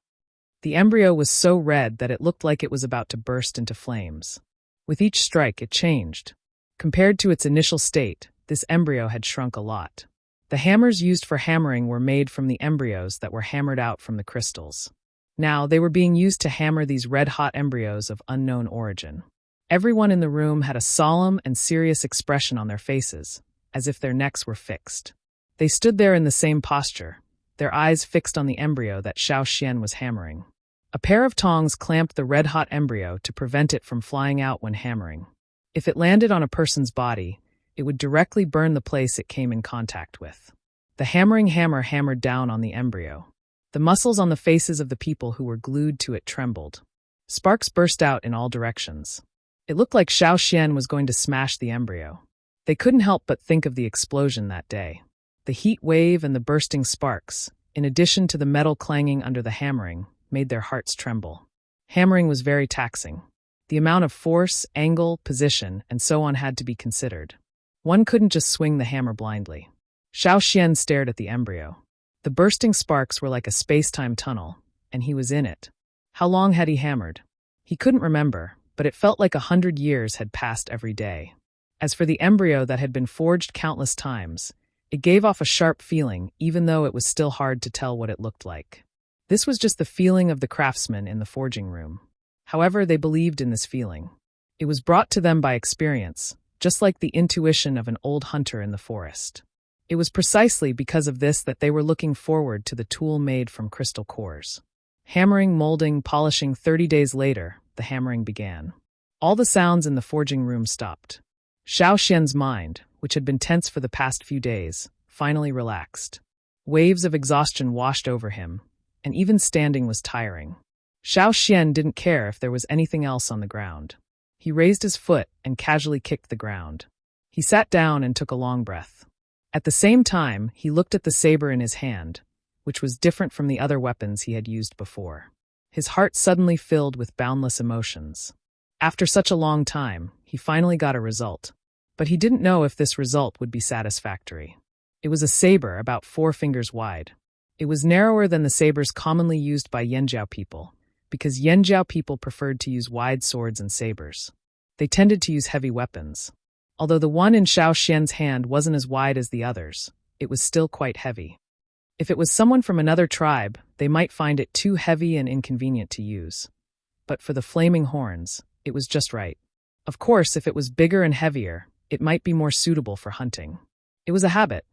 The embryo was so red that it looked like it was about to burst into flames. With each strike, it changed. Compared to its initial state, this embryo had shrunk a lot. The hammers used for hammering were made from the embryos that were hammered out from the crystals. Now, they were being used to hammer these red-hot embryos of unknown origin. Everyone in the room had a solemn and serious expression on their faces, as if their necks were fixed. They stood there in the same posture, their eyes fixed on the embryo that Xiao Xian was hammering. A pair of tongs clamped the red-hot embryo to prevent it from flying out when hammering. If it landed on a person's body, it would directly burn the place it came in contact with. The hammering hammer hammered down on the embryo. The muscles on the faces of the people who were glued to it trembled. Sparks burst out in all directions. It looked like Xiao Xian was going to smash the embryo. They couldn't help but think of the explosion that day. The heat wave and the bursting sparks, in addition to the metal clanging under the hammering, made their hearts tremble. Hammering was very taxing. The amount of force, angle, position, and so on had to be considered. One couldn't just swing the hammer blindly. Xiao Xian stared at the embryo. The bursting sparks were like a space-time tunnel, and he was in it. How long had he hammered? He couldn't remember, but it felt like 100 years had passed every day. As for the embryo that had been forged countless times, it gave off a sharp feeling, even though it was still hard to tell what it looked like. This was just the feeling of the craftsmen in the forging room. However, they believed in this feeling. It was brought to them by experience, just like the intuition of an old hunter in the forest. It was precisely because of this that they were looking forward to the tool made from crystal cores. Hammering, molding, polishing. 30 days later, the hammering began. All the sounds in the forging room stopped. Xiao Xian's mind, which had been tense for the past few days, finally relaxed. Waves of exhaustion washed over him, and even standing was tiring. Xiao Xian didn't care if there was anything else on the ground. He raised his foot and casually kicked the ground. He sat down and took a long breath. At the same time, he looked at the saber in his hand, which was different from the other weapons he had used before. His heart suddenly filled with boundless emotions. After such a long time, he finally got a result. But he didn't know if this result would be satisfactory. It was a saber about 4 fingers wide. It was narrower than the sabers commonly used by Yanjiao people, because Yanjiao people preferred to use wide swords and sabers. They tended to use heavy weapons. Although the one in Xiao Xian's hand wasn't as wide as the others, it was still quite heavy. If it was someone from another tribe, they might find it too heavy and inconvenient to use. But for the flaming horns, it was just right. Of course, if it was bigger and heavier, it might be more suitable for hunting. It was a habit.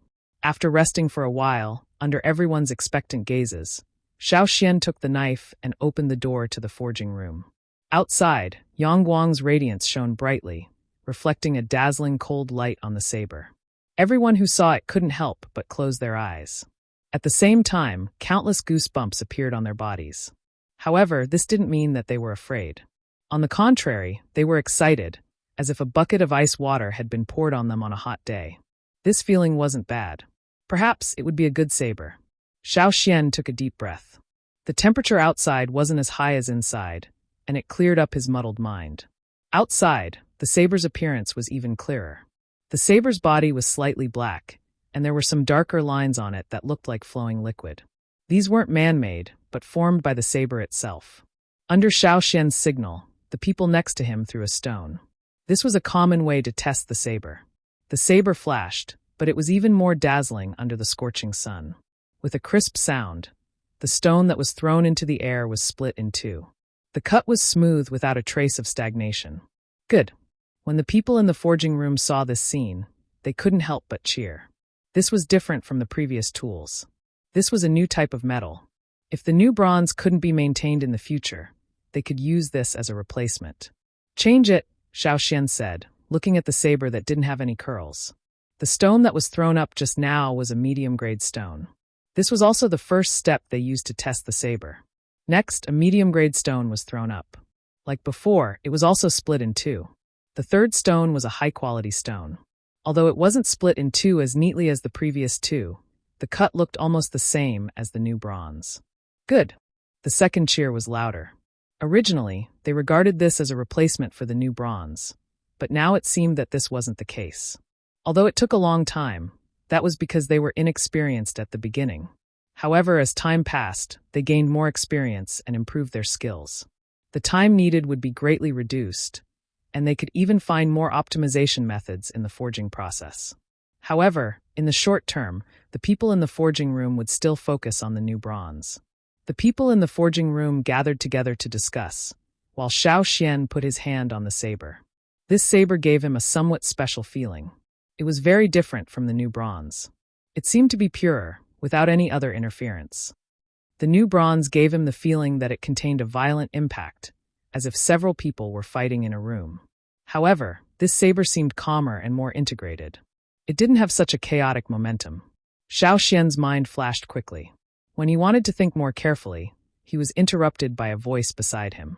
After resting for a while, under everyone's expectant gazes, Xiao Xian took the knife and opened the door to the forging room. Outside, Yang Guang's radiance shone brightly, reflecting a dazzling cold light on the saber. Everyone who saw it couldn't help but close their eyes. At the same time, countless goosebumps appeared on their bodies. However, this didn't mean that they were afraid. On the contrary, they were excited, as if a bucket of ice water had been poured on them on a hot day. This feeling wasn't bad. Perhaps it would be a good saber. Xiao Xian took a deep breath. The temperature outside wasn't as high as inside, and it cleared up his muddled mind. Outside, the saber's appearance was even clearer. The saber's body was slightly black, and there were some darker lines on it that looked like flowing liquid. These weren't man-made, but formed by the saber itself. Under Xiao Xian's signal, the people next to him threw a stone. This was a common way to test the saber. The saber flashed, but it was even more dazzling under the scorching sun. With a crisp sound, the stone that was thrown into the air was split in two. The cut was smooth without a trace of stagnation. Good. When the people in the forging room saw this scene, they couldn't help but cheer. This was different from the previous tools. This was a new type of metal. If the new bronze couldn't be maintained in the future, they could use this as a replacement. Change it, Xiao Xian said, looking at the saber that didn't have any curls. The stone that was thrown up just now was a medium-grade stone. This was also the first step they used to test the saber. Next, a medium-grade stone was thrown up. Like before, it was also split in two. The third stone was a high-quality stone. Although it wasn't split in two as neatly as the previous two, the cut looked almost the same as the new bronze. Good. The second cheer was louder. Originally, they regarded this as a replacement for the new bronze, but now it seemed that this wasn't the case. Although it took a long time, that was because they were inexperienced at the beginning. However, as time passed, they gained more experience and improved their skills. The time needed would be greatly reduced, and they could even find more optimization methods in the forging process. However, in the short term, the people in the forging room would still focus on the new bronze. The people in the forging room gathered together to discuss, while Xiao Xian put his hand on the saber. This saber gave him a somewhat special feeling. It was very different from the new bronze. It seemed to be purer, without any other interference. The new bronze gave him the feeling that it contained a violent impact, as if several people were fighting in a room. However, this saber seemed calmer and more integrated. It didn't have such a chaotic momentum. Xiao Xian's mind flashed quickly. When he wanted to think more carefully, he was interrupted by a voice beside him.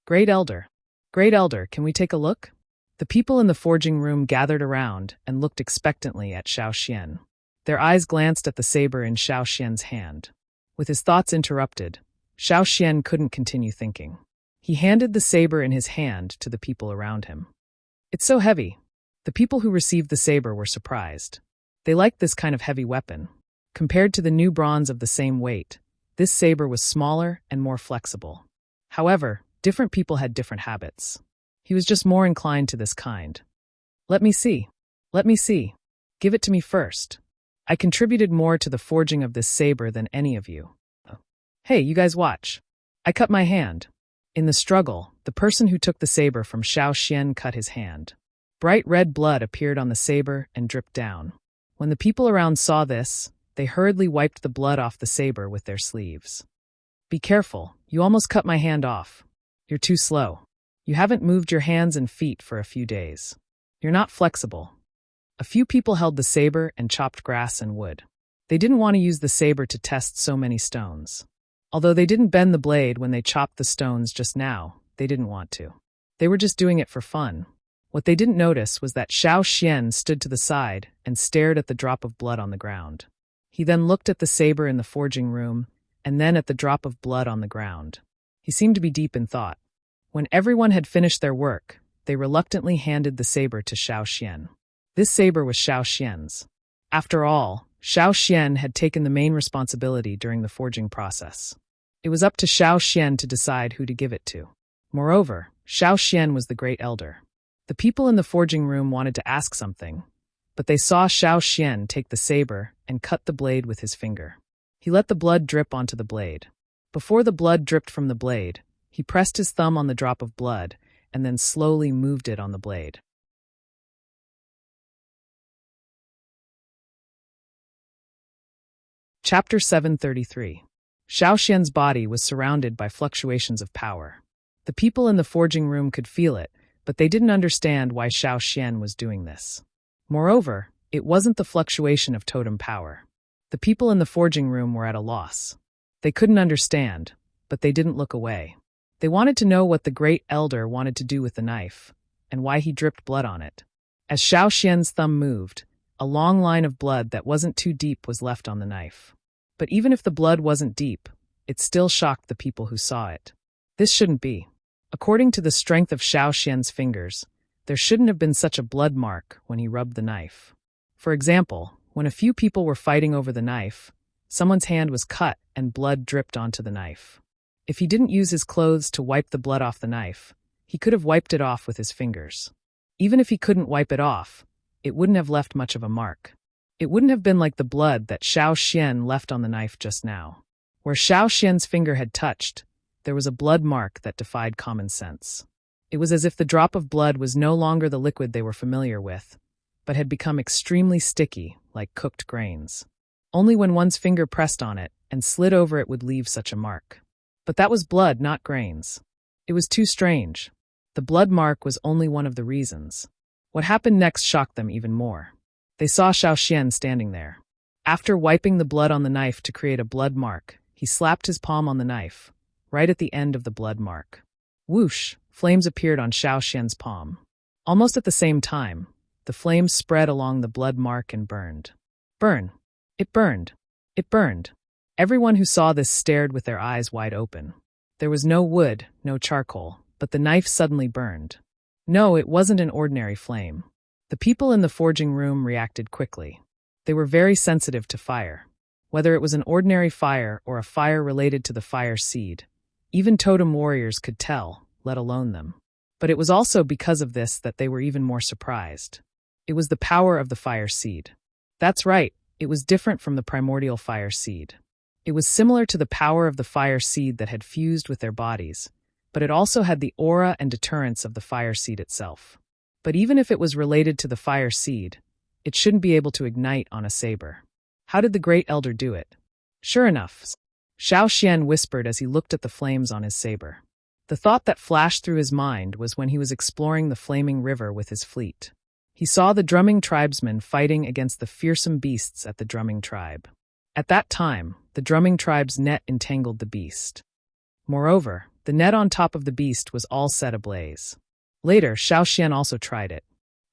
Great Elder, can we take a look? The people in the forging room gathered around and looked expectantly at Xiao Xian. Their eyes glanced at the saber in Xiao Xian's hand. With his thoughts interrupted, Xiao Xian couldn't continue thinking. He handed the saber in his hand to the people around him. It's so heavy. The people who received the saber were surprised. They liked this kind of heavy weapon. Compared to the new bronze of the same weight, this saber was smaller and more flexible. However, different people had different habits. He was just more inclined to this kind. Let me see. Give it to me first. I contributed more to the forging of this saber than any of you. Hey, you guys watch. I cut my hand. In the struggle, the person who took the saber from Xiao Xian cut his hand. Bright red blood appeared on the saber and dripped down. When the people around saw this, they hurriedly wiped the blood off the saber with their sleeves. Be careful, you almost cut my hand off. You're too slow. You haven't moved your hands and feet for a few days. You're not flexible. A few people held the saber and chopped grass and wood. They didn't want to use the saber to test so many stones. Although they didn't bend the blade when they chopped the stones just now, they didn't want to. They were just doing it for fun. What they didn't notice was that Xiao Xian stood to the side and stared at the drop of blood on the ground. He then looked at the saber in the forging room, and then at the drop of blood on the ground. He seemed to be deep in thought. When everyone had finished their work, they reluctantly handed the saber to Xiao Xian. This saber was Xiao Xian's. After all, Xiao Xian had taken the main responsibility during the forging process. It was up to Xiao Xian to decide who to give it to. Moreover, Xiao Xian was the great elder. The people in the forging room wanted to ask something, but they saw Xiao Xian take the saber and cut the blade with his finger. He let the blood drip onto the blade. Before the blood dripped from the blade, he pressed his thumb on the drop of blood and then slowly moved it on the blade. Chapter 733. Xiao Xian's body was surrounded by fluctuations of power. The people in the forging room could feel it, but they didn't understand why Xiao Xian was doing this. Moreover, it wasn't the fluctuation of totem power. The people in the forging room were at a loss. They couldn't understand, but they didn't look away. They wanted to know what the great elder wanted to do with the knife, and why he dripped blood on it. As Xiao Xian's thumb moved, a long line of blood that wasn't too deep was left on the knife. But even if the blood wasn't deep, it still shocked the people who saw it. This shouldn't be. According to the strength of Xiao Xian's fingers, there shouldn't have been such a blood mark when he rubbed the knife. For example, when a few people were fighting over the knife, someone's hand was cut and blood dripped onto the knife. If he didn't use his clothes to wipe the blood off the knife, he could have wiped it off with his fingers. Even if he couldn't wipe it off, it wouldn't have left much of a mark. It wouldn't have been like the blood that Xiao Xian left on the knife just now. Where Xiao Xian's finger had touched, there was a blood mark that defied common sense. It was as if the drop of blood was no longer the liquid they were familiar with, but had become extremely sticky, like cooked grains. Only when one's finger pressed on it and slid over it would leave such a mark. But that was blood, not grains. It was too strange. The blood mark was only one of the reasons. What happened next shocked them even more. They saw Xiao Xian standing there. After wiping the blood on the knife to create a blood mark, he slapped his palm on the knife, right at the end of the blood mark. Whoosh! Flames appeared on Xiao Xian's palm. Almost at the same time, the flames spread along the blood mark and burned. Burn! It burned! It burned! Everyone who saw this stared with their eyes wide open. There was no wood, no charcoal, but the knife suddenly burned. No, it wasn't an ordinary flame. The people in the forging room reacted quickly. They were very sensitive to fire. Whether it was an ordinary fire or a fire related to the fire seed, even totem warriors could tell, let alone them. But it was also because of this that they were even more surprised. It was the power of the fire seed. That's right, it was different from the primordial fire seed. It was similar to the power of the fire seed that had fused with their bodies, but it also had the aura and deterrence of the fire seed itself. But even if it was related to the fire seed, it shouldn't be able to ignite on a saber. How did the Great Elder do it? Sure enough, Xiao Xian whispered as he looked at the flames on his saber. The thought that flashed through his mind was when he was exploring the flaming river with his fleet. He saw the drumming tribesmen fighting against the fearsome beasts at the drumming tribe. At that time, the drumming tribe's net entangled the beast. Moreover, the net on top of the beast was all set ablaze. Later, Xiao Xian also tried it.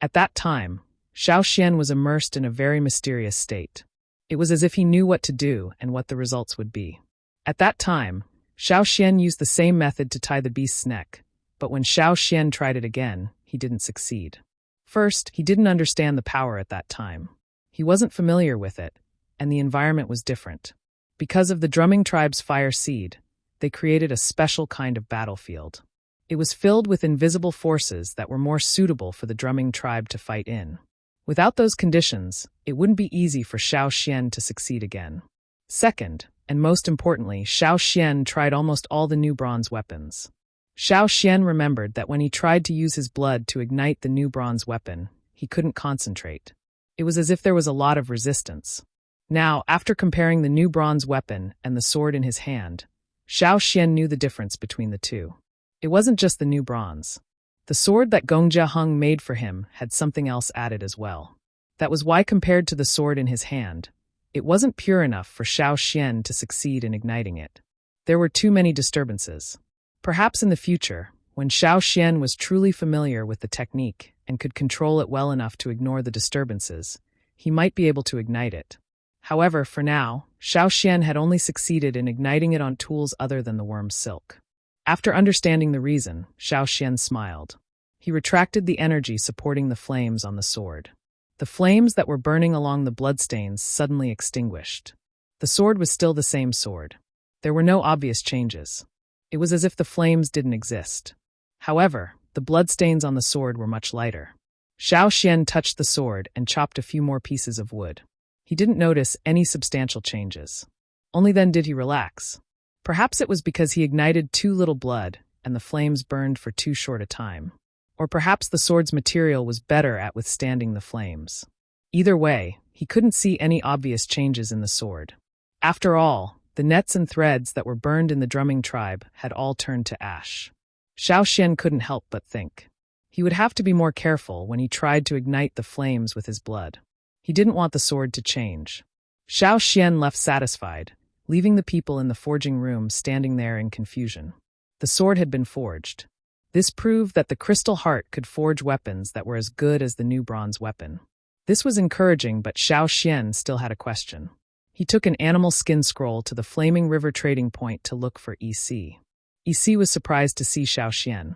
At that time, Xiao Xian was immersed in a very mysterious state. It was as if he knew what to do and what the results would be. At that time, Xiao Xian used the same method to tie the beast's neck, but when Xiao Xian tried it again, he didn't succeed. First, he didn't understand the power at that time. He wasn't familiar with it, and the environment was different. Because of the drumming tribe's fire seed, they created a special kind of battlefield. It was filled with invisible forces that were more suitable for the drumming tribe to fight in. Without those conditions, it wouldn't be easy for Xiao Xian to succeed again. Second, and most importantly, Xiao Xian tried almost all the new bronze weapons. Xiao Xian remembered that when he tried to use his blood to ignite the new bronze weapon, he couldn't concentrate. It was as if there was a lot of resistance. Now, after comparing the new bronze weapon and the sword in his hand, Xiao Xian knew the difference between the two. It wasn't just the new bronze. The sword that Gongjia Hung made for him had something else added as well. That was why, compared to the sword in his hand, it wasn't pure enough for Xiao Xian to succeed in igniting it. There were too many disturbances. Perhaps in the future, when Xiao Xian was truly familiar with the technique and could control it well enough to ignore the disturbances, he might be able to ignite it. However, for now, Xiao Xian had only succeeded in igniting it on tools other than the worm's silk. After understanding the reason, Xiao Xian smiled. He retracted the energy supporting the flames on the sword. The flames that were burning along the bloodstains suddenly extinguished. The sword was still the same sword. There were no obvious changes. It was as if the flames didn't exist. However, the bloodstains on the sword were much lighter. Xiao Xian touched the sword and chopped a few more pieces of wood. He didn't notice any substantial changes. Only then did he relax. Perhaps it was because he ignited too little blood and the flames burned for too short a time. Or perhaps the sword's material was better at withstanding the flames. Either way, he couldn't see any obvious changes in the sword. After all, the nets and threads that were burned in the drumming tribe had all turned to ash. Xiao Xian couldn't help but think. He would have to be more careful when he tried to ignite the flames with his blood. He didn't want the sword to change. Xiao Xian left satisfied, leaving the people in the forging room standing there in confusion. The sword had been forged. This proved that the crystal heart could forge weapons that were as good as the new bronze weapon. This was encouraging, but Xiao Xian still had a question. He took an animal skin scroll to the Flaming River trading point to look for EC. EC was surprised to see Xiao Xian.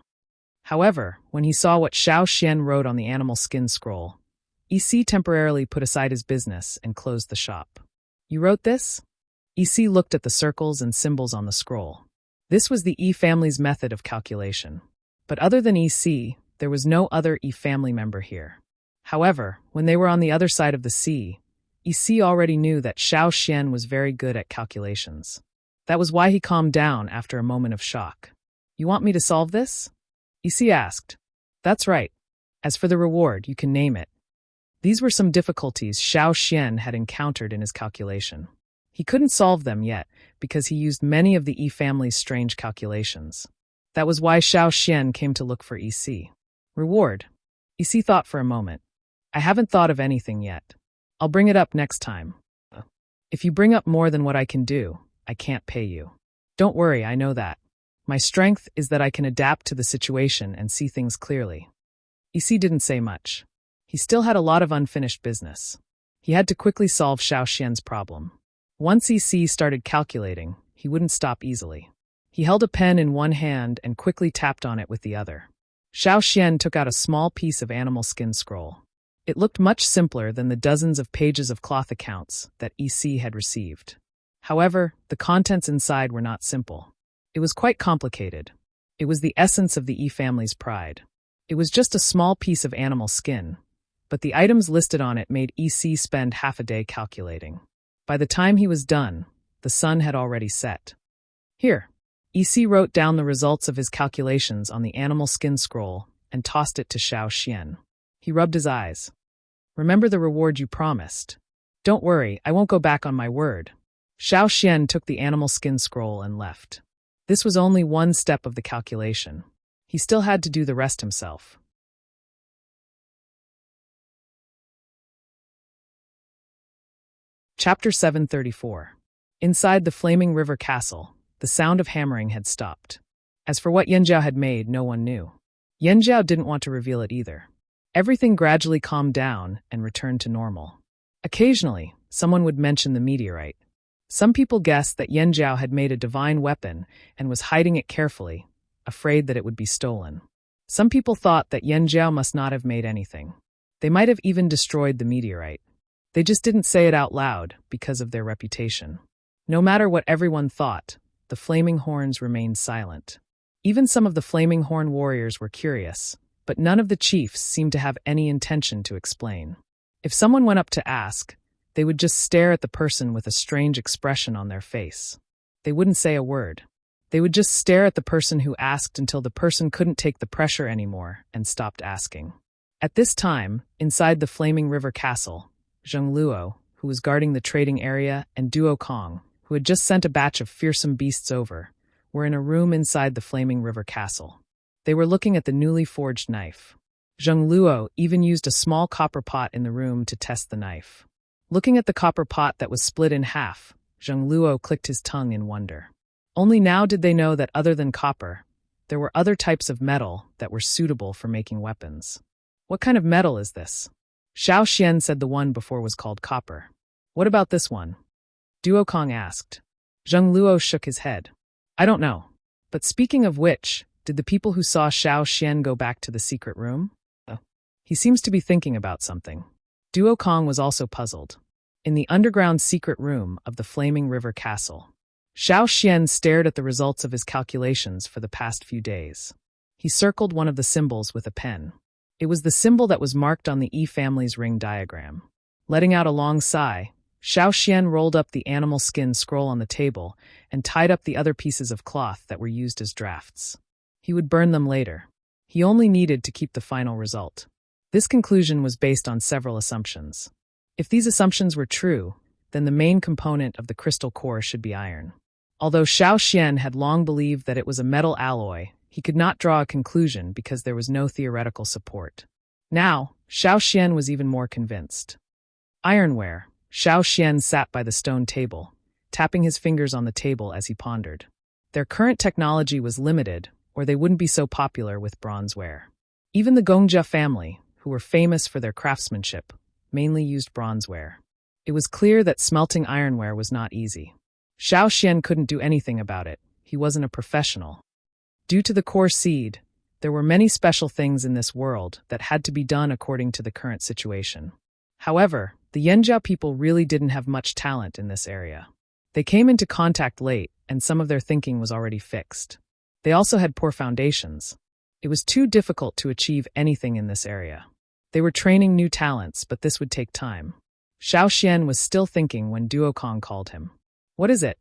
However, when he saw what Xiao Xian wrote on the animal skin scroll, EC temporarily put aside his business and closed the shop. "You wrote this?" EC looked at the circles and symbols on the scroll. This was the E family's method of calculation. But other than EC, there was no other E family member here. However, when they were on the other side of the sea, EC already knew that Xiao Xian was very good at calculations. That was why he calmed down after a moment of shock. "You want me to solve this?" EC asked. "That's right. As for the reward, you can name it." These were some difficulties Xiao Xian had encountered in his calculation. He couldn't solve them yet because he used many of the E family's strange calculations. That was why Xiao Xian came to look for EC. Reward. EC thought for a moment. "I haven't thought of anything yet. I'll bring it up next time. If you bring up more than what I can do, I can't pay you." "Don't worry, I know that. My strength is that I can adapt to the situation and see things clearly." EC didn't say much. He still had a lot of unfinished business. He had to quickly solve Xiao Xian's problem. Once EC started calculating, he wouldn't stop easily. He held a pen in one hand and quickly tapped on it with the other. Xiao Xian took out a small piece of animal skin scroll. It looked much simpler than the dozens of pages of cloth accounts that EC had received. However, the contents inside were not simple. It was quite complicated. It was the essence of the E family's pride. It was just a small piece of animal skin, but the items listed on it made EC spend half a day calculating. By the time he was done, the sun had already set. "Here." EC wrote down the results of his calculations on the animal skin scroll and tossed it to Xiao Xian. He rubbed his eyes. "Remember the reward you promised." "Don't worry, I won't go back on my word." Xiao Xian took the animal skin scroll and left. This was only one step of the calculation. He still had to do the rest himself. Chapter 734. Inside the flaming river castle, the sound of hammering had stopped. As for what Yanjiao had made, no one knew. Yanjiao didn't want to reveal it either. Everything gradually calmed down and returned to normal. Occasionally, someone would mention the meteorite. Some people guessed that Yanjiao had made a divine weapon and was hiding it carefully, afraid that it would be stolen. Some people thought that Yanjiao must not have made anything. They might have even destroyed the meteorite. They just didn't say it out loud because of their reputation. No matter what everyone thought, the Flaming Horns remained silent. Even some of the Flaming Horn warriors were curious, but none of the chiefs seemed to have any intention to explain. If someone went up to ask, they would just stare at the person with a strange expression on their face. They wouldn't say a word. They would just stare at the person who asked until the person couldn't take the pressure anymore and stopped asking. At this time, inside the Flaming River Castle, Zheng Luo, who was guarding the trading area, and Duo Kong, who had just sent a batch of fearsome beasts over, were in a room inside the Flaming River Castle. They were looking at the newly forged knife. Zheng Luo even used a small copper pot in the room to test the knife. Looking at the copper pot that was split in half, Zheng Luo clicked his tongue in wonder. Only now did they know that other than copper, there were other types of metal that were suitable for making weapons. "What kind of metal is this?" Xiao Xian said the one before was called copper. "What about this one?" Duo Kong asked. Zheng Luo shook his head. "I don't know. But speaking of which, did the people who saw Xiao Xian go back to the secret room?" He seems to be thinking about something. Duo Kong was also puzzled. In the underground secret room of the Flaming River Castle, Xiao Xian stared at the results of his calculations for the past few days. He circled one of the symbols with a pen. It was the symbol that was marked on the E family's ring diagram. Letting out a long sigh, Xiao Xian rolled up the animal skin scroll on the table and tied up the other pieces of cloth that were used as drafts. He would burn them later. He only needed to keep the final result. This conclusion was based on several assumptions. If these assumptions were true, then the main component of the crystal core should be iron. Although Xiao Xian had long believed that it was a metal alloy, he could not draw a conclusion because there was no theoretical support. Now, Xiao Xian was even more convinced. Ironware. Xiao Xian sat by the stone table, tapping his fingers on the table as he pondered. Their current technology was limited, or they wouldn't be so popular with bronzeware. Even the Gongjia family, who were famous for their craftsmanship, mainly used bronzeware. It was clear that smelting ironware was not easy. Xiao Xian couldn't do anything about it. He wasn't a professional. Due to the core seed, there were many special things in this world that had to be done according to the current situation. However, the Yanjiao people really didn't have much talent in this area. They came into contact late and some of their thinking was already fixed. They also had poor foundations. It was too difficult to achieve anything in this area. They were training new talents, but this would take time. Xiao Xian was still thinking when Duo Kong called him. "What is it?"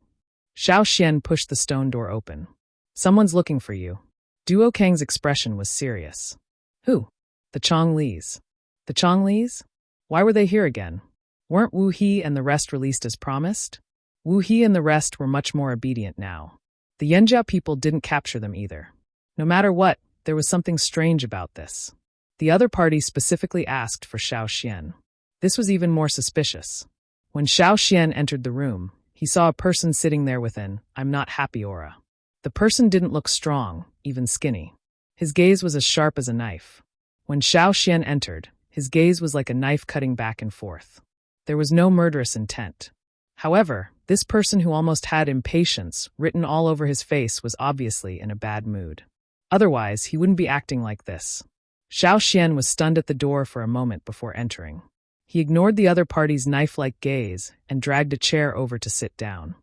Xiao Xian pushed the stone door open. "Someone's looking for you." Duo Kang's expression was serious. "Who?" "The Chonglis." "The Chonglis? Why were they here again? Weren't Wu He and the rest released as promised?" Wu He and the rest were much more obedient now. The Yanjiao people didn't capture them either. No matter what, there was something strange about this. The other party specifically asked for Xiao Xian. This was even more suspicious. When Xiao Xian entered the room, he saw a person sitting there with an "I'm not happy" aura. The person didn't look strong, even skinny. His gaze was as sharp as a knife. When Xiao Xian entered, his gaze was like a knife cutting back and forth. There was no murderous intent. However, this person who almost had impatience written all over his face was obviously in a bad mood. Otherwise, he wouldn't be acting like this. Xiao Xian was stunned at the door for a moment before entering. He ignored the other party's knife-like gaze and dragged a chair over to sit down.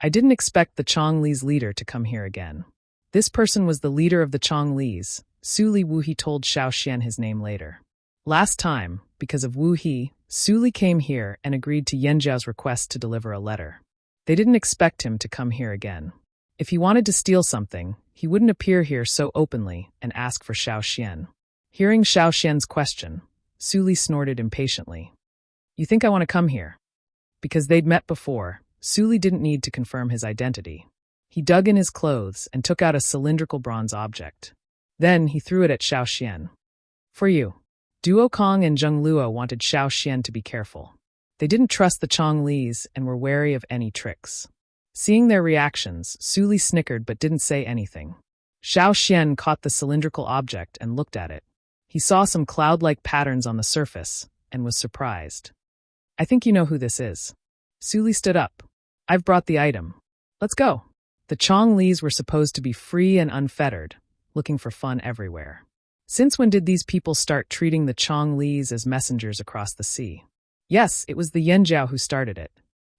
"I didn't expect the Chonglis leader to come here again." This person was the leader of the Chonglis. Su Li Wu He told Xiao Xian his name later. Last time, because of Wu He, Su Li came here and agreed to Yanjiao's request to deliver a letter. They didn't expect him to come here again. If he wanted to steal something, he wouldn't appear here so openly and ask for Xiao Xian. Hearing Xiao Xian's question, Su Li snorted impatiently. "You think I want to come here?" Because they'd met before, Su Li didn't need to confirm his identity. He dug in his clothes and took out a cylindrical bronze object. Then he threw it at Xiao Xian. "For you." Duo Kong and Zheng Luo wanted Xiao Xian to be careful. They didn't trust the Chonglis and were wary of any tricks. Seeing their reactions, Su Li snickered but didn't say anything. Xiao Xian caught the cylindrical object and looked at it. He saw some cloud-like patterns on the surface and was surprised. "I think you know who this is." Su Li stood up. "I've brought the item. Let's go." The Chonglis were supposed to be free and unfettered, looking for fun everywhere. Since when did these people start treating the Chonglis as messengers across the sea? Yes, it was the Yanjiao who started it.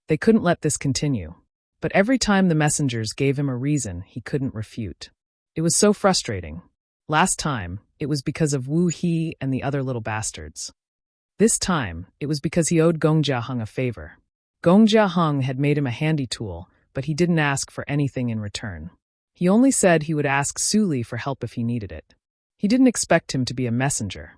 They couldn't let this continue. But every time the messengers gave him a reason he couldn't refute. It was so frustrating. Last time, it was because of Wu He and the other little bastards. This time, it was because he owed Gong Jiaheng a favor. Gong Jiaheng had made him a handy tool, but he didn't ask for anything in return. He only said he would ask Su Li for help if he needed it. He didn't expect him to be a messenger.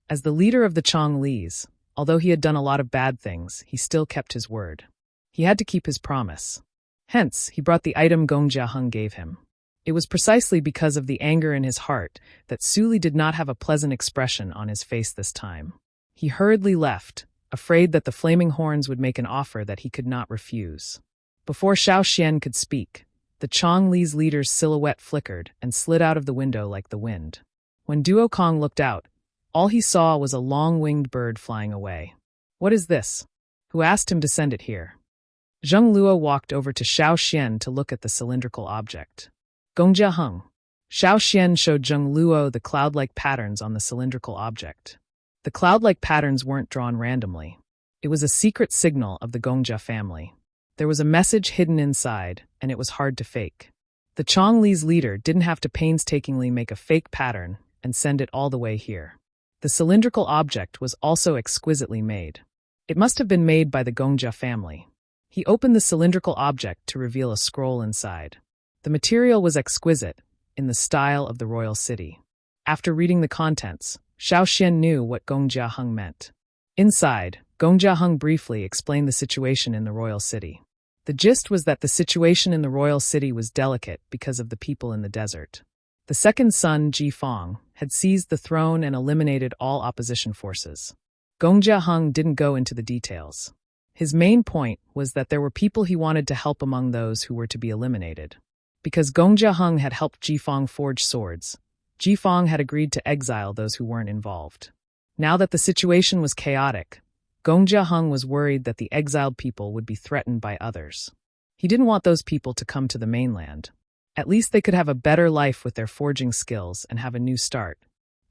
As the leader of the Chonglis, although he had done a lot of bad things, he still kept his word. He had to keep his promise. Hence, he brought the item Gong Jiaheng gave him. It was precisely because of the anger in his heart that Su Li did not have a pleasant expression on his face this time. He hurriedly left, afraid that the flaming horns would make an offer that he could not refuse. Before Xiao Xian could speak, the Chonglis leader's silhouette flickered and slid out of the window like the wind. When Duo Kong looked out, all he saw was a long-winged bird flying away. "What is this? Who asked him to send it here?" Zheng Luo walked over to Xiao Xian to look at the cylindrical object. "Gong Jiaheng." Xiao Xian showed Zheng Luo the cloud-like patterns on the cylindrical object. The cloud-like patterns weren't drawn randomly. It was a secret signal of the Gongjia family. There was a message hidden inside, and it was hard to fake. The Chonglis leader didn't have to painstakingly make a fake pattern and send it all the way here. The cylindrical object was also exquisitely made. It must have been made by the Gongjia family. He opened the cylindrical object to reveal a scroll inside. The material was exquisite, in the style of the royal city. After reading the contents, Xiao Xian knew what Gong Jiaheng meant. Inside, Gong Jiaheng briefly explained the situation in the royal city. The gist was that the situation in the royal city was delicate because of the people in the desert. The second son, Ji Fong, had seized the throne and eliminated all opposition forces. Gong Jiaheng didn't go into the details. His main point was that there were people he wanted to help among those who were to be eliminated. Because Gong Jiaheng had helped Ji Fong forge swords, Ji Fong had agreed to exile those who weren't involved. Now that the situation was chaotic, Gong Jiaheng was worried that the exiled people would be threatened by others. He didn't want those people to come to the mainland. At least they could have a better life with their forging skills and have a new start.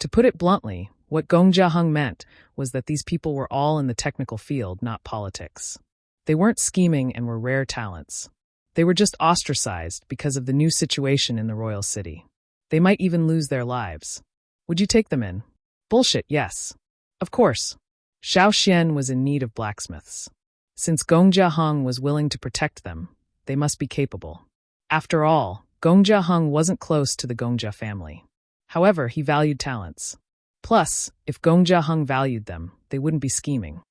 To put it bluntly, what Gong Jiaheng meant was that these people were all in the technical field, not politics. They weren't scheming and were rare talents. They were just ostracized because of the new situation in the royal city. They might even lose their lives. Would you take them in? Bullshit, yes. Of course. Xiao Xian was in need of blacksmiths. Since Gongjia Hung was willing to protect them, they must be capable. After all, Gongjia Hung wasn't close to the Gongjia family. However, he valued talents. Plus, if Gongjia Hung valued them, they wouldn't be scheming.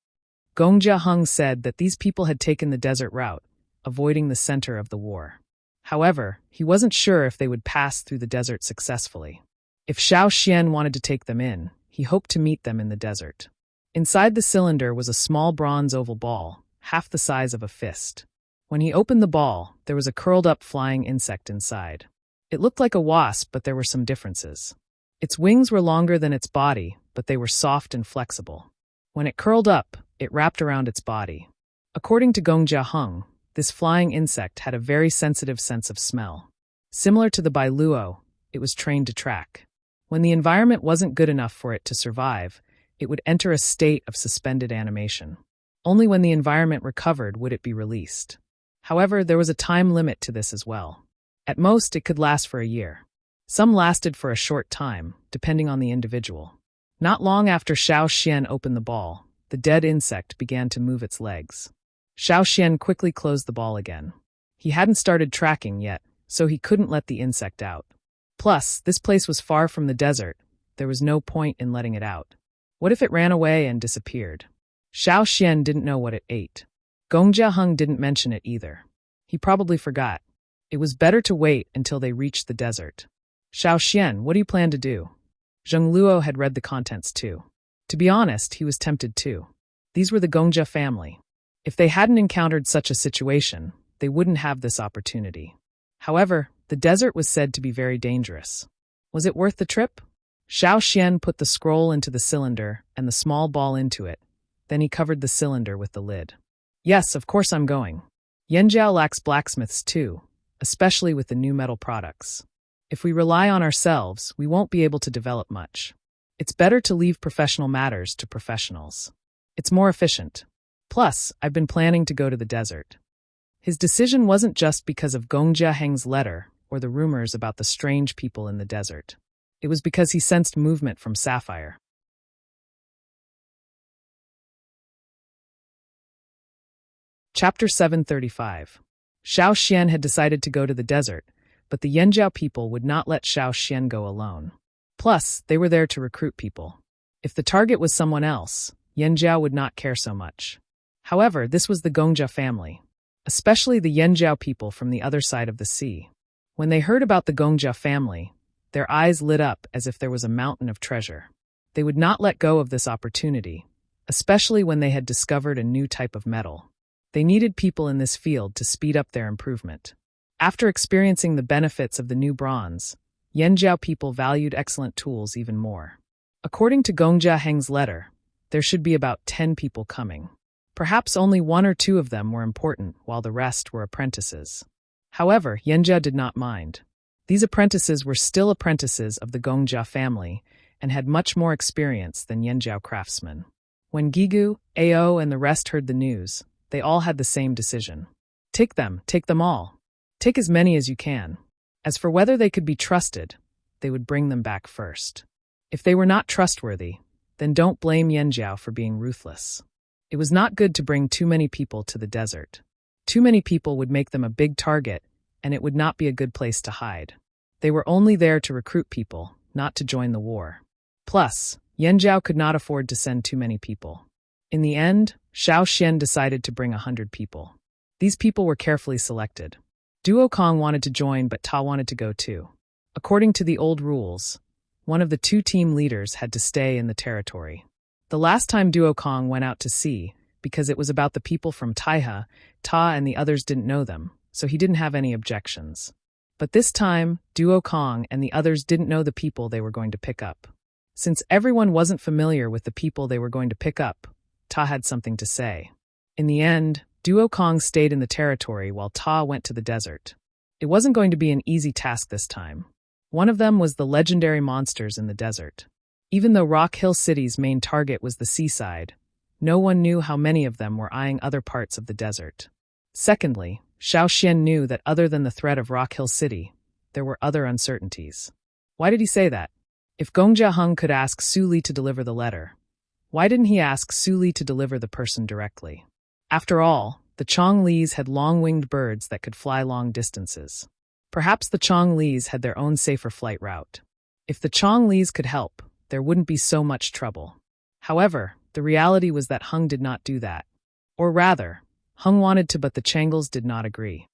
Gongjia Hung said that these people had taken the desert route, avoiding the center of the war. However, he wasn't sure if they would pass through the desert successfully. If Xiao Xian wanted to take them in, he hoped to meet them in the desert. Inside the cylinder was a small bronze oval ball, half the size of a fist. When he opened the ball, there was a curled-up flying insect inside. It looked like a wasp, but there were some differences. Its wings were longer than its body, but they were soft and flexible. When it curled up, it wrapped around its body. According to Gongjia Hung, this flying insect had a very sensitive sense of smell. Similar to the bailuo, it was trained to track. When the environment wasn't good enough for it to survive, it would enter a state of suspended animation. Only when the environment recovered would it be released. However, there was a time limit to this as well. At most, it could last for a year. Some lasted for a short time, depending on the individual. Not long after Xiao Xian opened the ball, the dead insect began to move its legs. Xiao Xian quickly closed the ball again. He hadn't started tracking yet, so he couldn't let the insect out. Plus, this place was far from the desert. There was no point in letting it out. What if it ran away and disappeared? Xiao Xian didn't know what it ate. Gongjia Hung didn't mention it either. He probably forgot. It was better to wait until they reached the desert. Xiao Xian, what do you plan to do? Zheng Luo had read the contents too. To be honest, he was tempted too. These were the Gongjia family. If they hadn't encountered such a situation, they wouldn't have this opportunity. However, the desert was said to be very dangerous. Was it worth the trip? Xiao Xian put the scroll into the cylinder and the small ball into it. Then he covered the cylinder with the lid. Yes, of course I'm going. Yanjiao lacks blacksmiths too, especially with the new metal products. If we rely on ourselves, we won't be able to develop much. It's better to leave professional matters to professionals. It's more efficient. Plus, I've been planning to go to the desert. His decision wasn't just because of Gongjia Heng's letter or the rumors about the strange people in the desert. It was because he sensed movement from Sapphire. Chapter 735. Xiao Xian had decided to go to the desert, but the Yanjiao people would not let Xiao Xian go alone. Plus, they were there to recruit people. If the target was someone else, Yanjiao would not care so much. However, this was the Gongjia family, especially the Yanjiao people from the other side of the sea. When they heard about the Gongjia family, their eyes lit up as if there was a mountain of treasure. They would not let go of this opportunity, especially when they had discovered a new type of metal. They needed people in this field to speed up their improvement. After experiencing the benefits of the new bronze, Yanjiao people valued excellent tools even more. According to Gongjia Heng's letter, there should be about 10 people coming. Perhaps only 1 or 2 of them were important, while the rest were apprentices. However, Yanjiao did not mind. These apprentices were still apprentices of the Gongjia family and had much more experience than Yanjiao craftsmen. When Gigu, Ao, and the rest heard the news, they all had the same decision. Take them all. Take as many as you can. As for whether they could be trusted, they would bring them back first. If they were not trustworthy, then don't blame Yanjiao for being ruthless. It was not good to bring too many people to the desert. Too many people would make them a big target, and it would not be a good place to hide. They were only there to recruit people, not to join the war. Plus, Yanjiao could not afford to send too many people. In the end, Xiao Xian decided to bring 100 people. These people were carefully selected. Duo Kong wanted to join, but Ta wanted to go too. According to the old rules, one of the 2 team leaders had to stay in the territory. The last time Duo Kong went out to sea, because it was about the people from Taiha, Ta and the others didn't know them, so he didn't have any objections. But this time, Duo Kong and the others didn't know the people they were going to pick up. Since everyone wasn't familiar with the people they were going to pick up, Ta had something to say. In the end, Duo Kong stayed in the territory while Ta went to the desert. It wasn't going to be an easy task this time. One of them was the legendary monsters in the desert. Even though Rock Hill City's main target was the seaside, no one knew how many of them were eyeing other parts of the desert. Secondly, Xiao Xian knew that other than the threat of Rock Hill City, there were other uncertainties. Why did he say that? If Gongjia Heng could ask Su Li to deliver the letter, why didn't he ask Su Li to deliver the person directly? After all, the Chonglis had long-winged birds that could fly long distances. Perhaps the Chonglis had their own safer flight route. If the Chonglis could help, there wouldn't be so much trouble. However, the reality was that Heng did not do that. Or rather, Heng wanted to, but the Changles did not agree.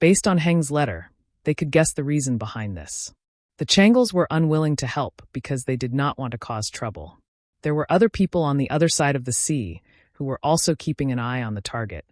Based on Heng's letter, they could guess the reason behind this. The Changles were unwilling to help because they did not want to cause trouble. There were other people on the other side of the sea who were also keeping an eye on the target.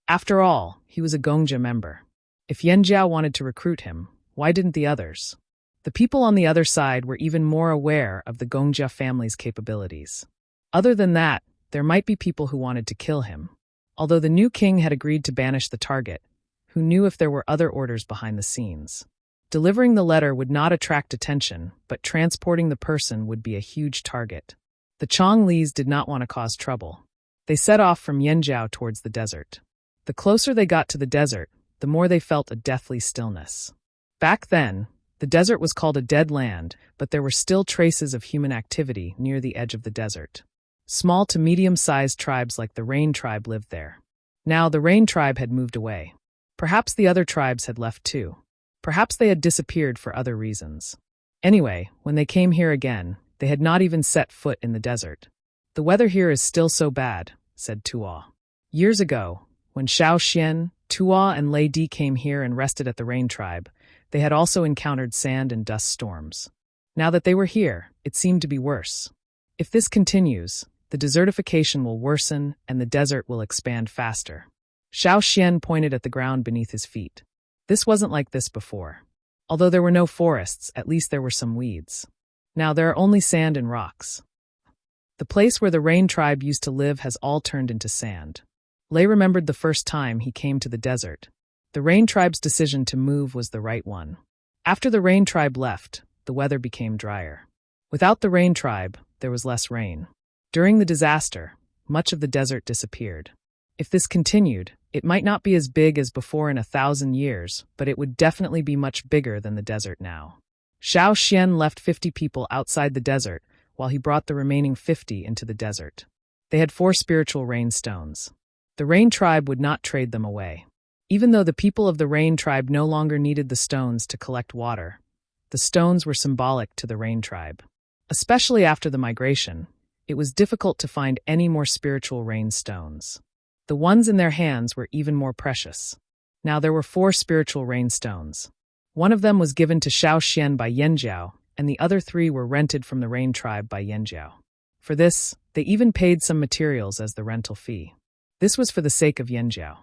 After all, he was a Gongjia member. If Yanjiao wanted to recruit him, why didn't the others? The people on the other side were even more aware of the Gongjia family's capabilities. Other than that, there might be people who wanted to kill him. Although the new king had agreed to banish the target, who knew if there were other orders behind the scenes? Delivering the letter would not attract attention, but transporting the person would be a huge target. The Chonglis did not want to cause trouble. They set off from Yanjiao towards the desert. The closer they got to the desert, the more they felt a deathly stillness. Back then, the desert was called a dead land, but there were still traces of human activity near the edge of the desert. Small to medium-sized tribes like the Rain tribe lived there. Now the Rain tribe had moved away. Perhaps the other tribes had left too. Perhaps they had disappeared for other reasons. Anyway, when they came here again, they had not even set foot in the desert. "The weather here is still so bad," said Tuo. Years ago, when Xiao Xian, Tuo, and Lei Di came here and rested at the Rain tribe, they had also encountered sand and dust storms. Now that they were here, it seemed to be worse. If this continues, the desertification will worsen and the desert will expand faster. Xiao Xian pointed at the ground beneath his feet. This wasn't like this before. Although there were no forests, at least there were some weeds. Now there are only sand and rocks. The place where the Rain tribe used to live has all turned into sand. Lei remembered the first time he came to the desert. The Rain tribe's decision to move was the right one. After the Rain tribe left, the weather became drier. Without the Rain tribe, there was less rain. During the disaster, much of the desert disappeared. If this continued, it might not be as big as before in 1,000 years, but it would definitely be much bigger than the desert now. Xiao Xian left 50 people outside the desert, while he brought the remaining 50 into the desert. They had 4 spiritual rain stones. The Rain tribe would not trade them away. Even though the people of the Rain tribe no longer needed the stones to collect water, the stones were symbolic to the Rain tribe. Especially after the migration, it was difficult to find any more spiritual rain stones. The ones in their hands were even more precious. Now there were 4 spiritual rain stones. One of them was given to Xiao Xian by Yanjiao, and the other 3 were rented from the Rain tribe by Yanjiao. For this, they even paid some materials as the rental fee. This was for the sake of Yanjiao.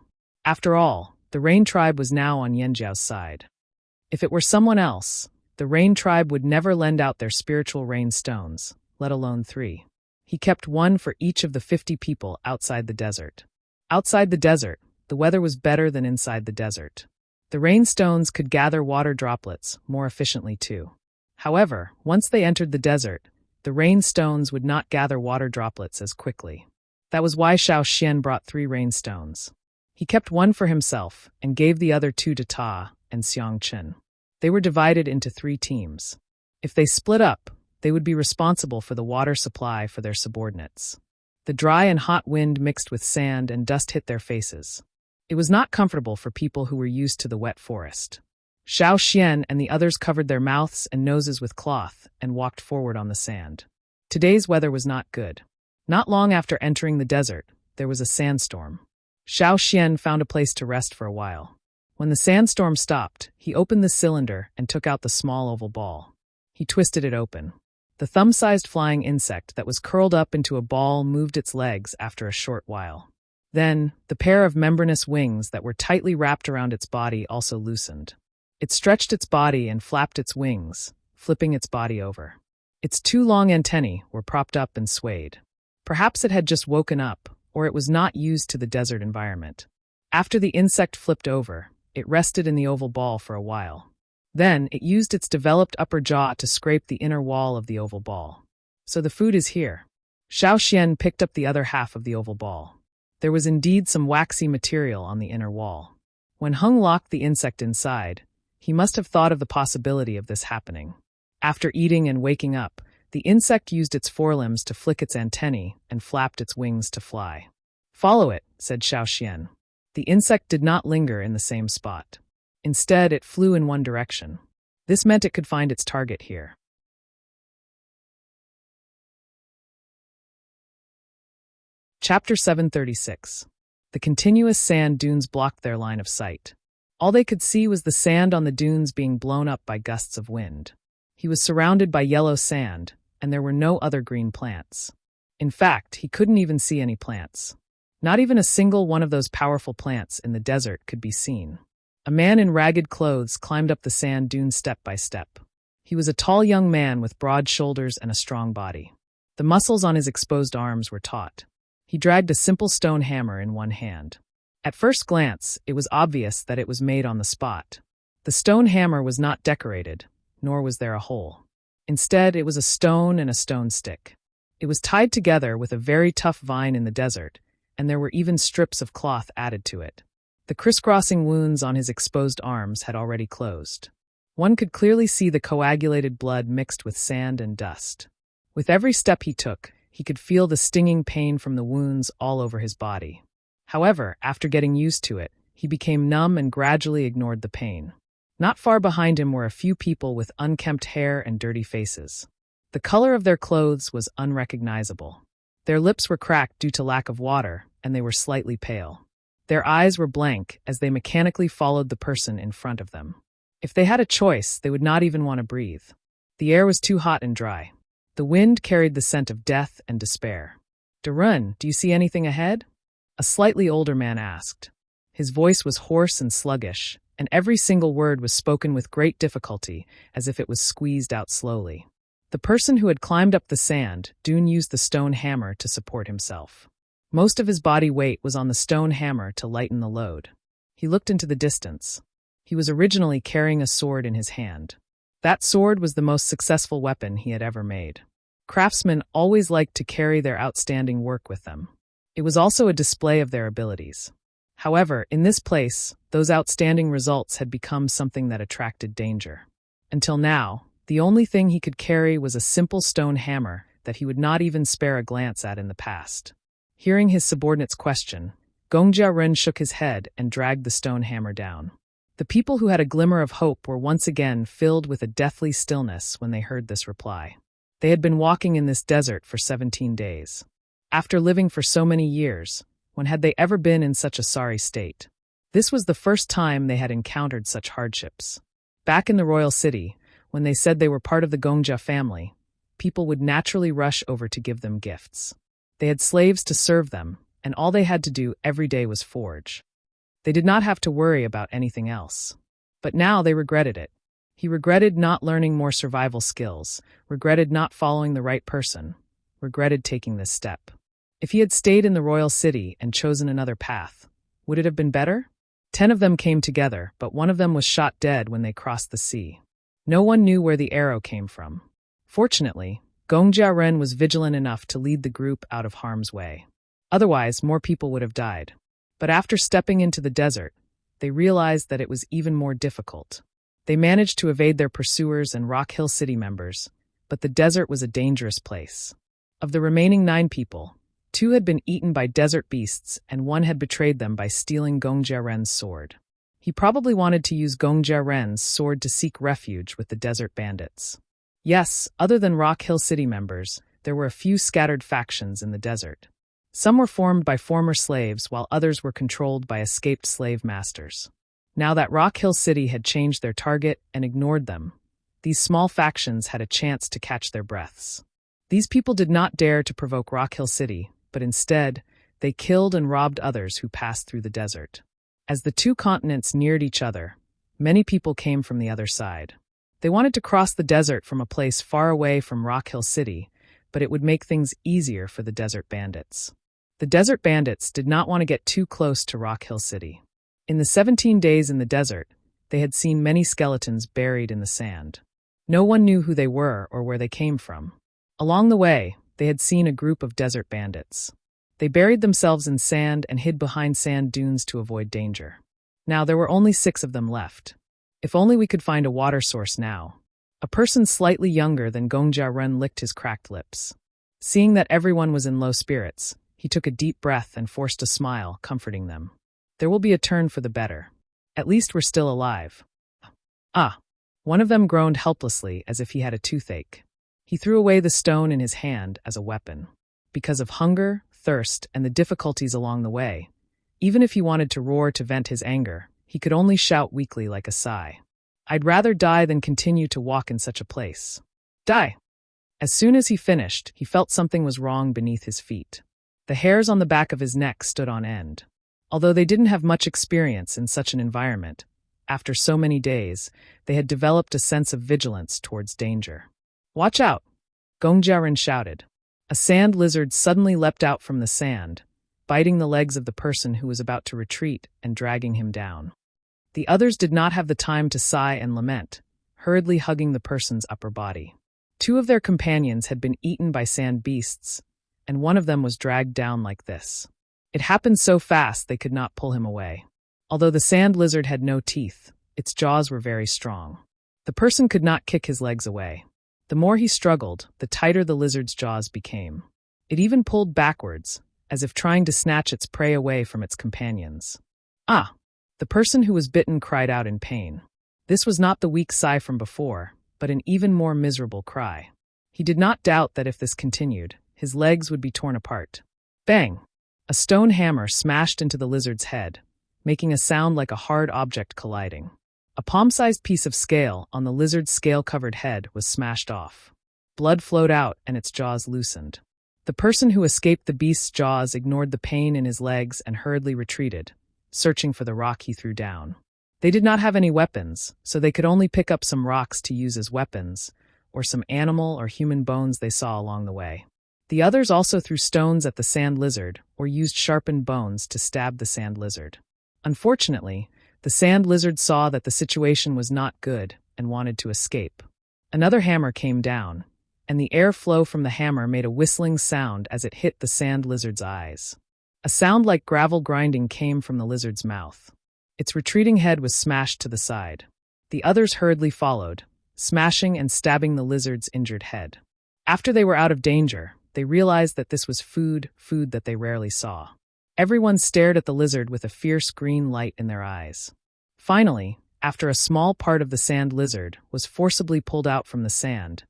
After all, the Rain tribe was now on Yanjiao's side. If it were someone else, the Rain tribe would never lend out their spiritual rain stones, let alone 3. He kept 1 for each of the 50 people outside the desert. Outside the desert, the weather was better than inside the desert. The rain stones could gather water droplets more efficiently too. However, once they entered the desert, the rain stones would not gather water droplets as quickly. That was why Xiao Xian brought 3 rain stones. He kept 1 for himself and gave the other 2 to Ta and Xiang Chen. They were divided into 3 teams. If they split up, they would be responsible for the water supply for their subordinates. The dry and hot wind mixed with sand and dust hit their faces. It was not comfortable for people who were used to the wet forest. Xiao Xian and the others covered their mouths and noses with cloth and walked forward on the sand. Today's weather was not good. Not long after entering the desert, there was a sandstorm. Xiao Xian found a place to rest for a while. When the sandstorm stopped, he opened the cylinder and took out the small oval ball. He twisted it open. The thumb-sized flying insect that was curled up into a ball moved its legs after a short while. Then, the pair of membranous wings that were tightly wrapped around its body also loosened. It stretched its body and flapped its wings, flipping its body over. Its 2 long antennae were propped up and swayed. Perhaps it had just woken up, or it was not used to the desert environment. After the insect flipped over, it rested in the oval ball for a while. Then, it used its developed upper jaw to scrape the inner wall of the oval ball. So the food is here. Xiao Xian picked up the other half of the oval ball. There was indeed some waxy material on the inner wall. When Hung locked the insect inside, he must have thought of the possibility of this happening. After eating and waking up, the insect used its forelimbs to flick its antennae and flapped its wings to fly. "Follow it," said Xiaoxian. The insect did not linger in the same spot. Instead, it flew in one direction. This meant it could find its target here. Chapter 736. The continuous sand dunes blocked their line of sight. All they could see was the sand on the dunes being blown up by gusts of wind. He was surrounded by yellow sand, and there were no other green plants. In fact, he couldn't even see any plants. Not even a single one of those powerful plants in the desert could be seen. A man in ragged clothes climbed up the sand dune step by step. He was a tall young man with broad shoulders and a strong body. The muscles on his exposed arms were taut. He dragged a simple stone hammer in one hand. At first glance, it was obvious that it was made on the spot. The stone hammer was not decorated, nor was there a hole. Instead, it was a stone and a stone stick. It was tied together with a very tough vine in the desert, and there were even strips of cloth added to it. The crisscrossing wounds on his exposed arms had already closed. One could clearly see the coagulated blood mixed with sand and dust. With every step he took, he could feel the stinging pain from the wounds all over his body. However, after getting used to it, he became numb and gradually ignored the pain. Not far behind him were a few people with unkempt hair and dirty faces. The color of their clothes was unrecognizable. Their lips were cracked due to lack of water, and they were slightly pale. Their eyes were blank as they mechanically followed the person in front of them. If they had a choice, they would not even want to breathe. The air was too hot and dry. The wind carried the scent of death and despair. "Darun, do you see anything ahead?" A slightly older man asked. His voice was hoarse and sluggish, and every single word was spoken with great difficulty, as if it was squeezed out slowly. The person who had climbed up the sand dune used the stone hammer to support himself. Most of his body weight was on the stone hammer to lighten the load. He looked into the distance. He was originally carrying a sword in his hand. That sword was the most successful weapon he had ever made. Craftsmen always liked to carry their outstanding work with them. It was also a display of their abilities. However, in this place, those outstanding results had become something that attracted danger. Until now, the only thing he could carry was a simple stone hammer that he would not even spare a glance at in the past. Hearing his subordinate's question, Gongjia Ren shook his head and dragged the stone hammer down. The people who had a glimmer of hope were once again filled with a deathly stillness when they heard this reply. They had been walking in this desert for 17 days. After living for so many years, when had they ever been in such a sorry state? This was the first time they had encountered such hardships. Back in the royal city, when they said they were part of the Gongjia family, people would naturally rush over to give them gifts. They had slaves to serve them, and all they had to do every day was forge. They did not have to worry about anything else. But now they regretted it. He regretted not learning more survival skills, regretted not following the right person, regretted taking this step. If he had stayed in the royal city and chosen another path, would it have been better? 10 of them came together, but one of them was shot dead when they crossed the sea. No one knew where the arrow came from. Fortunately, Gongjia Ren was vigilant enough to lead the group out of harm's way. Otherwise, more people would have died. But after stepping into the desert, they realized that it was even more difficult. They managed to evade their pursuers and Rock Hill City members, but the desert was a dangerous place. Of the remaining 9 people, 2 had been eaten by desert beasts and 1 had betrayed them by stealing Gongjia Ren's sword. He probably wanted to use Gongjia Ren's sword to seek refuge with the desert bandits. Yes, other than Rock Hill City members, there were a few scattered factions in the desert. Some were formed by former slaves while others were controlled by escaped slave masters. Now that Rock Hill City had changed their target and ignored them, these small factions had a chance to catch their breaths. These people did not dare to provoke Rock Hill City, but instead, they killed and robbed others who passed through the desert. As the 2 continents neared each other, many people came from the other side. They wanted to cross the desert from a place far away from Rock Hill City, but it would make things easier for the desert bandits. The desert bandits did not want to get too close to Rock Hill City. In the 17 days in the desert, they had seen many skeletons buried in the sand. No one knew who they were or where they came from. Along the way, they had seen a group of desert bandits. They buried themselves in sand and hid behind sand dunes to avoid danger. Now there were only 6 of them left. If only we could find a water source now. A person slightly younger than Gongjia Ren licked his cracked lips. Seeing that everyone was in low spirits, he took a deep breath and forced a smile, comforting them. There will be a turn for the better. At least we're still alive. Ah! One of them groaned helplessly as if he had a toothache. He threw away the stone in his hand as a weapon. Because of hunger, thirst, and the difficulties along the way, even if he wanted to roar to vent his anger, he could only shout weakly like a sigh. I'd rather die than continue to walk in such a place. Die! As soon as he finished, he felt something was wrong beneath his feet. The hairs on the back of his neck stood on end. Although they didn't have much experience in such an environment, after so many days, they had developed a sense of vigilance towards danger. Watch out! Gongjia Ren shouted. A sand lizard suddenly leapt out from the sand, biting the legs of the person who was about to retreat and dragging him down. The others did not have the time to sigh and lament, hurriedly hugging the person's upper body. 2 of their companions had been eaten by sand beasts, and one of them was dragged down like this. It happened so fast they could not pull him away. Although the sand lizard had no teeth, its jaws were very strong. The person could not kick his legs away. The more he struggled, the tighter the lizard's jaws became. It even pulled backwards, as if trying to snatch its prey away from its companions. Ah! The person who was bitten cried out in pain. This was not the weak sigh from before, but an even more miserable cry. He did not doubt that if this continued, his legs would be torn apart. Bang! A stone hammer smashed into the lizard's head, making a sound like a hard object colliding. A palm-sized piece of scale on the lizard's scale-covered head was smashed off. Blood flowed out and its jaws loosened. The person who escaped the beast's jaws ignored the pain in his legs and hurriedly retreated, searching for the rock he threw down. They did not have any weapons, so they could only pick up some rocks to use as weapons, or some animal or human bones they saw along the way. The others also threw stones at the sand lizard or used sharpened bones to stab the sand lizard. Unfortunately, the sand lizard saw that the situation was not good and wanted to escape. Another hammer came down, and the airflow from the hammer made a whistling sound as it hit the sand lizard's eyes. A sound like gravel grinding came from the lizard's mouth. Its retreating head was smashed to the side. The others hurriedly followed, smashing and stabbing the lizard's injured head. After they were out of danger, they realized that this was food that they rarely saw. Everyone stared at the lizard with a fierce green light in their eyes. Finally, after a small part of the sand lizard was forcibly pulled out from the sand,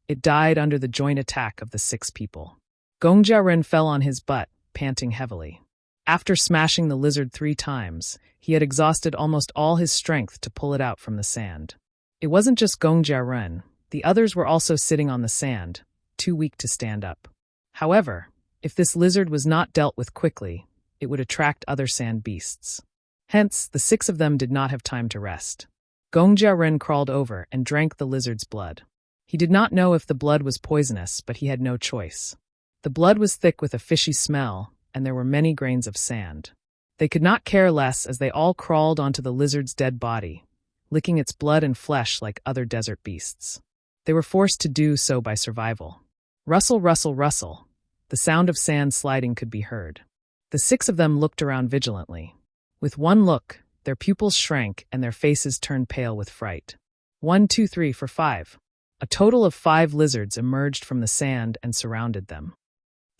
it died under the joint attack of the 6 people. Gongjia Ren fell on his butt, panting heavily. After smashing the lizard 3 times, he had exhausted almost all his strength to pull it out from the sand. It wasn't just Gongjia Ren, the others were also sitting on the sand, too weak to stand up. However, if this lizard was not dealt with quickly, it would attract other sand beasts. Hence, the 6 of them did not have time to rest. Gongjia Ren crawled over and drank the lizard's blood. He did not know if the blood was poisonous, but he had no choice. The blood was thick with a fishy smell, and there were many grains of sand. They could not care less as they all crawled onto the lizard's dead body, licking its blood and flesh like other desert beasts. They were forced to do so by survival. Rustle, rustle, rustle. The sound of sand sliding could be heard. The 6 of them looked around vigilantly. With one look, their pupils shrank and their faces turned pale with fright. 1, 2, 3, 4, 5. A total of 5 lizards emerged from the sand and surrounded them.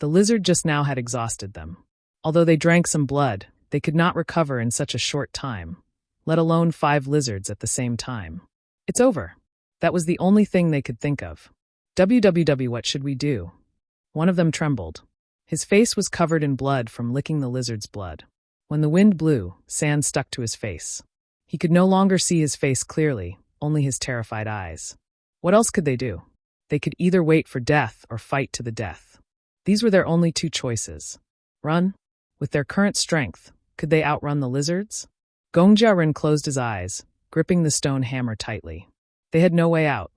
The lizard just now had exhausted them. Although they drank some blood, they could not recover in such a short time, let alone 5 lizards at the same time. It's over. That was the only thing they could think of. What should we do? One of them trembled. His face was covered in blood from licking the lizard's blood. When the wind blew, sand stuck to his face. He could no longer see his face clearly, only his terrified eyes. What else could they do? They could either wait for death or fight to the death. These were their only 2 choices. Run? With their current strength, could they outrun the lizards? Gongjia Ren closed his eyes, gripping the stone hammer tightly. They had no way out.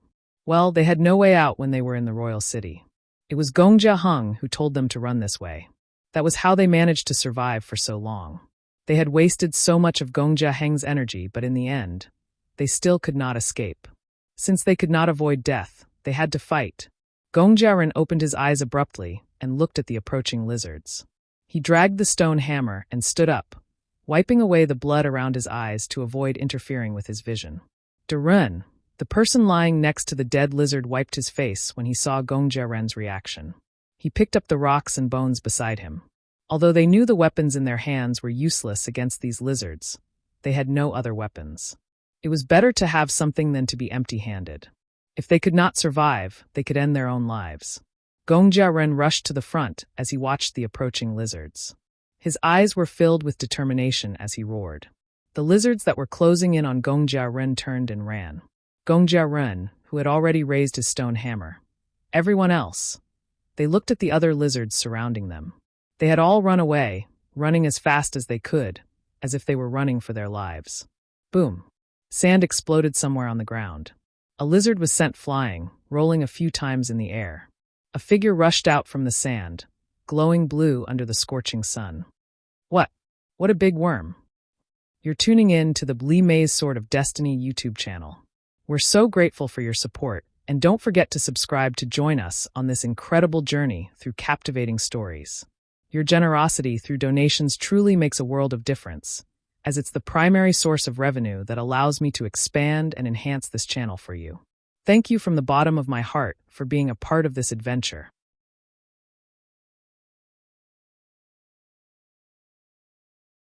Well, they had no way out when they were in the royal city. It was Gongjia Hung who told them to run this way. That was how they managed to survive for so long. They had wasted so much of Gongjia Heng's energy, but in the end, they still could not escape. Since they could not avoid death, they had to fight. Gongjia Ren opened his eyes abruptly and looked at the approaching lizards. He dragged the stone hammer and stood up, wiping away the blood around his eyes to avoid interfering with his vision. Darun, the person lying next to the dead lizard, wiped his face when he saw Gongjiaren's reaction. He picked up the rocks and bones beside him. Although they knew the weapons in their hands were useless against these lizards, they had no other weapons. It was better to have something than to be empty-handed. If they could not survive, they could end their own lives. Gongjiaren rushed to the front as he watched the approaching lizards. His eyes were filled with determination as he roared. The lizards that were closing in on Gongjiaren turned and ran. Gongjiaren, who had already raised his stone hammer. Everyone else. They looked at the other lizards surrounding them. They had all run away, running as fast as they could, as if they were running for their lives. Boom. Sand exploded somewhere on the ground. A lizard was sent flying, rolling a few times in the air. A figure rushed out from the sand, glowing blue under the scorching sun. What? What a big worm. You're tuning in to the Blee Maze Sword of Destiny YouTube channel. We're so grateful for your support, and don't forget to subscribe to join us on this incredible journey through captivating stories. Your generosity through donations truly makes a world of difference, as it's the primary source of revenue that allows me to expand and enhance this channel for you. Thank you from the bottom of my heart for being a part of this adventure.